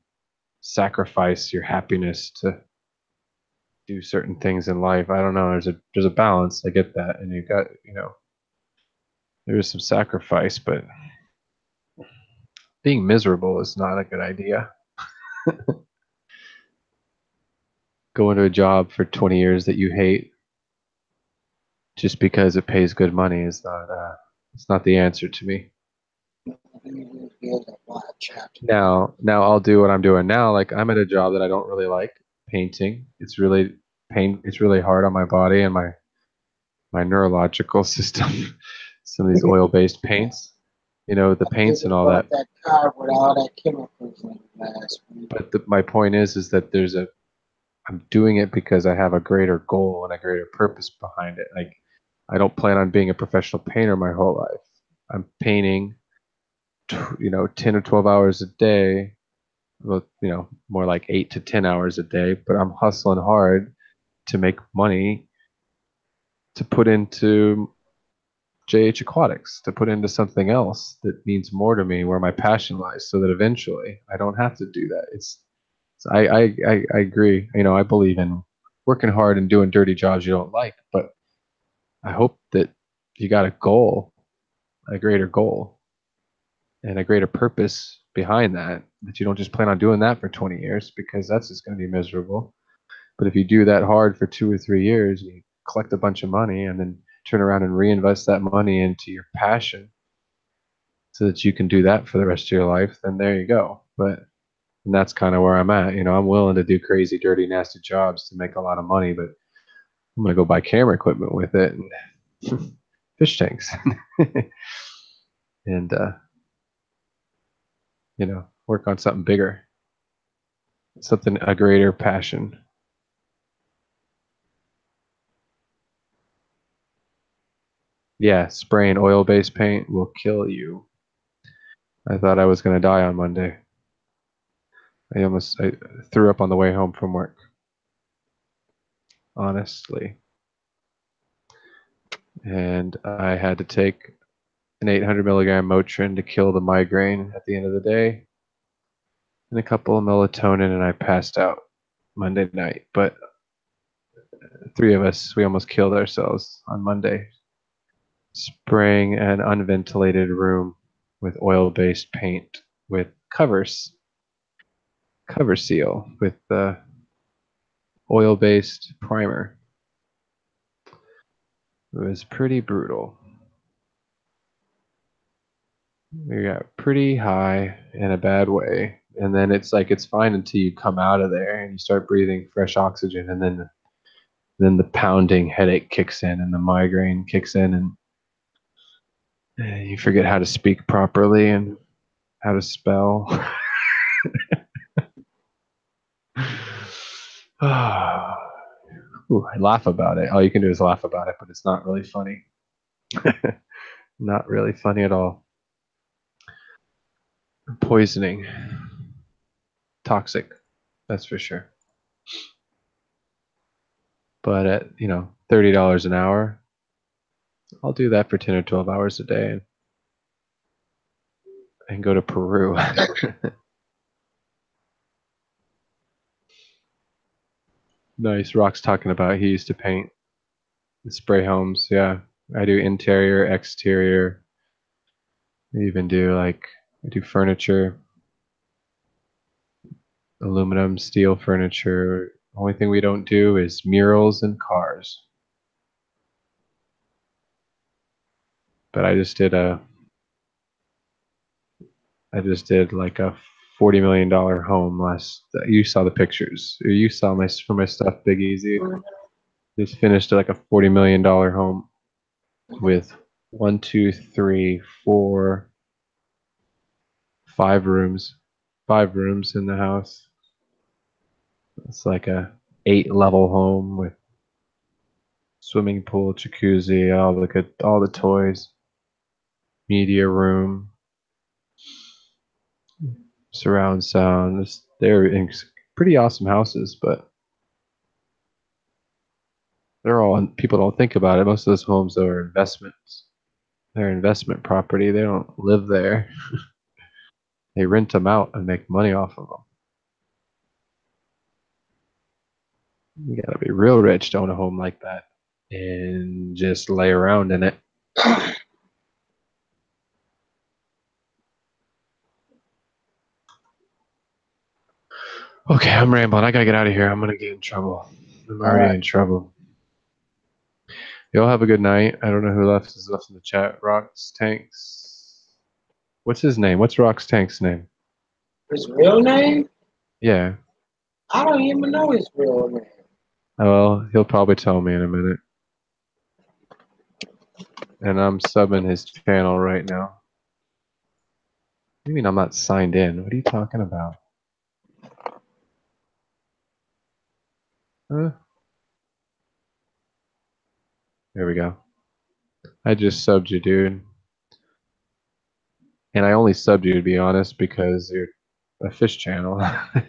sacrifice your happiness to do certain things in life. I don't know. There's a balance. I get that, and there is some sacrifice, but being miserable is not a good idea. Going to a job for 20 years that you hate just because it pays good money is not. It's not the answer to me. Now I'll do what I'm doing now. Like, I'm at a job that I don't really like, painting. It's really hard on my body and my neurological system. Some of these oil-based paints, the paints and all that. That car with all that chemicals in it last week. But my point is that I'm doing it because I have a greater goal and a greater purpose behind it. Like, I don't plan on being a professional painter my whole life. I'm painting 10 or 12 hours a day, well, more like 8 to 10 hours a day, but I'm hustling hard to make money to put into JH Aquatics, to put into something else that means more to me, where my passion lies, so that eventually I don't have to do that. I agree. I believe in working hard and doing dirty jobs you don't like, but I hope that you got a goal, a greater goal, and a greater purpose behind that you don't just plan on doing that for 20 years, because that's just going to be miserable. But if you do that hard for 2 or 3 years, you collect a bunch of money and then turn around and reinvest that money into your passion so that you can do that for the rest of your life, then there you go. And that's kind of where I'm at. I'm willing to do crazy, dirty, nasty jobs to make a lot of money, but I'm going to go buy camera equipment with it and fish tanks and, work on something bigger, a greater passion. Yeah, spraying oil-based paint will kill you. I thought I was going to die on Monday. I threw up on the way home from work. Honestly. And I had to take an 800 milligram Motrin to kill the migraine at the end of the day, and a couple of melatonin, and I passed out Monday night. But 3 of us, we almost killed ourselves on Monday, spraying an unventilated room with oil-based paint with cover seal with the oil-based primer. It was pretty brutal. We got pretty high in a bad way, and then it's fine until you come out of there and you start breathing fresh oxygen, and then the pounding headache kicks in and the migraine kicks in, and you forget how to speak properly and how to spell. Ooh, I laugh about it. All you can do is laugh about it, but it's not really funny. Not really funny at all. Poisoning. Toxic, that's for sure. But at, $30 an hour, I'll do that for 10 or 12 hours a day and go to Peru. Nice. Rock's talking about he used to paint spray homes, yeah. I do interior, exterior. I even do I do furniture, aluminum, steel furniture. Only thing we don't do is murals and cars. But I just did like a $40 million home last. You saw the pictures. You saw my stuff, Big Easy. Just finished like a $40 million home with 1, 2, 3, 4, 5 rooms. 5 rooms in the house. It's like a 8-level home with swimming pool, jacuzzi, all the toys, media room, surround sound. They're pretty awesome houses, but people don't think about it. Most of those homes are investments. They're investment property. They don't live there. They rent them out and make money off of them. You gotta be real rich to own a home like that and just lay around in it. Okay, I'm rambling. I gotta get out of here. I'm gonna get in trouble. I'm already in trouble. Y'all have a good night. I don't know who is left in the chat. Rocks Tanks. What's his name? What's Rocks Tanks' name? His real name? Yeah. I don't even know his real name. Oh, well, he'll probably tell me in a minute. And I'm subbing his channel right now. What do you mean I'm not signed in? What are you talking about? Huh? There we go. I just subbed you, dude. And I only subbed you, to be honest, because you're a fish channel. I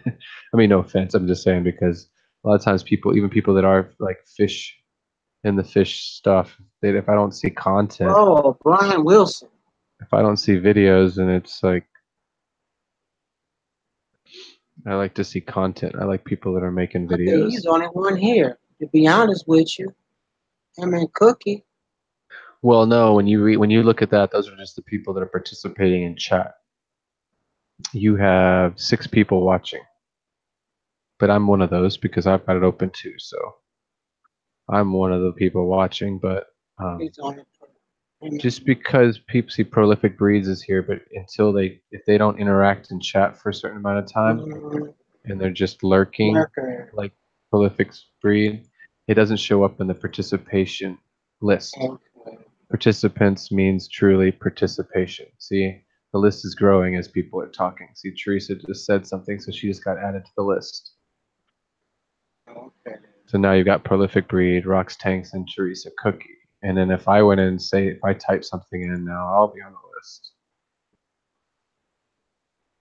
mean, no offense. I'm just saying because a lot of times even people that are like fish in the fish stuff, if I don't see content. Oh, Brian Wilson. If I don't see videos, and it's like, I like to see content. I like people that are making videos. Okay, he's the only one here. To be honest with you, him and Cookie. Well, no. When you look at that, those are just the people that are participating in chat. You have 6 people watching, but I'm one of those because I've got it open too. So I'm one of the people watching, but just because people see Prolific Breeds is here, but if they don't interact in chat for a certain amount of time, and they're just lurking like Prolific Breed, it doesn't show up in the participation list. Participants means truly participation. See, the list is growing as people are talking. See, Teresa just said something, so she just got added to the list. Okay. So now you've got Prolific Breed, Rocks Tanks, and Teresa Cookie. And then if I went in and if I type something in now, I'll be on the list.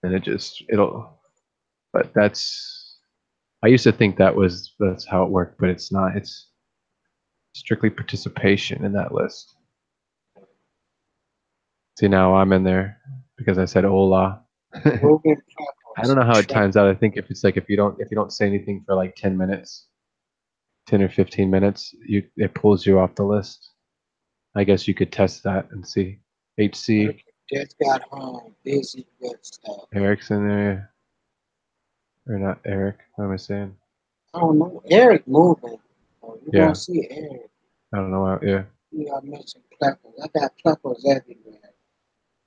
And but I used to think that's how it worked, but it's not. It's strictly participation in that list. See, now I'm in there because I said hola. I don't know how it times out. I think if you don't say anything for like 10 minutes, 10 or 15 minutes, it pulls you off the list. I guess you could test that and see. HC. Just got home, busy with stuff. Eric's in there. Or not Eric. What am I saying? I don't know. Eric moving. You Yeah. don't see Eric. I don't know. Yeah. I mentioned Pleckles. I got Pleckles everywhere.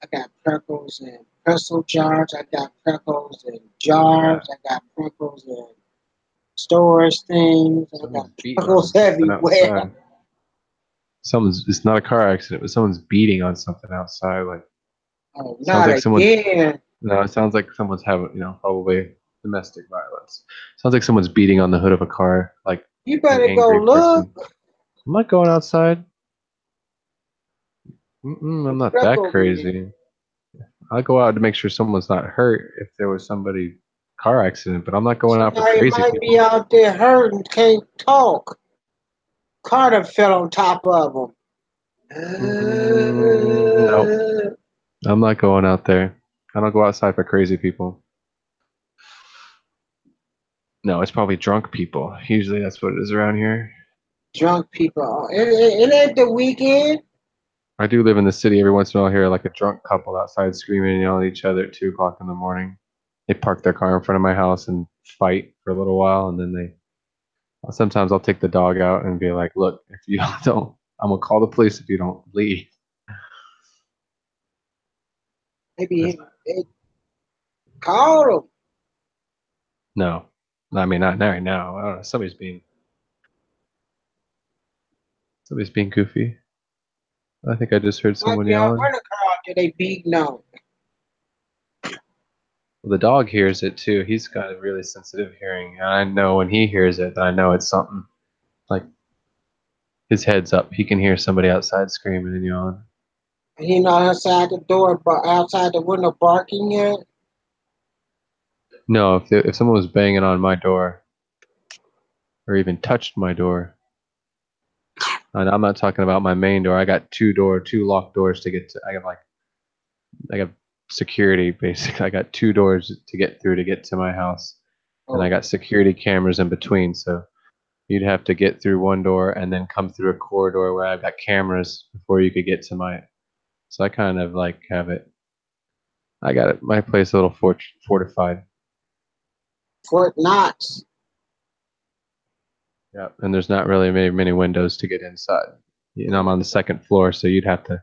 I got Pleckles in pretzel jars. I got Pleckles in jars. I got Pleckles in storage things. I got Pleckles everywhere. It's not a car accident, but someone's beating on something outside. Like, oh, not like again. No, it sounds like someone's having, probably domestic violence. Sounds like someone's beating on the hood of a car. Like, you better go look. I'm not going outside. I'm not that crazy. I'll go out to make sure someone's not hurt if there was somebody car accident, but I'm not going out for crazy people. Might be out there hurt and can't talk. Carter fell on top of him. No, I'm not going out there. I don't go outside for crazy people. No, it's probably drunk people. Usually that's what it is around here. Drunk people. It ain't the weekend. I do live in the city. Every once in a while, I hear like a drunk couple outside screaming and yelling at each other at 2 o'clock in the morning. They park their car in front of my house and fight for a little while, and then they. Sometimes I'll take the dog out and be like, "Look, if you don't, I'm gonna call the police if you don't leave." Maybe it called them. No, I mean not right now. I don't know. Somebody's being goofy. I think I just heard someone yelling. Run a car after they beating on. Well, the dog hears it too. He's got a really sensitive hearing, and I know when he hears it, I know it's something. Like his head's up. He can hear somebody outside screaming and yelling. And he not outside the door, but outside the window barking yet. No, if someone was banging on my door, or even touched my door, and I'm not talking about my main door. I got two locked doors to get to. I got security basically. I got 2 doors to get through to get to my house, and I got security cameras in between. So you'd have to get through one door and then come through a corridor where I've got cameras before you could get to my. So I kind of like have it. I got it. My place a little fortified. Fort Knox. Yeah, and there's not really many windows to get inside. You know, I'm on the 2nd floor, so you'd have to.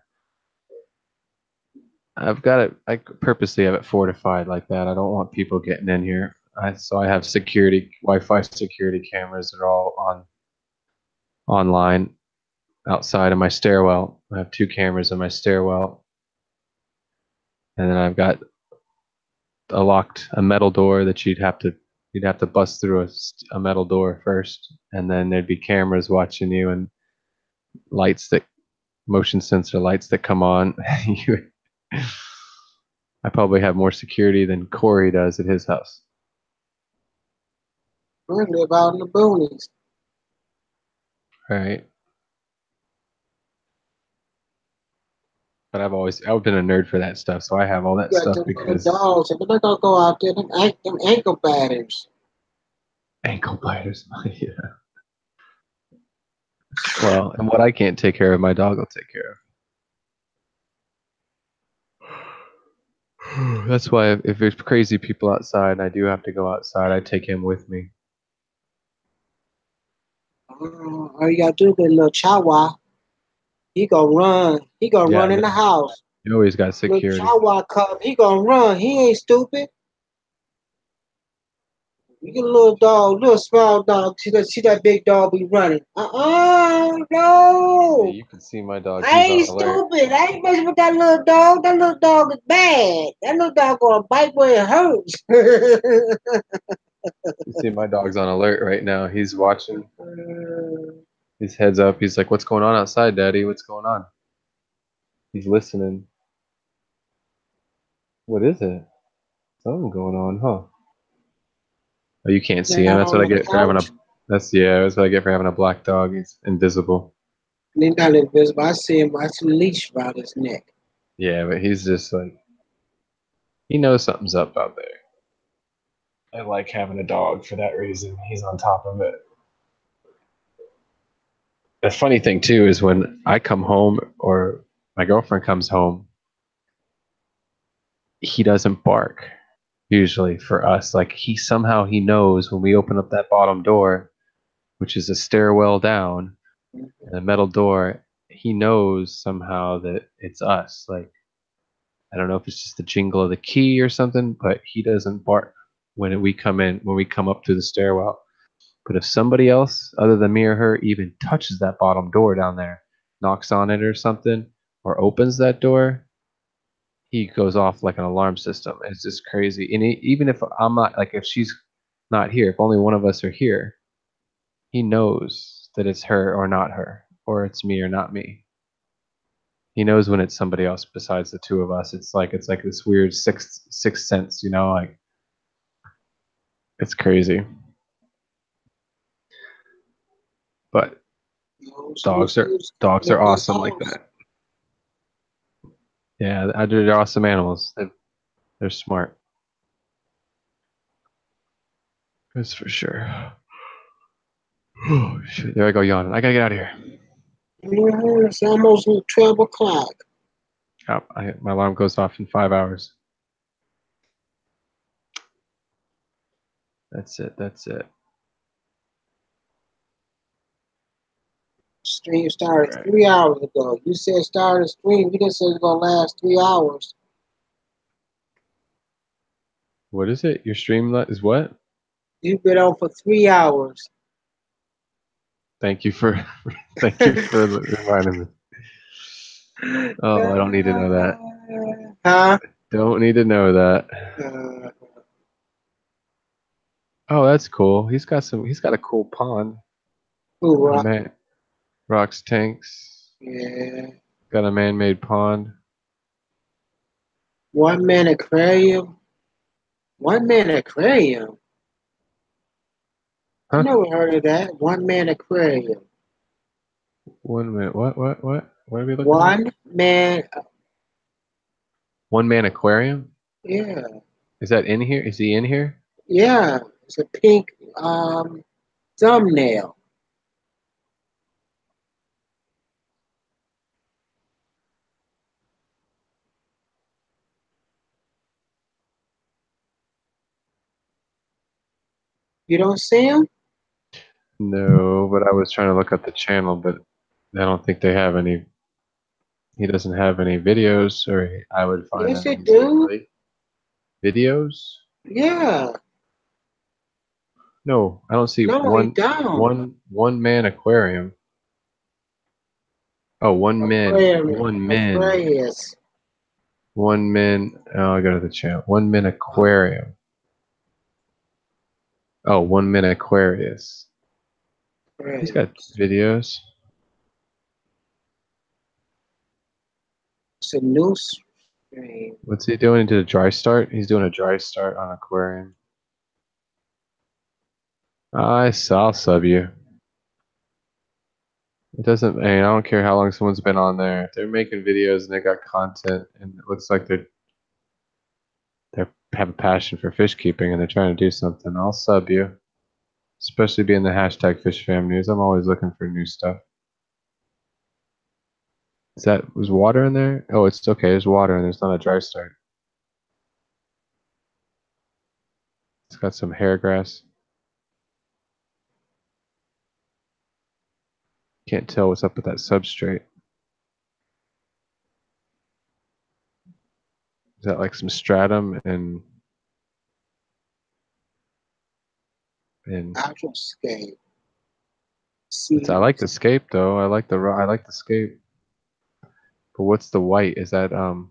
I've got it. I purposely have it fortified like that. I don't want people getting in here. So I have Wi-Fi security cameras that are all online outside of my stairwell. I have 2 cameras in my stairwell, and then I've got a metal door that you'd have to bust through a metal door first, and then there'd be cameras watching you and motion sensor lights that come on. I probably have more security than Corey does at his house. We live out in the boonies. Right. But I've been a nerd for that stuff, so I have all that stuff because dogs, and they're gonna go out there, them ankle biters. Ankle biters, yeah. Well, and what I can't take care of, my dog will take care of. That's why if there's crazy people outside and I do have to go outside, I take him with me. All you gotta do is a little chihuahua. He gonna run. He gonna run in the house. You always got security. Little chihuahua come. He gonna run. He ain't stupid. You get a little dog, little small dog. See that big dog be running. No. Yeah, you can see my dog. I ain't stupid. I ain't messing with that little dog. That little dog is bad. That little dog gonna bite where it hurts. You see my dog's on alert right now. He's watching. His head's up. He's like, "What's going on outside, Daddy? What's going on?" He's listening. What is it? Something going on, huh? Oh, you can't see him. That's what I get for having a. That's what I get for having a black dog. He's invisible. He's not invisible. I see him. I see a leash around his neck. Yeah, but he's just like. He knows something's up out there. I like having a dog for that reason. He's on top of it. The funny thing too is when I come home or my girlfriend comes home, he doesn't bark usually for us. Like he knows when we open up that bottom door, which is a stairwell down, and a metal door, he knows somehow that it's us. Like I don't know if it's just the jingle of the key or something, but he doesn't bark when we come up through the stairwell. But if somebody else other than me or her even touches that bottom door down there, knocks on it or something, or opens that door, he goes off like an alarm system. It's just crazy. And even if I'm not, like if she's not here, if only one of us are here, he knows that it's her or not her, or it's me or not me. He knows when it's somebody else besides the 2 of us. It's like this weird sixth sense, you know, like it's crazy. But dogs are awesome like that. Yeah, they're awesome animals. They're smart. That's for sure. Oh, shit. There I go yawning. I gotta get out of here. It's almost 12 o'clock. Oh, my alarm goes off in 5 hours. That's it. That's it. Stream started 3 hours ago. You said start a stream. You didn't say it's gonna last 3 hours. What is it? Your stream is what? You've been on for 3 hours. Thank you for reminding me. Oh, I don't need to know that. Huh? Don't need to know that. Oh, that's cool. He's got a cool pond. Who, Rock? Man, Rocks Tanks. Yeah. Got a man-made pond. One man aquarium. One man aquarium. Huh? I never heard of that. One man aquarium. 1 minute. What? What are we looking at? One man. One man aquarium? Yeah. Is that in here? Is he in here? Yeah. It's a pink thumbnail. You don't see him? No, but I was trying to look up the channel, but I don't think they have any. He doesn't have any videos, or I would find Yes, them it do. easily. Videos? Yeah. No, I don't see No, he don't. one man aquarium. Oh, Aquarium. one men, Aquarius. one men. Oh, I go to the channel. One men aquarium. Oh, 1 minute Aquarius. He's got videos. It's a new stream. What's he doing? He did a dry start? He's doing a dry start on Aquarium. I'll sub you. It doesn't, I don't care how long someone's been on there. If they're making videos and they got content and it looks like they have a passion for fish keeping and they're trying to do something, I'll sub you. Especially being the hashtag FishFamNews. I'm always looking for new stuff. Was water in there? Oh, it's okay. There's water and there's not a dry start. It's got some hair grass. Can't tell what's up with that substrate. Is that like some stratum and Aquascape. I like the scape though. I like the scape. But what's the white? Is that oh,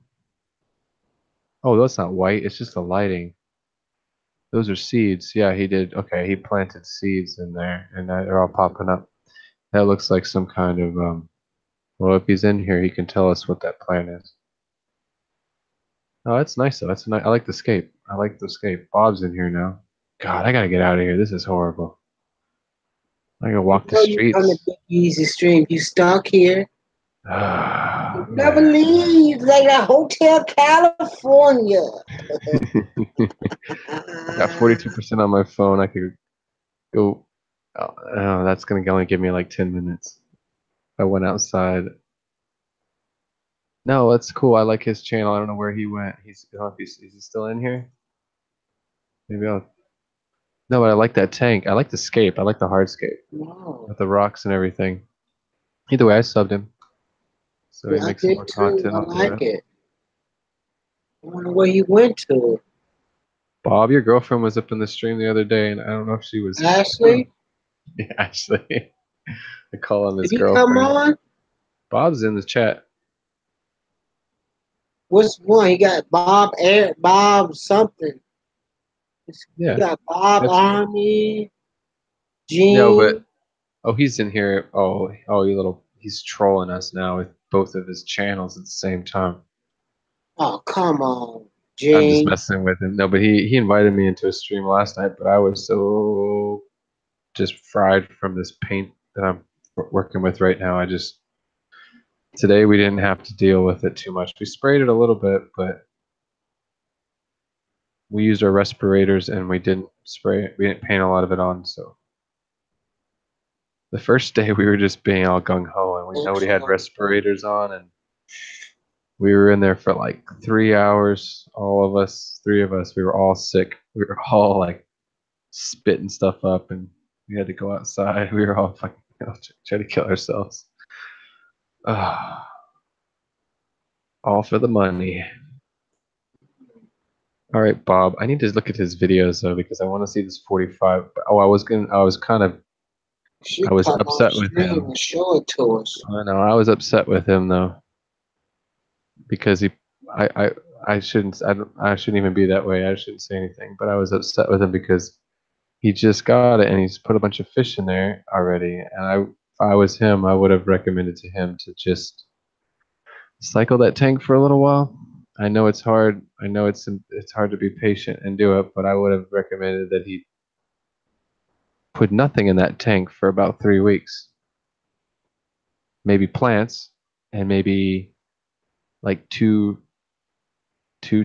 that's not white. It's just the lighting. Those are seeds. Yeah, he did. Okay, he planted seeds in there, and they're all popping up. That looks like some kind of well, if he's in here, he can tell us what that plant is. Oh, that's nice though. That's nice. I like the scape. I like the scape. Bob's in here now. God, I gotta get out of here. This is horrible. I gotta walk the streets. On the Big Easy Stream, you stuck here. Ah, never leave, like a Hotel California. I got 42% on my phone. I could go. Oh, that's gonna only give me like 10 minutes. I went outside. No, that's cool. I like his channel. I don't know where he went. Is he still in here? Maybe I'll. No, but I like that tank. I like the scape. I like the hardscape. Wow. With the rocks and everything. Either way, I subbed him. So he makes some more content. I like it. I wonder where he went to. Bob, your girlfriend was up in the stream the other day, and I don't know if she was. Ashley? Yeah, Ashley. I call him his Did he girlfriend. come on? Bob's in the chat. Which one? He got Bob something. Yeah. He got Bob Army, Gene. No, but he's in here. He's trolling us now with both of his channels at the same time. Oh, come on, Gene. I'm just messing with him. No, but he invited me into a stream last night, but I was so just fried from this paint that I'm working with right now. Today we didn't have to deal with it too much. We sprayed it a little bit, but we used our respirators and we didn't spray it. We didn't paint a lot of it on, so The first day we were just being all gung ho, and nobody had respirators on, and we were in there for like 3 hours. All of us, 3 of us, we were all sick. We were all like spitting stuff up, and we had to go outside. We were all fucking trying to kill ourselves. All for the money. All right, Bob. I need to look at his videos though because I want to see this 45. Oh, I was upset with him. Show it to us. I know. I was upset with him though because I shouldn't even be that way. I shouldn't say anything, but I was upset with him because he just got it and he's put a bunch of fish in there already. And if I was him, I would have recommended to him to just cycle that tank for a little while. I know it's hard. I know it's hard to be patient and do it, but I would have recommended that he put nothing in that tank for about 3 weeks. Maybe plants and maybe like two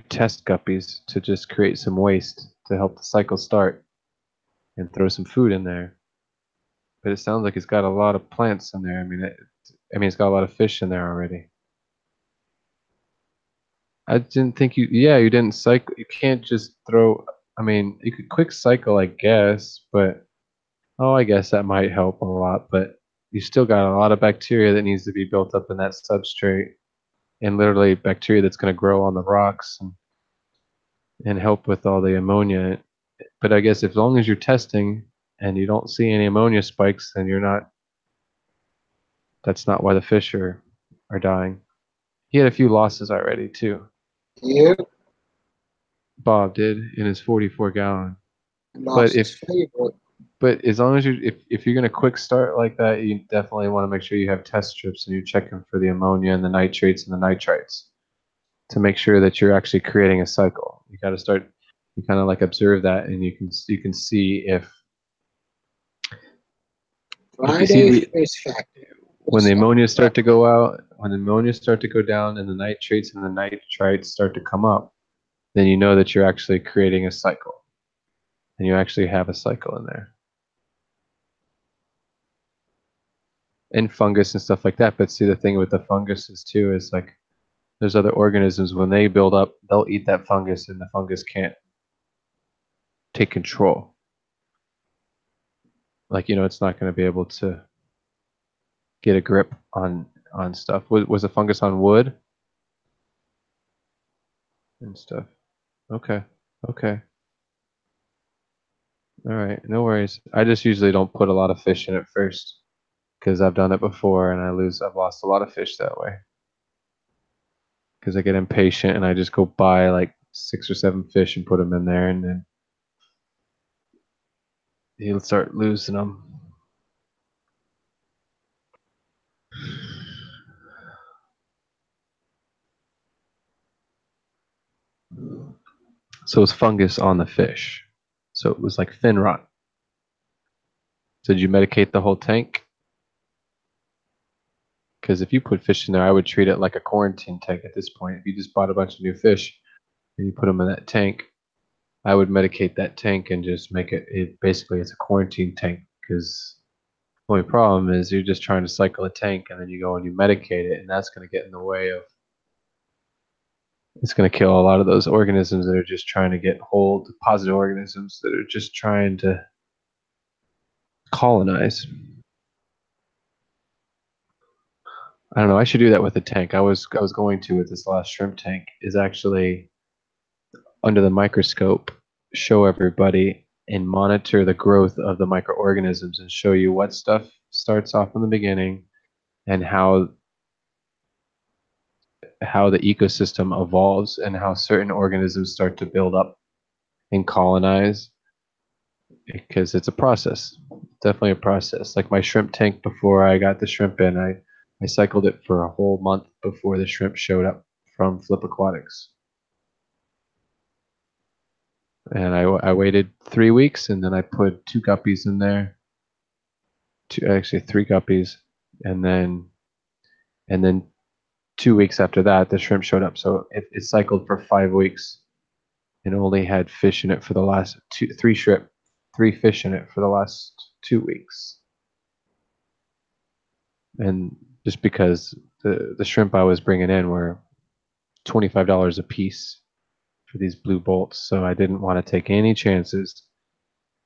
test guppies to just create some waste to help the cycle start and throw some food in there. But it sounds like it's got a lot of plants in there. I mean, it's got a lot of fish in there already. I didn't think you didn't cycle. You can't just throw. I mean, you could quick cycle, I guess, but I guess that might help a lot. But you still got a lot of bacteria that needs to be built up in that substrate, and literally bacteria that's going to grow on the rocks and help with all the ammonia. But I guess as long as you're testing and you don't see any ammonia spikes, then that's not why the fish are dying. He had a few losses already too. Yeah. Bob did in his 44 gallon. But as long as if you're gonna quick start like that, you definitely want to make sure you have test strips and you're checking for the ammonia and the nitrates and the nitrites to make sure that you're actually creating a cycle. You got to start. You kind of like observe that, and you can see if when the ammonia start to go out, when the ammonia start to go down, and the nitrates and the nitrites start to come up, then you know that you're actually creating a cycle, and you actually have a cycle in there. And fungus and stuff like that. But see, the thing with the funguses too is like there's other organisms, when they build up, they'll eat that fungus and the fungus can't take control. Like, it's not going to be able to get a grip on stuff. Was a fungus on wood and stuff? Okay. All right, no worries. I just usually don't put a lot of fish in it first because I've done it before and I've lost a lot of fish that way. Because I get impatient and I just go buy like 6 or 7 fish and put them in there, and then he'll start losing them. So it's fungus on the fish. So it was like fin rot. So did you medicate the whole tank? Because if you put fish in there, I would treat it like a quarantine tank at this point. If you just bought a bunch of new fish and you put them in that tank, I would medicate that tank and just make it basically it's a quarantine tank, because the only problem is you're just trying to cycle a tank and then you go and you medicate it, and that's going to get in the way of, it's going to kill a lot of those organisms that are just trying to get hold, positive organisms that are just trying to colonize. I don't know. I should do that with the tank. I was going to with this last shrimp tank, is actually under the microscope show everybody and monitor the growth of the microorganisms and show you what stuff starts off in the beginning and how the ecosystem evolves and how certain organisms start to build up and colonize, because it's a process, definitely a process. Like my shrimp tank, before I got the shrimp in, I cycled it for a whole month before the shrimp showed up from Flip Aquatics. And I waited 3 weeks, and then I put 2 guppies in there, 3 guppies, and then 2 weeks after that, the shrimp showed up. So it cycled for 5 weeks and only had fish in it for the last 3 fish in it for the last 2 weeks. and just because the shrimp I was bringing in were $25 a piece for these blue bolts, so I didn't want to take any chances.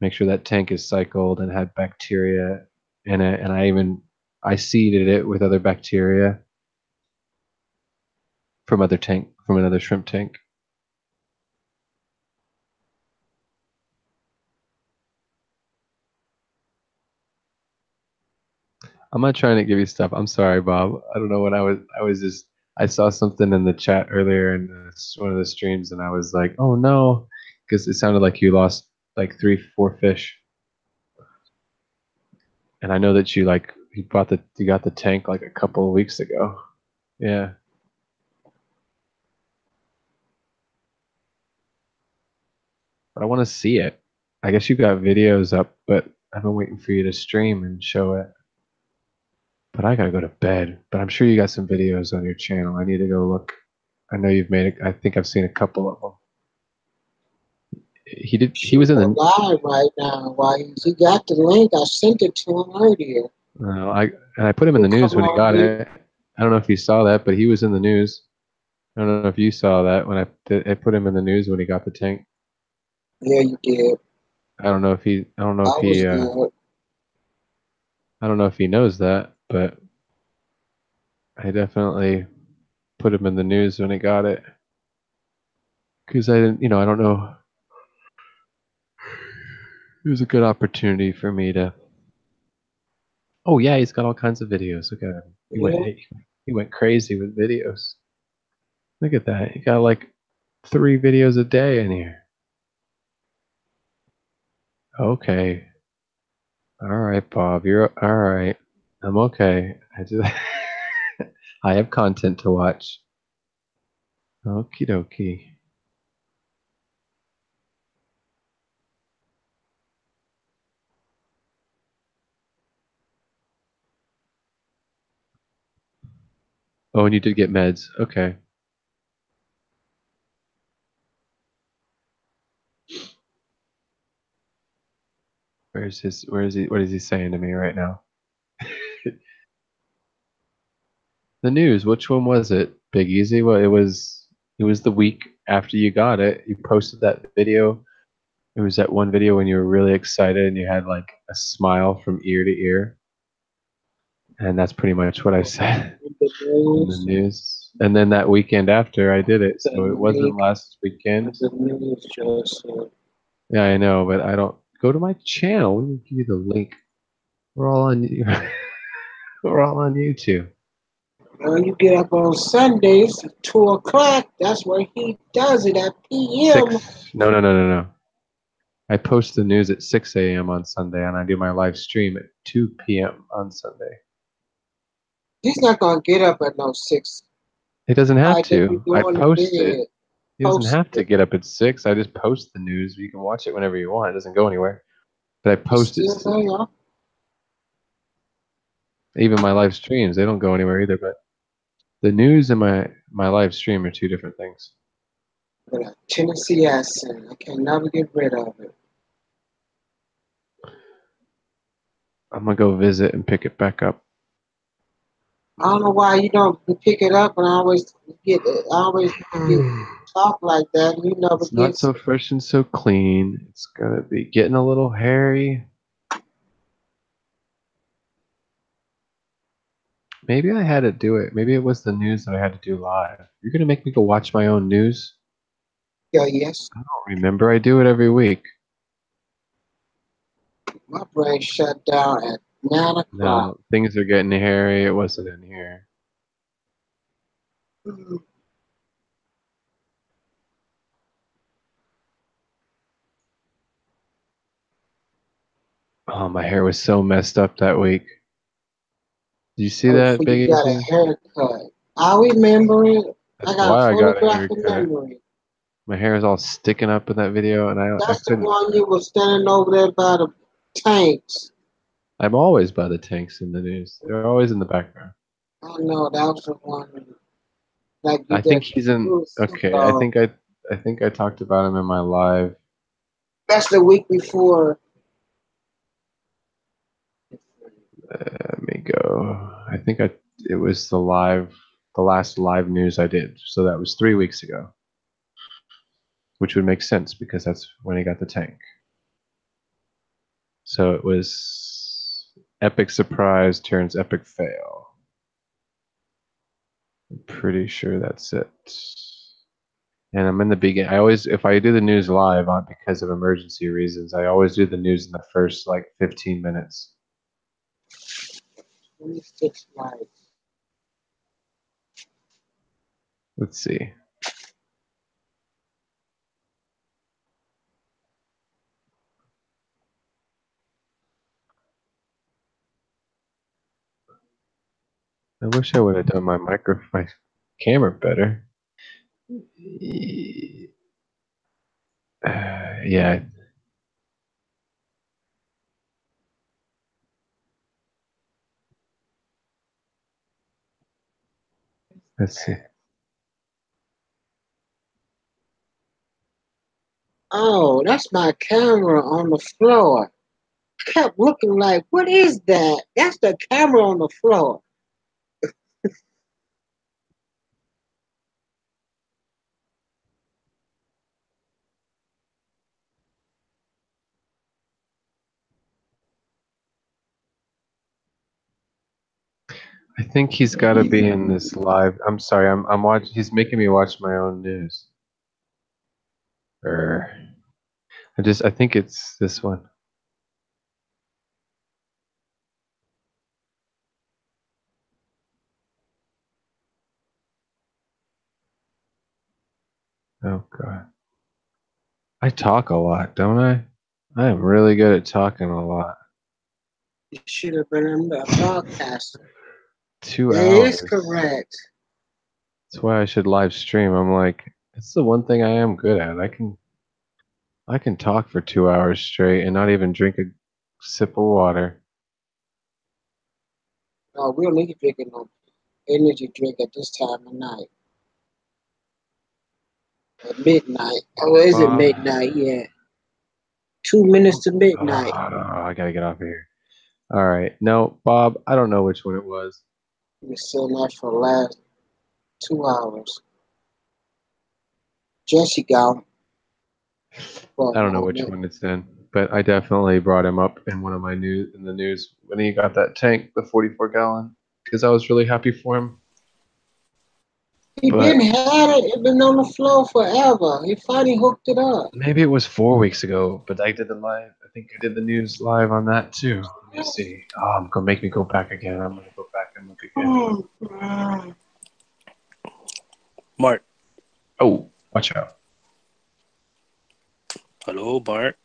Make sure that tank is cycled and had bacteria in it, and I seeded it with other bacteria from another shrimp tank. I'm not trying to give you stuff. I'm sorry, Bob. I don't know when I saw something in the chat earlier in one of the streams, and I was like, oh no, because it sounded like you lost like 3-4 fish. And I know that you got the tank like a couple of weeks ago. Yeah. But I want to see it. I guess you got videos up, but I've been waiting for you to stream and show it. But I gotta go to bed. But I'm sure you got some videos on your channel. I need to go look. I know you've made it. I think I've seen a couple of them. He was in the live right now. Why he got the link? I sent it to him earlier. No, I put him in the news when he got it. I don't know if you saw that, but he was in the news. I don't know if you saw that when I put him in the news when he got the tank. Yeah, you did. I don't know if he knows that, but I definitely put him in the news when he got it. Because I don't know. It was a good opportunity for me to. Oh yeah, he's got all kinds of videos. Look at him. He went crazy with videos. Look at that. He got like 3 videos a day in here. Okay. All right, Bob. You're all right. I'm okay. I have content to watch. Okie dokie. Oh, and you did get meds. Okay. What is he saying to me right now? The news, which one was it? Big Easy? Well, it was the week after you got it. You posted that video. It was that one video when you were really excited and you had like a smile from ear to ear. And that's pretty much what I said in the news. And then that weekend after I did it, so it wasn't last weekend. Yeah, I know, but I don't go to my channel. Let me give you the link. We're all on we're all on YouTube. When you get up on Sundays at 2 o'clock, that's where he does it at p.m. No. I post the news at 6 a.m. on Sunday, and I do my live stream at 2 p.m. on Sunday. He's not going to get up at no 6. He doesn't have to. I post it. He doesn't have to get up at 6. I just post the news. You can watch it whenever you want. It doesn't go anywhere. But I post it. Even my live streams, they don't go anywhere either. But the news and my live stream are 2 different things. But a Tennessee accent, I can never get rid of it. I'm gonna go visit and pick it back up. I don't know why you don't pick it up, and I always talk like that. And you never it's not so fresh and so clean. It's gonna be getting a little hairy. Maybe I had to do it. Maybe it was the news that I had to do live. You're gonna make me go watch my own news? Yeah, yes. I don't remember. I do it every week. My brain shut down at 9 o'clock. No, things are getting hairy. It wasn't in here. Oh, my hair was so messed up that week. Did you see that, Big Easy? You got a haircut. I remember it. That's why I got a haircut. My hair is all sticking up in that video, and That's the one you were standing over there by the tanks. I'm always by the tanks in the news. They're always in the background. I know that was the one. I think he's in. Okay, I think I talked about him in my live. That's the week before. Let me go? I think it was the last live news I did. So that was 3 weeks ago, which would make sense because that's when he got the tank. So it was epic surprise turns epic fail. I'm pretty sure that's it. And I'm in the beginning. I always, if I do the news live on because of emergency reasons, I always do the news in the first like 15 minutes. 26 likes. Let's see. I wish I would have done my camera better. Yeah. Let's see. Oh, that's my camera on the floor. Kept looking like, what is that? That's the camera on the floor. I think he's got to be in this live. I'm sorry. I'm watching. He's making me watch my own news. I think it's this one. Oh God. I talk a lot, don't I? I am really good at talking a lot. You should have been in the broadcast. 2 That hours. is correct. That's why I should live stream. I'm like, it's the one thing I am good at. I can talk for 2 hours straight and not even drink a sip of water. No, we don't need to drink no energy drink at this time of night. At midnight. Oh, is it midnight? Yeah. 2 minutes to midnight. I gotta get off of here. All right. No, Bob, I don't know which one it was. We've seen that for the last 2 hours. Jesse gone. I don't know which one it's in, but I definitely brought him up in one of my news in the news when he got that tank, the 44 gallon, because I was really happy for him. He been had it. It's been on the floor forever. He finally hooked it up. Maybe it was 4 weeks ago, but I did the live. I think I did the news live on that too. Let me see. Oh, I'm gonna make me go back again. I'm gonna go back and look again. Mark. Oh, watch out. Hello, Bart.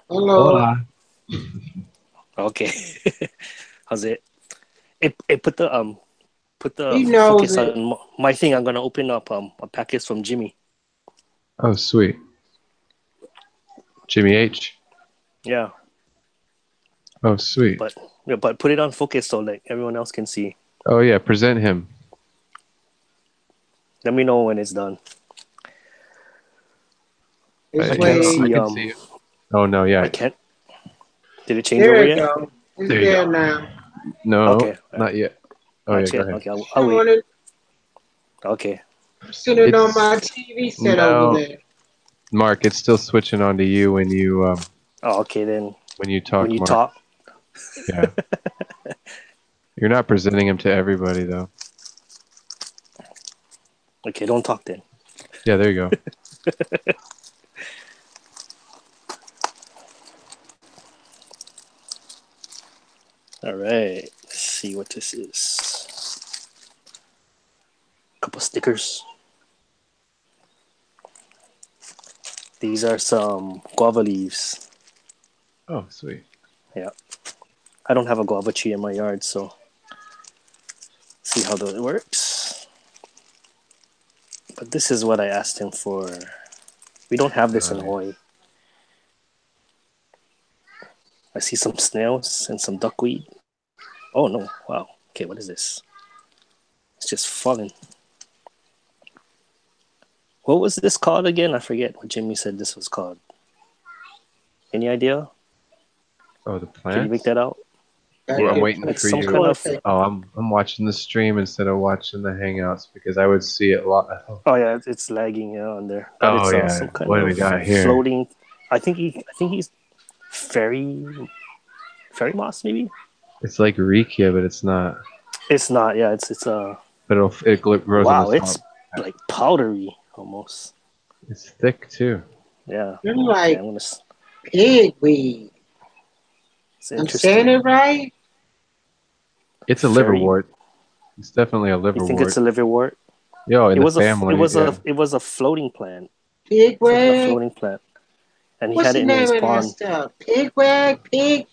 Hello. Hola. Okay. How's it? It put the focus on my thing. I'm gonna open up a package from Jimmy. Oh, sweet. Jimmy H. Yeah. Oh, sweet. But put it on focus so like everyone else can see. Oh yeah, present him. Let me know when it's done. I can't see you. Oh no, yeah. I can't. Did it change over yet? Go. It's there now. No, okay. Not yet. Oh yeah, go ahead. Okay, I'll wait. Okay. I'm sitting on my TV set over there. Mark, it's still switching on to you when you Oh, okay then. When you talk. Yeah. You're not presenting him to everybody though. Okay, don't talk then. Yeah, there you go. All right. Let's see what this is. A couple stickers. These are some guava leaves. Oh, sweet. Yeah. I don't have a guava tree in my yard, so see how that works. But this is what I asked him for. We don't have this in Hawaii. I see some snails and some duckweed. Oh no, wow. Okay, what is this? It's just falling. What was this called again? I forget what Jimmy said this was called. Any idea? Oh, the plant? Can you make that out? I'm waiting it's for some you. kind of. Oh, I'm watching the stream instead of watching the Hangouts because I would see it a lot. Oh yeah, it's lagging on there, but Oh it's yeah, some kind what do we of got here? floating. I think he's fairy moss maybe. It's like Rikia, but it's not. It's not. Yeah, it's But it grows on wow, the it's top. like powdery almost. It's thick too. Yeah. You're like I'm pigweed. I'm saying it right? It's a liverwort. It's definitely a liverwort. You think it's a liverwort? Yo, in the family. It was a floating plant. Pigweed. A floating plant. And he What's had the it in name his of that pond. stuff? Pigweed? Pig?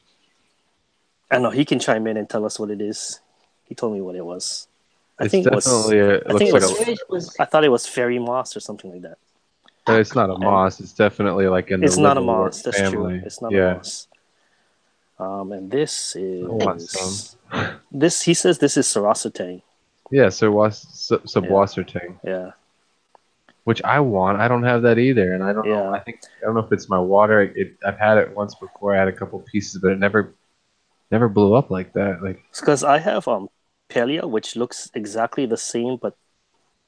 I know he can chime in and tell us what it is. He told me what it was. I thought it was fairy moss or something like that. But it's not a moss. It's definitely like in the liverwort not a moss. That's family. True. It's not a moss. And this is this. He says this is Sarasatang. Yeah, Sabwassertang. Yeah. Which I want. I don't have that either, and I don't know. I don't know if it's my water. I've had it once before. I had a couple pieces, but it never blew up like that. Like it's because I have Pelia, which looks exactly the same, but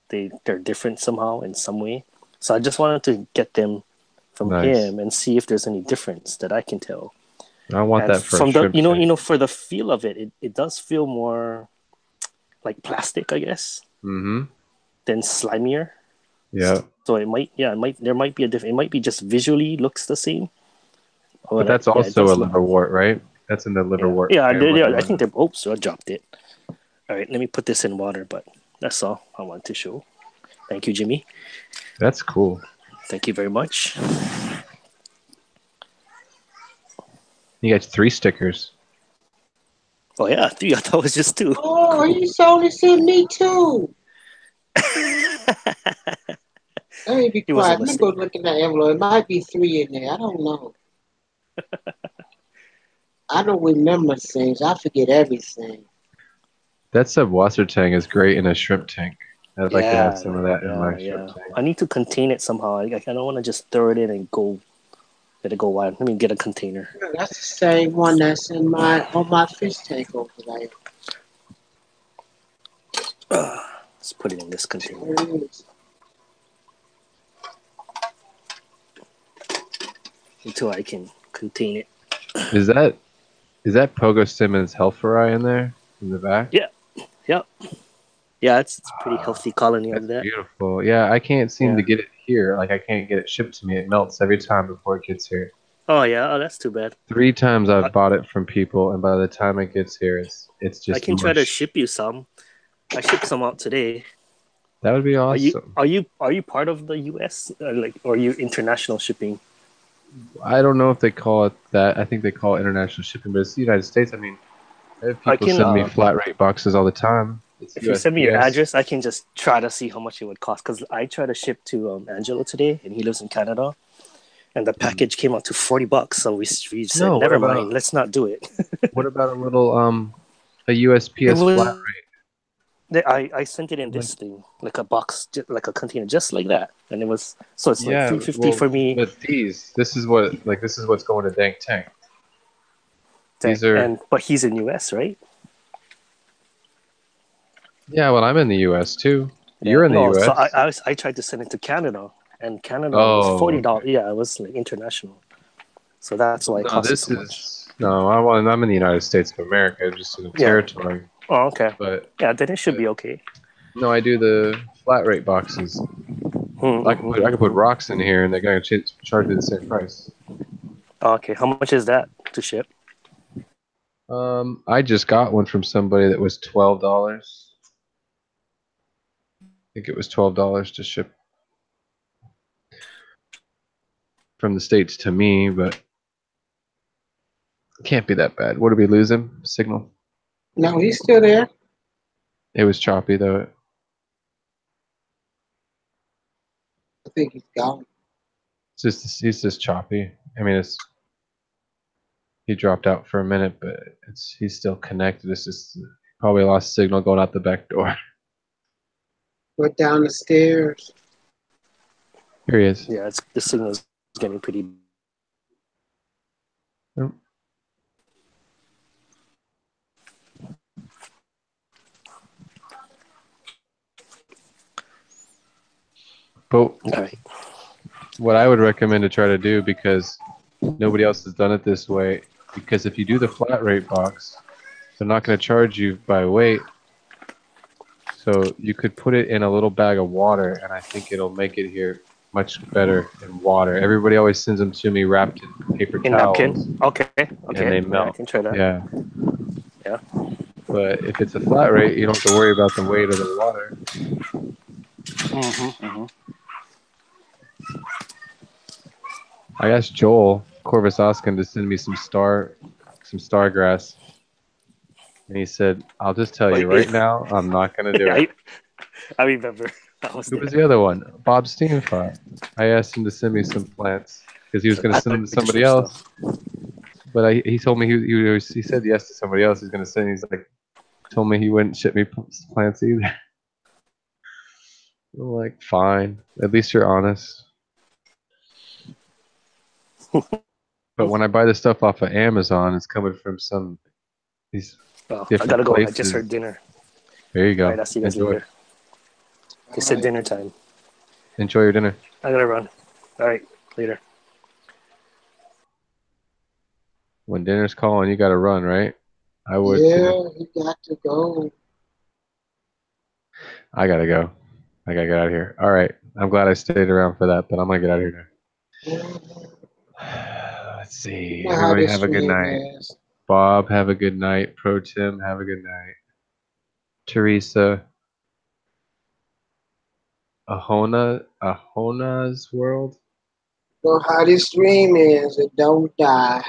they're different somehow in some way. So I just wanted to get them from him and see if there's any difference that I can tell. I want that from the for the feel of it, it does feel more like plastic, I guess. Mm-hmm. Than slimier. Yeah. So there might be a difference. It might be just visually looks the same. But that's also a liverwort, right? That's in the liverwort. Yeah, I think they're. Oops, so I dropped it. All right, let me put this in water. But that's all I wanted to show. Thank you, Jimmy. That's cool. Thank you very much. You got 3 stickers. Oh yeah, 3. I thought it was just 2. Oh, he's only sent me 2. Let me be quiet. Let me go look in that envelope. It might be 3 in there. I don't know. I don't remember things. I forget everything. That Sabwassertang is great in a shrimp tank. I'd like to have some of that in my shrimp tank. I need to contain it somehow. I don't want to just throw it in and let it go wild. Let me get a container. Yeah, that's the same one that's on my fish tank over there. Let's put it in this container. Until I can contain it. Is that Pogo Simmons Healthfry in there in the back? Yeah. Yep. Yeah, it's a pretty healthy colony of that. Beautiful. Yeah, I can't seem to get it here. Like I can't get it shipped to me. It melts every time before it gets here. Oh yeah. Oh, that's too bad. 3 times I've bought it from people, and by the time it gets here, it's just. I can try to ship you some. I shipped some out today. That would be awesome. Are you part of the U.S. Or are you international shipping? I don't know if they call it that. I think they call it international shipping, but it's the United States. I mean, people send me flat rate boxes all the time. If you send me your address, I can just try to see how much it would cost. Because I tried to ship to Angelo today, and he lives in Canada, and the package came out to $40. So we said, never mind, let's not do it. What about a little a USPS flat rate? I sent it in this thing, like a box, like a container, just like that, and it was so it's like $3.50 for me. But this is what's going to Dank Tank. These are, but he's in US, right? Yeah, well, I'm in the US too. You're in the US. So I tried to send it to Canada, and Canada was $40. Yeah, it was like international, so that's why it cost so much. No, I'm in the United States of America, just in the territory. Oh, okay. But yeah, then it should be okay. No, I do the flat rate boxes. I can put rocks in here, and they're going to charge me the same price. Okay, how much is that to ship? I just got one from somebody that was $12. I think it was $12 to ship from the States to me, but it can't be that bad. What, did we lose him? Signal? No, he's still there. It was choppy, though. I think he's gone. He's just choppy. I mean, he dropped out for a minute, but he's still connected. It's just probably lost signal going out the back door. Went down the stairs. Here he is. Yeah, the signal's getting pretty. But right. what I would recommend to try to do, because nobody else has done it this way, because if you do the flat rate box, they're not going to charge you by weight. So you could put it in a little bag of water, and I think it'll make it here much better in water. Everybody always sends them to me wrapped in paper In towels, napkin. Okay. and they Yeah, I melt. can try that. Yeah. Yeah. But if it's a flat rate, you don't have to worry about the weight of the water. I asked Joel Corvus Oskin to send me some stargrass, and he said, "I'll just tell you right now, I'm not gonna do it." I remember. I was Who there. was the other one? Bob Steenfot. I asked him to send me some plants because he was going to send them to somebody else. But he told me he said yes to somebody else. He's going to send. He's like, told me he wouldn't ship me plants either. I'm like, fine. At least you're honest. But when I buy the stuff off of Amazon, it's coming from these different I gotta go. places. I just heard dinner. There you go. All right, I'll see you guys later. They said dinner time. Enjoy your dinner. I gotta run. All right, later. When dinner's calling, you gotta run, right? I would too. Yeah, you got to go. I gotta go. I gotta get out of here. All right. I'm glad I stayed around for that, but I'm gonna get out of here now. Let's see. Everybody have a good night. Bob, have a good night. Pro Tim, have a good night. Teresa. Ahona's World. Know how this stream is. It don't die.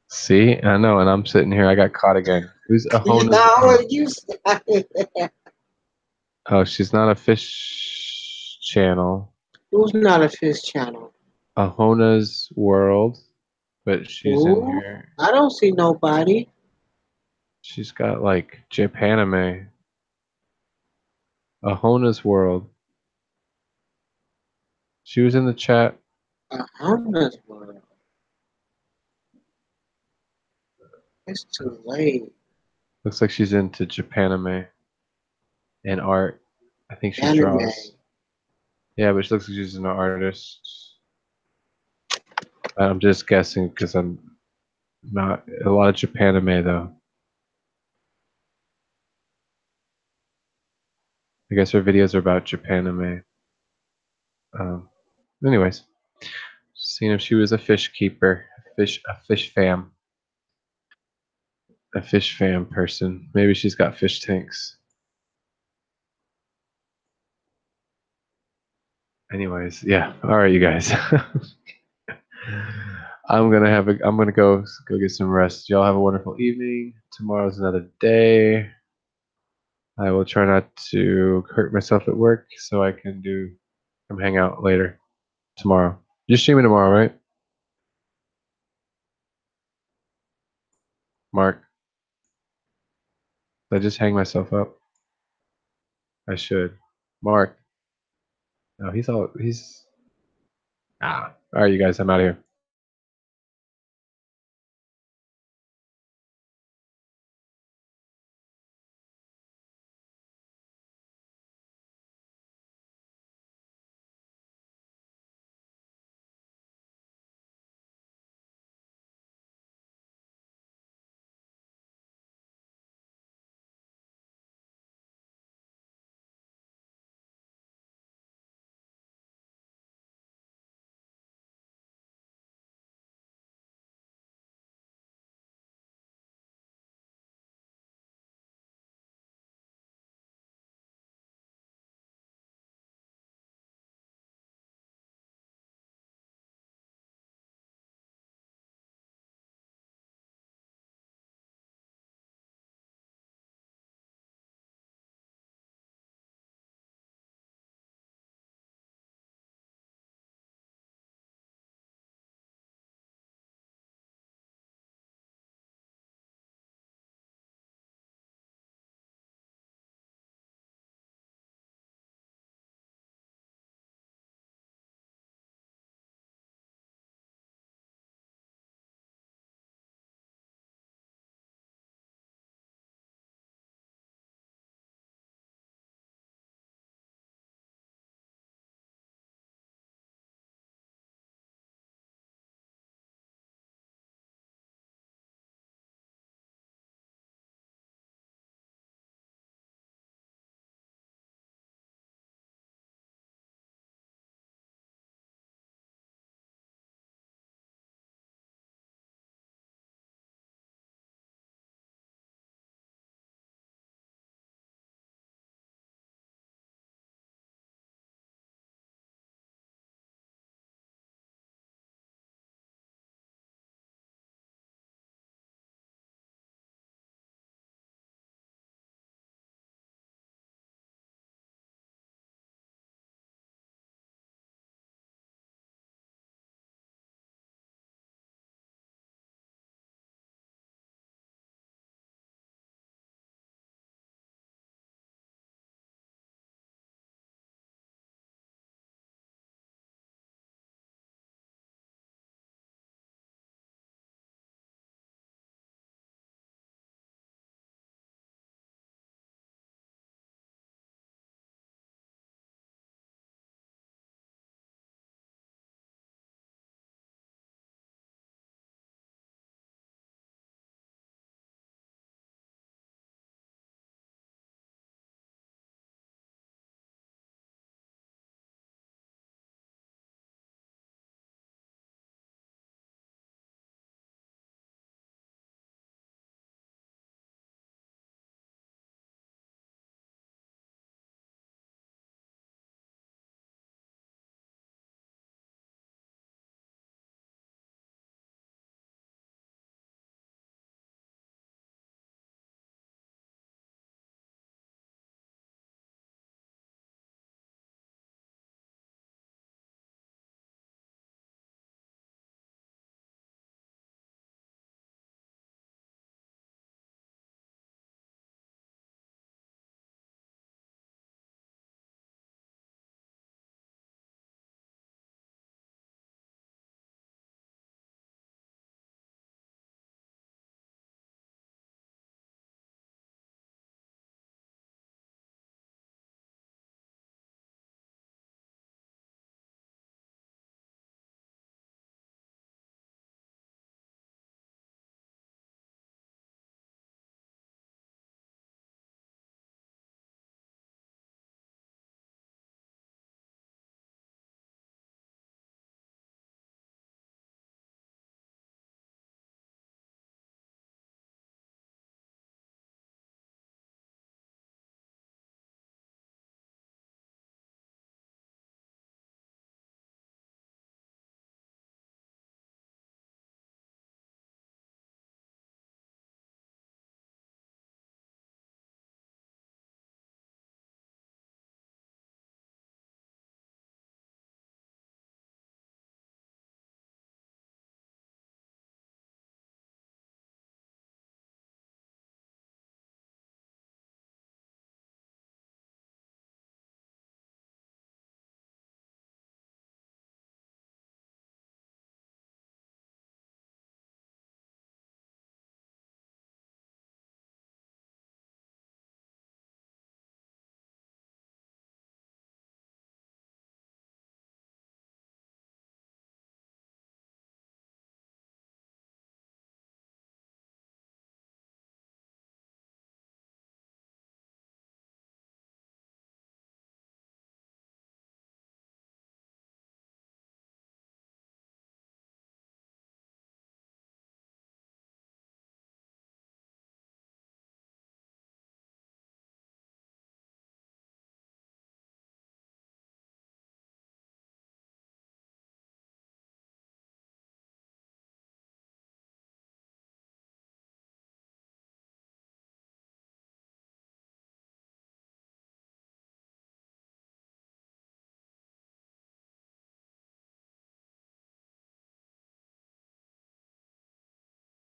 See, I know, and I'm sitting here. I got caught again. Who's Ahona's? Oh, she's not a fish channel. Who's not a fish channel? Ahona's World, but she's in here. I don't see nobody. She's got like Japanime. Ahona's World. She was in the chat. Ahona's World. It's too late. Looks like she's into Japanime and art. I think she draws. Yeah, but she looks like she's an artist. I'm just guessing because I'm not a lot of Japanime though. I guess her videos are about Japanime. Anyways, seeing if she was a fish keeper, a fish fam person. Maybe she's got fish tanks. Anyways, yeah. All right, you guys. I'm gonna go get some rest. Y'all have a wonderful evening. Tomorrow's another day. I will try not to hurt myself at work so I can come hang out later tomorrow. You're streaming tomorrow, right? Mark. Did I just hang myself up? I should. Mark. No, all right, you guys, I'm out of here.